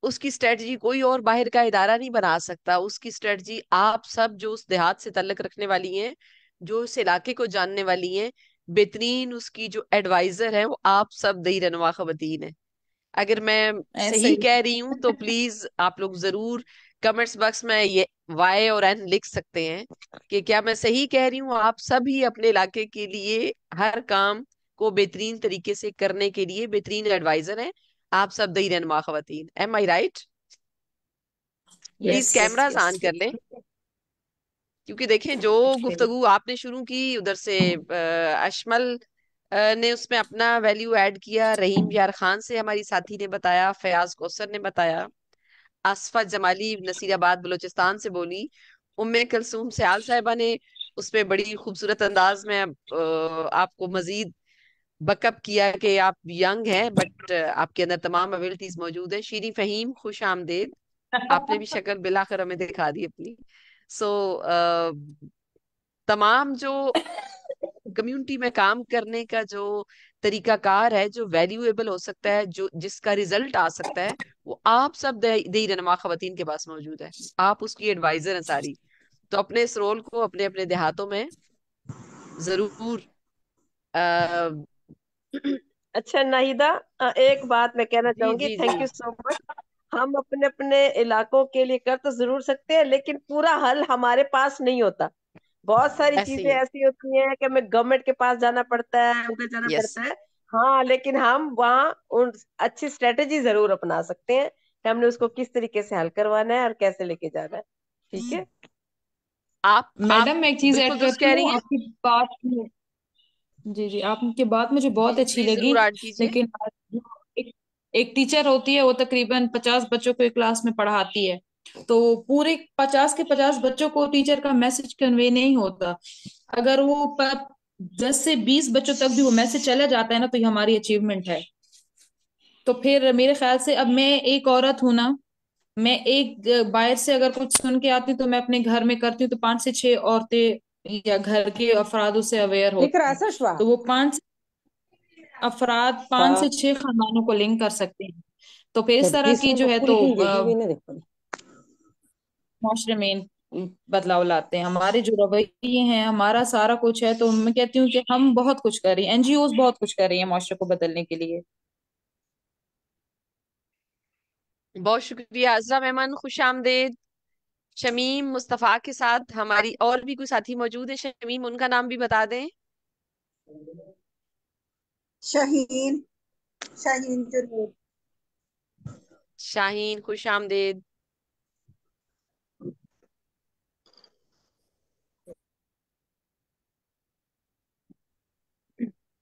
उसकी स्ट्रेटजी कोई और बाहर का इदारा नहीं बना सकता। उसकी स्ट्रेटजी आप सब जो उस देहात से ताल्लुक रखने वाली हैं, जो उस इलाके को जानने वाली हैं, बेहतरीन उसकी जो एडवाइजर है वो आप सब दही रहनुमा खवातीन है। अगर मैं ऐसे सही ही। कह रही हूं तो प्लीज आप लोग जरूर कमेंट्स बॉक्स में ये वाई और एन लिख सकते हैं कि क्या मैं सही कह रही हूँ। आप सभी अपने इलाके के लिए हर काम को बेहतरीन तरीके से करने के लिए बेहतरीन एडवाइजर हैं। आप सब दही रहनुमा खवातीन, am I right? Please yes. Yes yes cameras yes. On कर लें, क्योंकि देखें जो गुफ्तगू आपने शुरू की उधर से अशमल ने उसमें अपना वैल्यू ऐड किया, रहीम यार खान से हमारी साथी ने बताया, फयाज कौसर ने बताया, आसफा जमाली नसीराबाद बलूचिस्तान से बोली, उम्मे कलसूम सयाल साहिबा ने उसमें बड़ी खूबसूरत अंदाज में आपको मजीद बकअप किया कि आप यंग हैं बट आपके अंदर तमाम एबिलिटीज मौजूद है। शीरी फहीम खुश आमदेद, आपने भी शक्ल बिलाकर हमें दिखा दी अपनी। सो तमाम जो कम्युनिटी में काम करने का जो तरीकाकार है, जो वैल्यूएबल हो सकता है, जो जिसका रिजल्ट आ सकता है, वो आप सब दही रहनुमा खवातीन के पास मौजूद है। आप उसकी एडवाइजर हैं सारी। तो अपने इस रोल को अपने अपने देहातों में जरूर आ, अच्छा नाहिदा, एक बात मैं कहना जी चाहूंगी, जी जी। Thank you so much. हम अपने अपने इलाकों के लिए कर तो जरूर सकते हैं, लेकिन पूरा हल हमारे पास नहीं होता। बहुत सारी ऐसे चीजें ही है। ऐसी होती हैं कि हमें गवर्नमेंट के पास जाना पड़ता है, उधर जाना यस। पड़ता है। हाँ, लेकिन हम वहाँ उन अच्छी स्ट्रेटेजी जरूर अपना सकते हैं कि हमने उसको किस तरीके से हल करवाना है और कैसे लेके जाना है। ठीक है। आप मैडम मैं एक चीज बिल्कुल ऐड दुरुस्त करती कह हूँ रही हैं। आपकी बात में। जी जी, आपकी बात मुझे बहुत अच्छी प्लीज लगी। जरूर ऐड कीजिए। लेकिन जो एक, एक टीचर होती है वो तकरीबन 50 बच्चों को एक क्लास में पढ़ाती है, तो पूरे 50 के 50 बच्चों को टीचर का मैसेज कन्वे नहीं होता। अगर वो 10 से 20 बच्चों तक भी वो मैसेज चला जाता है ना, तो ये हमारी अचीवमेंट है। तो फिर मेरे ख्याल से अब मैं एक औरत हूं ना, मैं एक बाहर से अगर कुछ सुन के आती हूँ तो मैं अपने घर में करती हूँ, तो 5 से 6 औरतें या घर के अफराद उससे अवेयर होते हैं। विक्रासश्वा तो वो 5 अफराद 5 से 6 खानदानों को लिंक कर सकते हैं। तो फिर इस तरह की इसमें जो है मकबूल तो की ये नहीं देखो। माशरे में बदलाव लाते हैं। हमारे जो रवैये हैं, हमारा सारा कुछ है, तो मैं कहती हूँ कि हम बहुत कुछ कर रही हैं, एनजीओज बहुत कुछ कर रही हैं माशरे को बदलने के लिए। बहुत शुक्रिया अजरा मेमन, खुश आमदेद। शमीम मुस्तफा के साथ हमारी और भी कोई साथी मौजूद है। शमीम, उनका नाम भी बता दें। शाहीन, शाहीन जरूर। शाहीन, खुश आमदेद।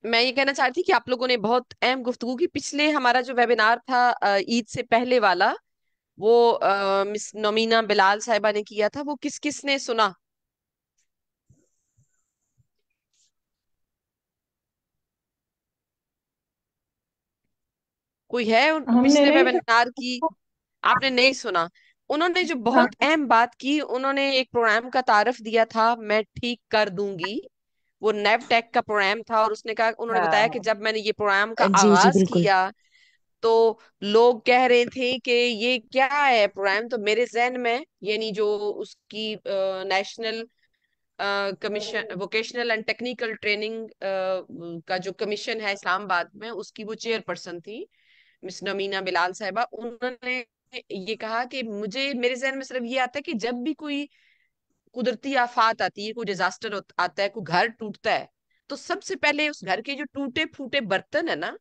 मैं ये कहना चाहती थी कि आप लोगों ने बहुत अहम गुफ्तगू की। पिछले हमारा जो वेबिनार था ईद से पहले वाला, वो मिस नोमीना बिलाल साहिबा ने किया था। वो किस किस ने सुना? कोई है हमने पिछले नहीं वेबिनार की? आपने नहीं सुना? उन्होंने जो हाँ, बहुत अहम बात की, उन्होंने एक प्रोग्राम का तारफ दिया था, मैं ठीक कर दूंगी। वो नेवटेक का प्रोग्राम था, और उसने कहा, उन्होंने बताया कि हाँ जब मैंने ये प्रोग्राम का जी जी आगाज बिल्कुल। किया तो लोग कह रहे थे कि ये क्या है प्रोग्राम। तो मेरे जहन में, यानी जो उसकी national commission vocational and technical training का जो कमीशन है इस्लामाबाद में, उसकी वो चेयरपर्सन थी मिस नमीना बिलाल साहिबा। उन्होंने ये कहा कि मुझे, मेरे जहन में सिर्फ ये आता है कि जब भी कोई कुदरती आफात आती है, कोई डिजास्टर आता है, कोई घर टूटता है, तो सबसे पहले उस घर के जो टूटे फूटे बर्तन है ना,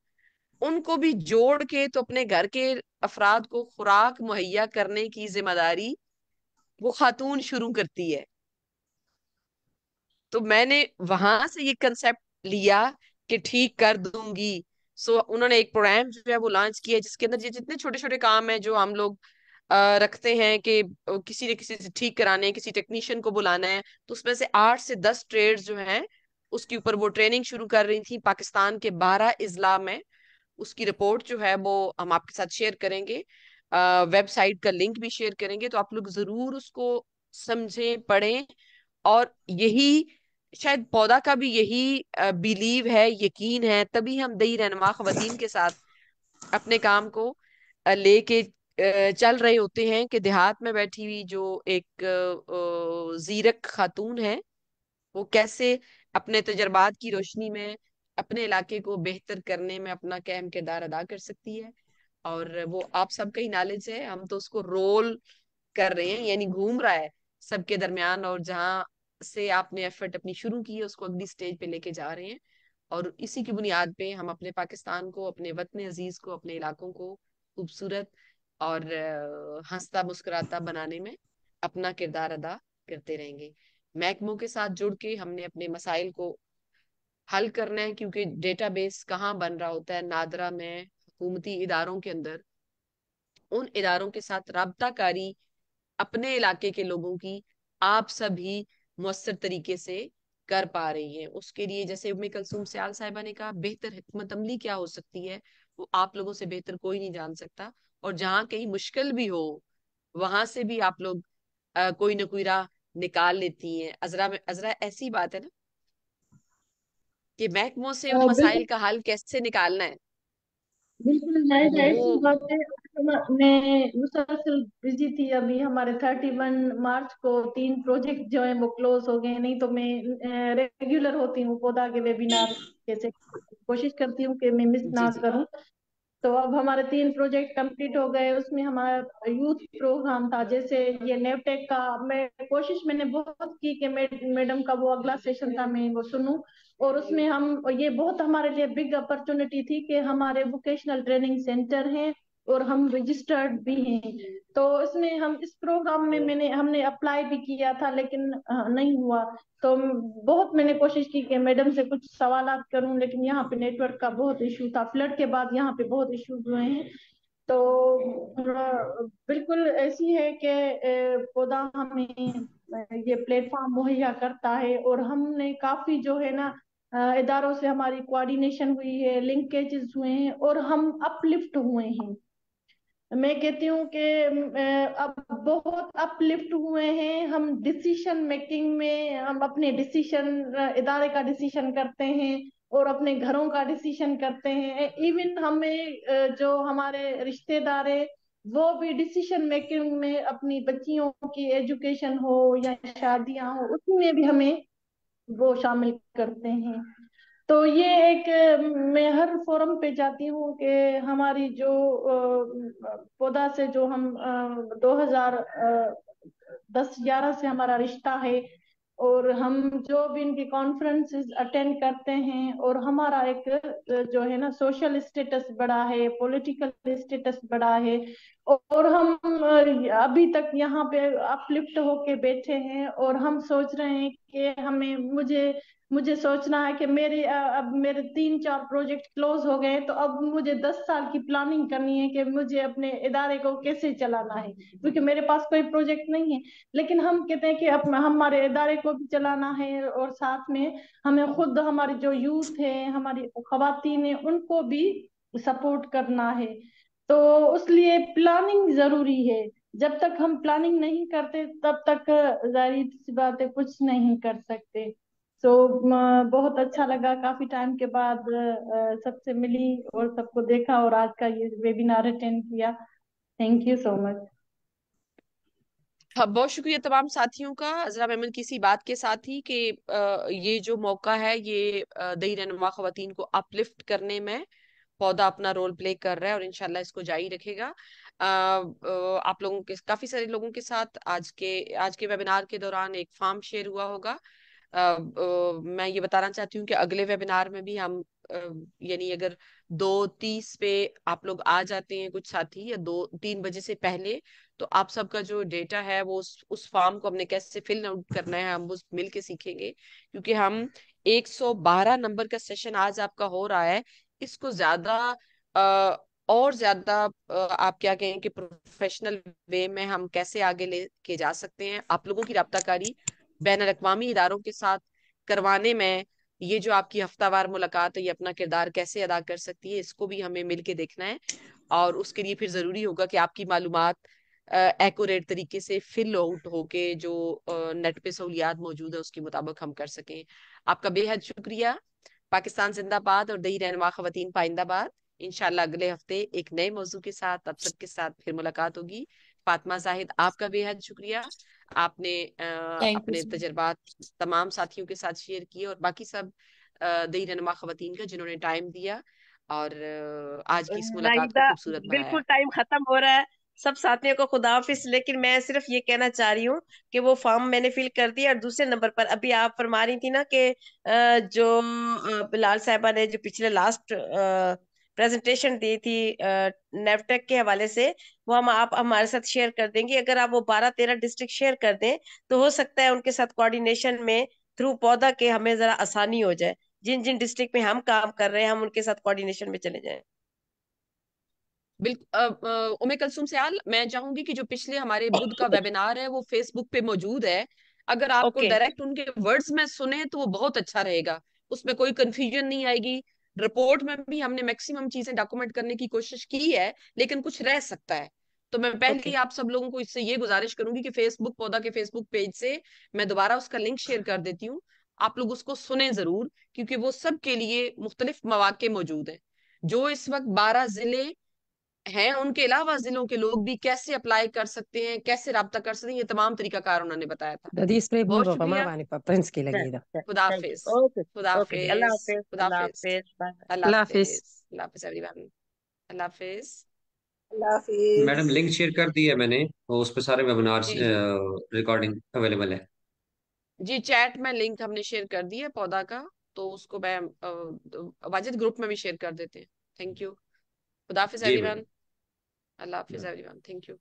उनको भी जोड़ के तो अपने घर के अफराद को खुराक मुहैया करने की जिम्मेदारी वो खातून शुरू करती है। तो मैंने वहां से ये कंसेप्ट लिया कि ठीक कर दूंगी। सो उन्होंने एक प्रोग्राम जो है वो लॉन्च किया, जिसके अंदर ये जितने छोटे छोटे काम है जो हम लोग रखते हैं कि किसी ने किसी से ठीक कराने हैं, किसी टेक्नीशियन को बुलाना है, तो उसमें से 8 से 10 ट्रेड्स जो हैं उसके ऊपर वो ट्रेनिंग शुरू कर रही थी पाकिस्तान के 12 इजला में। उसकी रिपोर्ट जो है वो हम आपके साथ शेयर करेंगे, वेबसाइट का लिंक भी शेयर करेंगे, तो आप लोग जरूर उसको समझें, पढ़ें। और यही शायद पौधा का भी यही बिलीव है, यकीन है, तभी हम दही रहनुमा खवातीन के साथ अपने काम को लेके चल रहे होते हैं कि देहात में बैठी हुई जो एक जीरक खातून है, वो कैसे अपने तजर्बात की रोशनी में अपने इलाके को बेहतर करने में अपना अहम किरदार अदा कर सकती है। और वो आप सबका ही नॉलेज है, हम तो उसको रोल कर रहे हैं, यानी घूम रहा है सबके दरमियान, और जहाँ से आपने एफर्ट अपनी शुरू की है उसको अगली स्टेज पे लेके जा रहे हैं। और इसी की बुनियाद पे हम अपने पाकिस्तान को, अपने वतन अजीज को, अपने इलाकों को खूबसूरत और हंसता मुस्कुराता बनाने में अपना किरदार अदा करते रहेंगे। महकमों के साथ जुड़ के हमने अपने मसाइल को हल करना है, क्योंकि डेटाबेस कहाँ बन रहा होता है? नादरा में, हुकूमती इदारों के अंदर। उन इदारों के साथ राबताकारी अपने इलाके के लोगों की आप सभी मुअस्सर तरीके से कर पा रही हैं। उसके लिए, जैसे उम्मे कलसूम सियाल साहिबा ने कहा, बेहतर हिकमत अमली क्या हो सकती है, वो आप लोगों से बेहतर कोई नहीं जान सकता। और जहाँ कहीं मुश्किल भी हो, वहां से भी आप लोग कोई ना कोई राह निकाल लेती हैं। अजरा में, अजरा ऐसी बात है ना कि महकमों से उन बिल्कुल मसाइल का हल कैसे निकालना है, बिल्कुल जायज है, वो ऐसी बात है। मैं मुसलसल बिजी थी। अभी हमारे 31 मार्च को 3 प्रोजेक्ट जो है वो क्लोज हो गए। नहीं तो मैं रेगुलर होती हूँ पौधा के वेबिनार, कैसे कोशिश करती हूँ कि मैं मिस जी ना जी करूँ। तो अब हमारे 3 प्रोजेक्ट कंप्लीट हो गए। उसमें हमारा यूथ प्रोग्राम था, जैसे ये नेवटेक का। मैंने बहुत की कि मैडम का वो अगला सेशन था मैं वो सुनूं। और उसमें हम, ये बहुत हमारे लिए बिग अपॉर्चुनिटी थी कि हमारे वोकेशनल ट्रेनिंग सेंटर हैं और हम रजिस्टर्ड भी हैं। तो इसमें हम इस प्रोग्राम में हमने अप्लाई भी किया था, लेकिन नहीं हुआ। तो बहुत मैंने कोशिश की कि मैडम से कुछ सवालात करूं, लेकिन यहाँ पे नेटवर्क का बहुत इशू था। फ्लड के बाद यहाँ पे बहुत इश्यूज हुए हैं। तो बिल्कुल ऐसी है कि पौधा हमें ये प्लेटफॉर्म मुहैया करता है, और हमने काफी जो है ना इदारों से हमारी कोऑर्डिनेशन हुई है, लिंकेजेस हुए हैं, और हम अपलिफ्ट हुए हैं। मैं कहती हूँ कि अब बहुत अपलिफ्ट हुए हैं हम डिसीशन मेकिंग में। हम अपने डिसीशन, इदारे का डिसीशन करते हैं और अपने घरों का डिसीशन करते हैं। इवन हमें जो हमारे रिश्तेदार है वो भी डिसीशन मेकिंग में, अपनी बच्चियों की एजुकेशन हो या शादियां हो, उसमें भी हमें वो शामिल करते हैं। तो ये एक मैं हर फोरम पे जाती हूँ कि हमारी जो पौधा से जो हम 2010-11 से हमारा रिश्ता है, और हम जो भी इनकी कॉन्फ्रेंसेस अटेंड करते हैं, और हमारा एक जो है ना सोशल स्टेटस बढ़ा है, पॉलिटिकल स्टेटस बढ़ा है, और हम अभी तक यहाँ पे अपलिफ्ट होके बैठे हैं। और हम सोच रहे हैं कि मुझे मुझे सोचना है कि अब मेरे 3-4 प्रोजेक्ट क्लोज हो गए, तो अब मुझे 10 साल की प्लानिंग करनी है कि मुझे अपने इदारे को कैसे चलाना है, क्योंकि मेरे पास कोई प्रोजेक्ट नहीं है। लेकिन हम कहते हैं कि हमारे इदारे को भी चलाना है, और साथ में हमें खुद, हमारी जो यूथ है, हमारी खवातीन है, उनको भी सपोर्ट करना है। तो उसलिए प्लानिंग जरूरी है। जब तक हम प्लानिंग नहीं करते तब तक जाहिर सी बात है कुछ नहीं कर सकते। सो बहुत अच्छा लगा, काफी टाइम के बाद सबसे मिली और सबको देखा, और आज का ये वेबिनार अटेंड किया। Thank you so much. हाँ, बहुत शुक्रिया तमाम साथियों का। जरा मेमन किसी बात के साथ ही कि ये जो मौका है ये दही रहनुमा खवातीन को अपलिफ्ट करने में पौधा अपना रोल प्ले कर रहा है, और इंशाल्लाह इसको जारी रखेगा। आप लोगों के, काफी सारे लोगों के साथ आज के वेबिनार के दौरान एक फॉर्म शेयर हुआ होगा। मैं ये बताना चाहती हूँ कि अगले वेबिनार में भी हम यानी अगर 2:30 पे आप लोग आ जाते हैं कुछ साथी, या 2-3 बजे से पहले, तो आप सबका जो डेटा है वो उस फॉर्म को हमने कैसे फिल आउट करना है हम उस मिल के सीखेंगे। क्योंकि हम 112 नंबर का सेशन आज आपका हो रहा है, इसको ज्यादा और ज्यादा आप क्या कहें कि प्रोफेशनल वे में हम कैसे आगे लेके जा सकते हैं, आप लोगों की राब्ताकारी बैन अवी इदारों के साथ करवाने में, ये जो आपकी हफ्तावार मुलाकात है ये अपना किरदार कैसे अदा कर सकती है, इसको भी हमें मिल के देखना है। और उसके लिए फिर जरूरी होगा कि आपकी मालूमात एक्यूरेट तरीके से फिल आउट होके जो नेट पे सहूलियात मौजूद है उसके मुताबिक हम कर सकें। आपका बेहद शुक्रिया। पाकिस्तान जिंदाबाद और दही रहनुमा खवातीन पाइंदाबाद। इंशाल्लाह अगले हफ्ते एक नए मौजू के साथ आप सबके साथ फिर मुलाकात होगी। फातिमा जाहिद, आपका बेहद शुक्रिया। आपने थैंक यू अपने सो तजर्बात तमाम साथियों के साथ शेयर किए, और बाकी सब दही रहनुमा खवातीन का जिन्होंने टाइम दिया और आज की इस मुलाकात को नाहिदा, खूबसूरत बिल्कुल बनाया। टाइम खत्म हो रहा है। सब साथियों को खुदा हाफिज। लेकिन मैं सिर्फ ये कहना चाह रही हूँ कि वो फॉर्म मैंने फिल कर दिया। और दूसरे नंबर पर अभी आप फरमा रही थी ना कि जो बिलाल साहिबा ने जो पिछले लास्ट प्रेजेंटेशन दी थी नेवटेक के हवाले से, वो आप हमारे साथ शेयर कर देंगे। अगर आप वो 12-13 डिस्ट्रिक्ट शेयर कर दें तो हो सकता है उनके साथ कोऑर्डिनेशन में थ्रू पौधा के हमें जरा आसानी हो जाए। जिन जिन डिस्ट्रिक्ट में हम काम कर रहे हैं हम उनके साथ कोऑर्डिनेशन में चले जाएं। बिल्कुल। उमे कलसुम सयाल, मैं चाहूंगी कि जो पिछले हमारे बुध का वेबिनार है वो फेसबुक पे मौजूद है, अगर आपको ओके। डायरेक्ट उनके वर्ड्स में सुने तो वो बहुत अच्छा रहेगा, उसमें कोई कंफ्यूजन नहीं आएगी। रिपोर्ट में भी हमने मैक्सिमम चीजें डॉक्यूमेंट करने की कोशिश की है, लेकिन कुछ रह सकता है। तो मैं पहले ही ओके। आप सब लोगों को इससे ये गुजारिश करूंगी कि फेसबुक पौधा के फेसबुक पेज से मैं दोबारा उसका लिंक शेयर कर देती हूँ, आप लोग उसको सुने जरूर, क्योंकि वो सबके लिए मुख्तलिफ मौके मौजूद हैं। जो इस वक्त 12 जिले हैं, उनके अलावा जिलों के लोग भी कैसे अप्लाई कर सकते हैं, कैसे राब्ता कर सकते हैं, ये तमाम तरीकाकार उन्होंने बताया था। Dadi spray bun बहुत baba ma शुक्रिया। bani pa prince की लगी था। खुदा थैंक हाफिज। यू। ओके। खुदा ओके जी, अल्लाह हाफिज। हाफिज, खुदा अल्लाह हाफिज। हाफिज, बाय। अल्लाह अल्लाह हाफिज। हाफिज। अल्लाह हाफिज एवरीवन। अल्लाह हाफिज। अल्लाह हाफिज। मैडम लिंक शेयर कर दी है मैंने, और उस पर सारे वेबिनार्स जी जी रिकॉर्डिंग अवेलेबल है। जी, चैट में लिंक हमने शेयर कर दिया है पौधा का, तो उसको मैं वाजिद ग्रुप में भी शेयर कर देते हैं। Thank you. खुदा हाफिज जी एवरीवन। मैडम। अल्लाह हाफिज एवरीवन, थैंक यू।